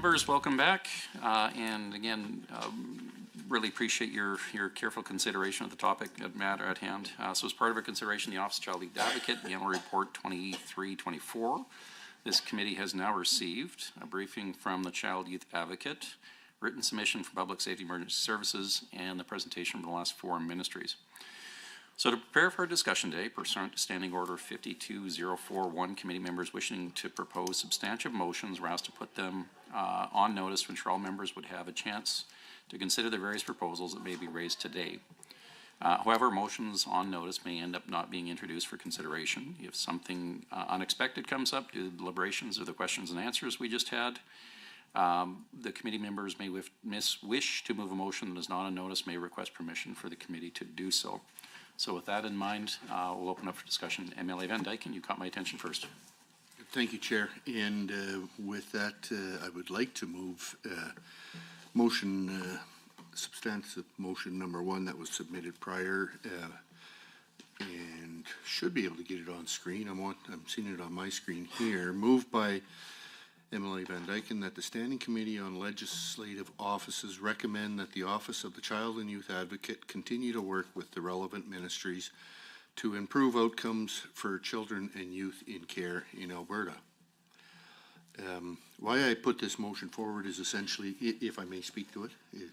Members, welcome back. And again, really appreciate your careful consideration of the topic matter at hand. So as part of our consideration, the Office of Child Youth Advocate, the Annual Report 23-24, this committee has now received a briefing from the Child Youth Advocate, written submission for Public Safety Emergency Services, and the presentation from the last four ministries. So to prepare for our discussion today, pursuant to Standing Order 52041, committee members wishing to propose substantive motions were asked to put them on notice to ensure all members would have a chance to consider the various proposals that may be raised today. However, motions on notice may end up not being introduced for consideration. If something unexpected comes up due to the deliberations or the questions and answers we just had, the committee members may wish to move a motion that is not on notice, may request permission for the committee to do so. So with that in mind, we'll open up for discussion. MLA Van Dyken, you caught my attention first. Thank you, Chair. And with that, I would like to move substantive motion number 1 that was submitted prior, and should be able to get it on screen. I'm seeing it on my screen here. Moved by MLA Van Dyken that the Standing Committee on Legislative Offices recommend that the Office of the Child and Youth Advocate continue to work with the relevant ministries to improve outcomes for children and youth in care in Alberta. Why I put this motion forward is essentially, if I may speak to it. Yeah,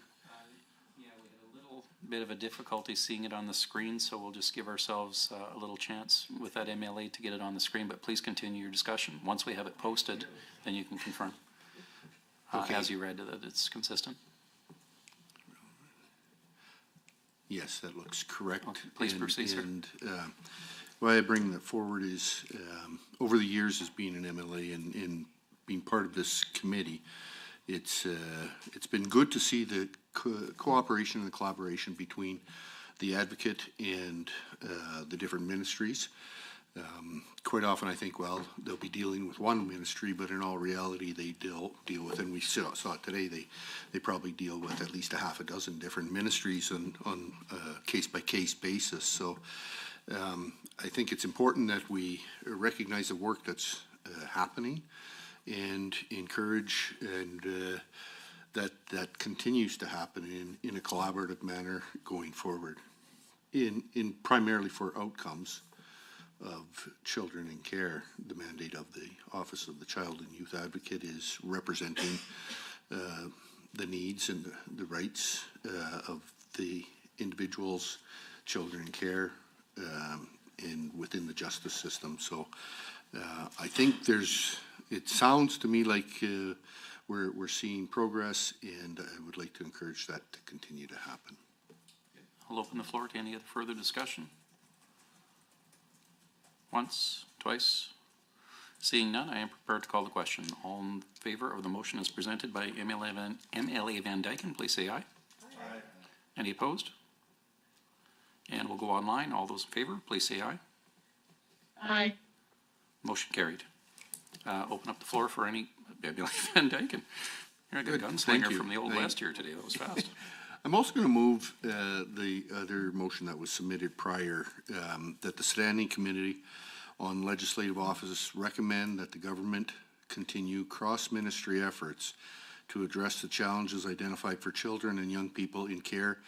we had a little bit of a difficulty seeing it on the screen, so we'll just give ourselves a little chance with that MLA to get it on the screen, but please continue your discussion. Once we have it posted, then you can confirm, as you read, that it's consistent. Yes, that looks correct. Okay, please proceed, sir. And why I bring that forward is, over the years as being an MLA and being part of this committee, it's been good to see the cooperation and the collaboration between the advocate and the different ministries. Quite often I think, well, they'll be dealing with one ministry, but in all reality they deal with, and we saw it today, they probably deal with at least a half a dozen different ministries on a case-by-case basis. So I think it's important that we recognize the work that's happening and encourage and that continues to happen in a collaborative manner going forward, in primarily for outcomes of children in care. The mandate of the Office of the Child and Youth Advocate is representing the needs and the rights of the individuals, children in care, and within the justice system. So I think it sounds to me like we're seeing progress, and I would like to encourage that to continue to happen. I'll open the floor to any other further discussion. Once, twice. Seeing none, I am prepared to call the question. All in favor of the motion as presented by MLA Van Dyken, please say aye. Aye. Any opposed? And we'll go online. All those in favor, please say aye. Aye. Motion carried. Open up the floor for any MLA Van Dyken. You're a good gunslinger from the Old West here today. That was fast. I'm also going to move the other motion that was submitted prior, that the Standing Committee on Legislative Offices recommend that the government continue cross-ministry efforts to address the challenges identified for children and young people in care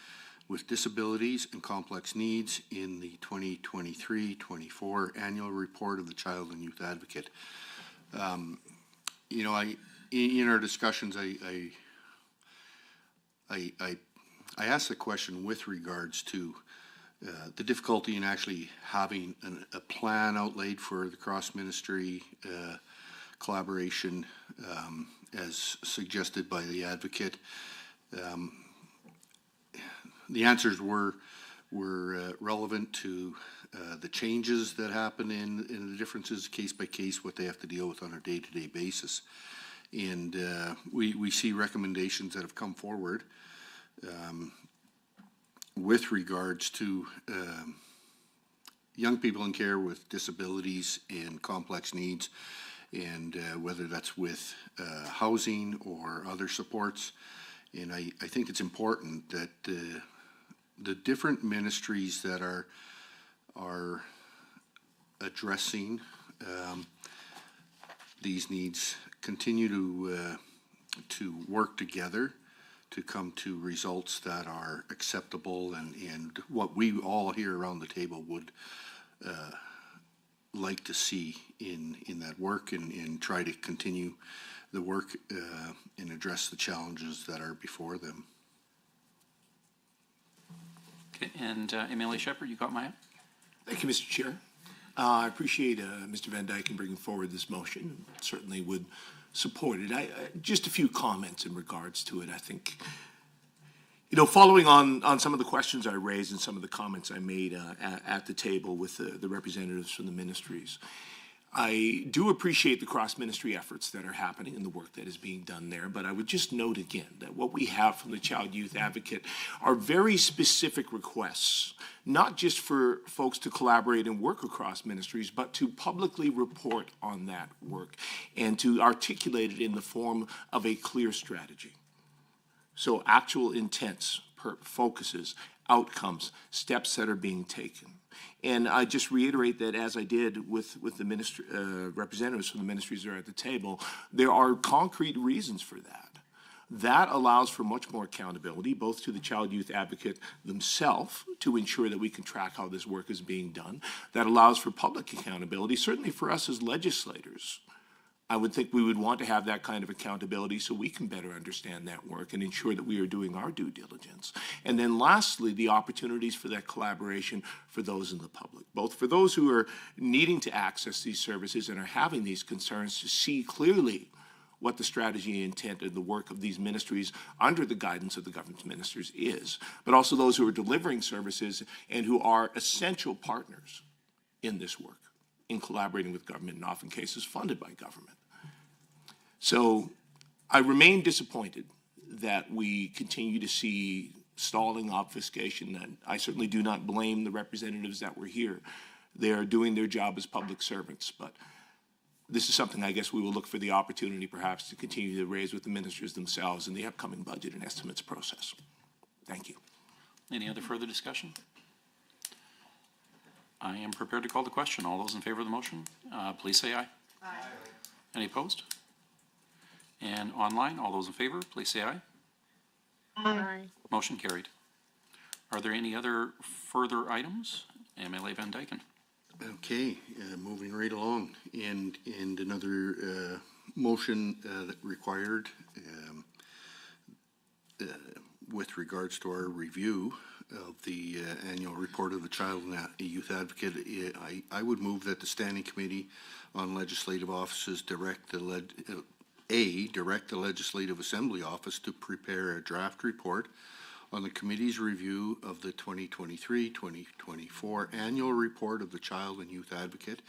with disabilities and complex needs in the 2023-24 Annual Report of the Child and Youth Advocate. You know, in our discussions, I asked the question with regards to the difficulty in actually having a plan outlaid for the cross-ministry collaboration as suggested by the advocate. The answers were relevant to the changes that happen in the differences case by case, what they have to deal with on a day-to-day basis. And we see recommendations that have come forward with regards to young people in care with disabilities and complex needs, and whether that's with housing or other supports. And I think it's important that the different ministries that are addressing these needs continue to work together to come to results that are acceptable and what we all here around the table would like to see in that work and try to continue the work and address the challenges that are before them. Okay, and MLA Shepherd, you got mine? Thank you, Mr. Chair. I appreciate Mr. Van Dyken bringing forward this motion. Certainly would support it. Just a few comments in regards to it. I think, following on some of the questions I raised and some of the comments I made at the table with the representatives from the ministries, I do appreciate the cross-ministry efforts that are happening and the work that is being done there, but I would just note again that what we have from the Child Youth Advocate are very specific requests, not just for folks to collaborate and work across ministries, but to publicly report on that work and to articulate it in the form of a clear strategy. So actual intents, focuses, outcomes, steps that are being taken. And I just reiterate that, as I did with the ministry, representatives from the ministries that are at the table, there are concrete reasons for that. That allows for much more accountability, both to the Child Youth Advocate themselves to ensure that we can track how this work is being done. That allows for public accountability, certainly for us as legislators. I would think we would want to have that kind of accountability so we can better understand that work and ensure that we are doing our due diligence. And then lastly, the opportunities for that collaboration for those in the public, both for those who are needing to access these services and are having these concerns to see clearly what the strategy and intent of the work of these ministries under the guidance of the government's ministers is, but also those who are delivering services and who are essential partners in this work, in collaborating with government, in often cases funded by government. So I remain disappointed that we continue to see stalling, obfuscation, and I certainly do not blame the representatives that were here. They are doing their job as public servants, but this is something I guess we will look for the opportunity perhaps to continue to raise with the ministers themselves in the upcoming budget and estimates process. Thank you. Any other further discussion? I am prepared to call the question. All those in favor of the motion, please say aye. Aye. Any opposed? And online, all those in favor, please say aye. Aye. Motion carried. Are there any other further items? MLA Van Dyken. Okay, moving right along, and another motion that required with regards to our review of the annual report of the Child and Youth Advocate, I would move that the Standing Committee on Legislative Offices direct the Legislative Assembly Office to prepare a draft report on the committee's review of the 2023-2024 annual report of the Child and Youth Advocate,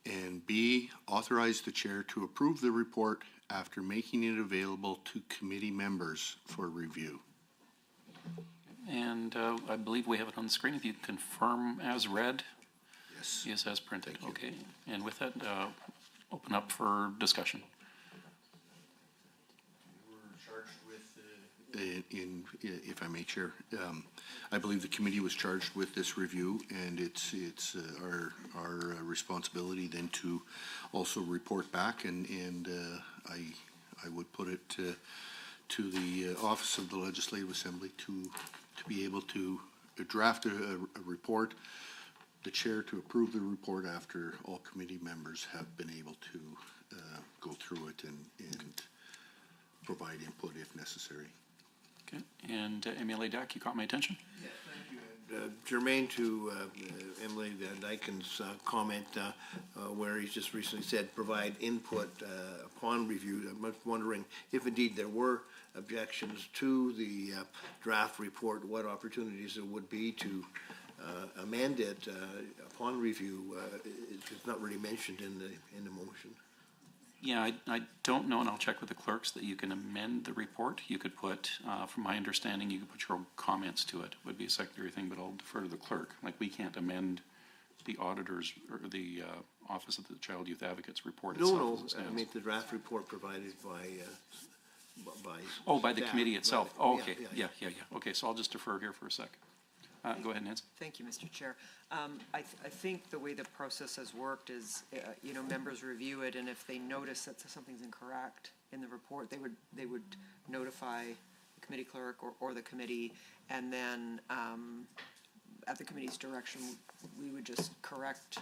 and B, authorize the chair to approve the report after making it available to committee members for review. And I believe we have it on the screen. If you confirm as read. Yes. Yes, as printed. Okay. And with that, open up for discussion. If I may, Chair, I believe the committee was charged with this review, and it's our responsibility then to also report back, and I would put it to the Office of the Legislative Assembly to be able to draft a report, the chair to approve the report after all committee members have been able to go through it and provide input if necessary. Okay, and MLA Dack, you caught my attention? Yes, thank you. And germane to Emily Van Dyken's comment where he's just recently said provide input upon review. I'm wondering if indeed there were objections to the draft report, what opportunities there would be to amend it upon review. It's not really mentioned in the motion. Yeah, I don't know, and I'll check with the clerks, that you can amend the report. You could put, from my understanding, you could put your own comments to it. It would be a secondary thing, but I'll defer to the clerk. Like, we can't amend the auditor's or the Office of the Child Youth Advocate's report itself. No, I mean the draft report provided by by the committee itself. Right. Oh, okay, yeah. Okay, so I'll just defer here for a sec. Go ahead, Nancy. Thank you, Mr. Chair. I think the way the process has worked is, members review it, and if they notice that something's incorrect, in the report. They would notify the committee clerk or the committee, and then at the committee's direction, we would just correct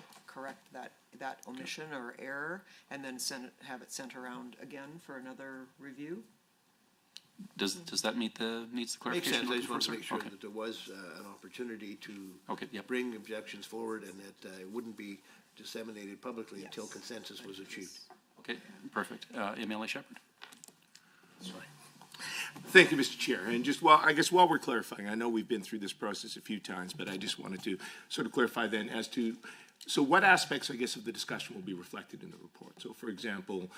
that omission or error, and then have it sent around again for another review. Does that meet the needs the Makes clarification? sense. I just want to make sure Okay. that there was an opportunity to Okay, yep. bring objections forward and that it wouldn't be disseminated publicly until consensus was achieved. Okay, perfect. MLA Shepherd? Sorry. Thank you, Mr. Chair. And just, well, I guess while we're clarifying, I know we've been through this process a few times, but I just wanted to sort of clarify then as to, so what aspects, I guess, of the discussion will be reflected in the report? So, for example,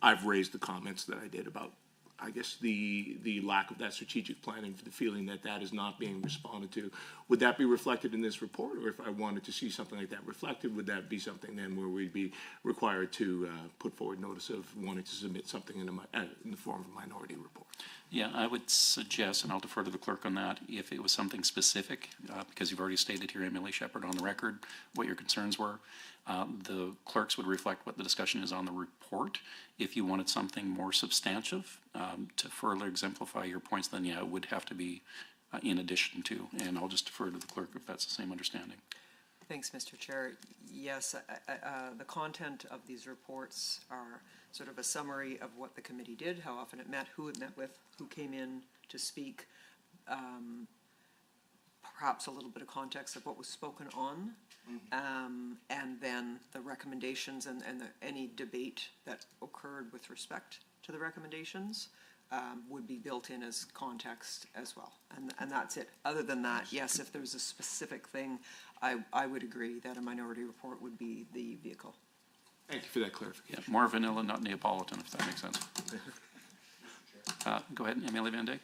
I've raised the comments that I did about, I guess, the lack of that strategic planning, for the feeling that that is not being responded to. Would that be reflected in this report? Or if I wanted to see something like that reflected, would that be something then where we'd be required to put forward notice of wanting to submit something in the form of a minority report? Yeah, I would suggest, and I'll defer to the clerk on that, if it was something specific, because you've already stated here, MLA Shepherd, on the record, what your concerns were, the clerks would reflect what the discussion is on the report. If you wanted something more substantive to further exemplify your points, then yeah, it would have to be in addition to, and I'll just defer to the clerk if that's the same understanding. Thanks, Mr. Chair. Yes, the content of these reports are sort of a summary of what the committee did, how often it met, who it met with, who came in to speak, perhaps a little bit of context of what was spoken on, and then the recommendations and any debate that occurred with respect to the recommendations would be built in as context as well. And that's it. Other than that, yes, if there's a specific thing, I would agree that a minority report would be the vehicle. Thank you for that clarification. Yeah, more vanilla, not Neapolitan, if that makes sense. Go ahead, MLA Van Dyke.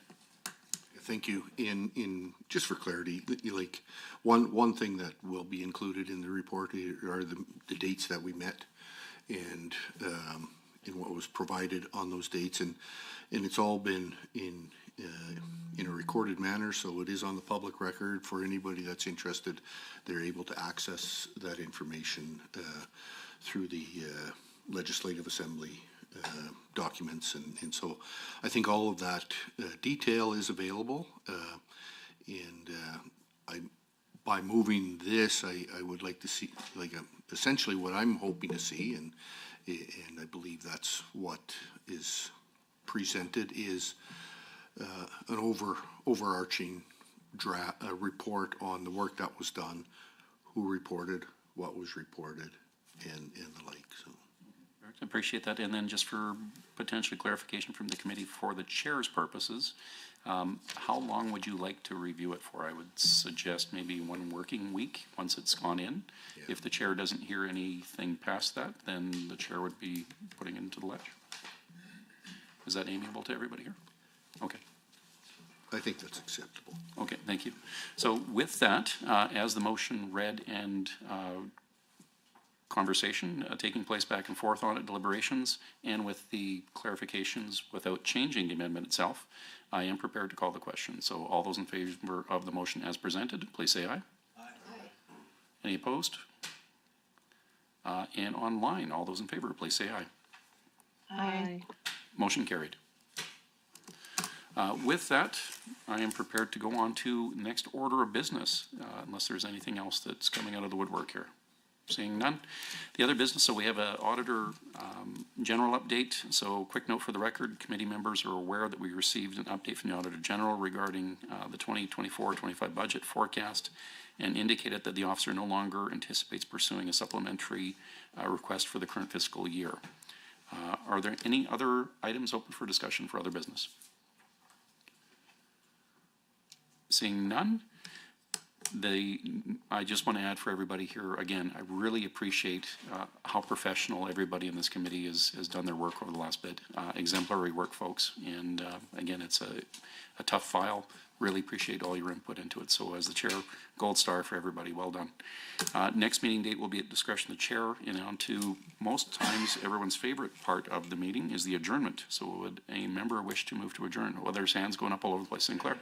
Thank you. In just for clarity, like one thing that will be included in the report are the dates that we met, and what was provided on those dates, and it's all been in a recorded manner, so it is on the public record for anybody that's interested. They're able to access that information through the Legislative Assembly documents, and so I think all of that detail is available, and by moving this, I would like to see, essentially what I'm hoping to see, and I believe that's what is presented, is an overarching report on the work that was done, who reported, what was reported, and the like. So I appreciate that. And then just for potentially clarification from the committee for the chair's purposes, how long would you like to review it for? I would suggest maybe 1 working week once it's gone in. Yeah. If the chair doesn't hear anything past that, then the chair would be putting it into the ledge. Is that amiable to everybody here? Okay. I think that's acceptable. Okay, thank you. So with that, as the motion read and conversation taking place back and forth on it, deliberations, and with the clarifications without changing the amendment itself, I am prepared to call the question. So all those in favor of the motion as presented, please say aye. Aye. Any opposed? And online, all those in favor, please say aye. Aye. Motion carried. With that, I am prepared to go on to next order of business, unless there's anything else that's coming out of the woodwork here. Seeing none. The other business, so we have an auditor general update. So quick note for the record, committee members are aware that we received an update from the Auditor General regarding the 2024-25 budget forecast, and indicated that the officer no longer anticipates pursuing a supplementary request for the current fiscal year. Are there any other items open for discussion for other business? Seeing none. I just want to add for everybody here, again, I really appreciate how professional everybody in this committee has done their work over the last bit. Exemplary work, folks. And again, it's a tough file. Really appreciate all your input into it. So as the chair, gold star for everybody. Well done. Next meeting date will be at discretion of the chair, and on to most times everyone's favorite part of the meeting is the adjournment. So would a member wish to move to adjourn? Well, there's hands going up all over the place. Sinclair.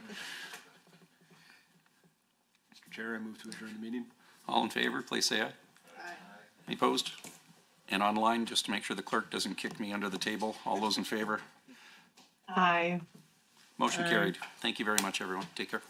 Chair, I move to adjourn the meeting. All in favor, please say aye. Aye. Any opposed? And online, just to make sure the clerk doesn't kick me under the table. All those in favor? Aye. Motion carried. Thank you very much, everyone. Take care.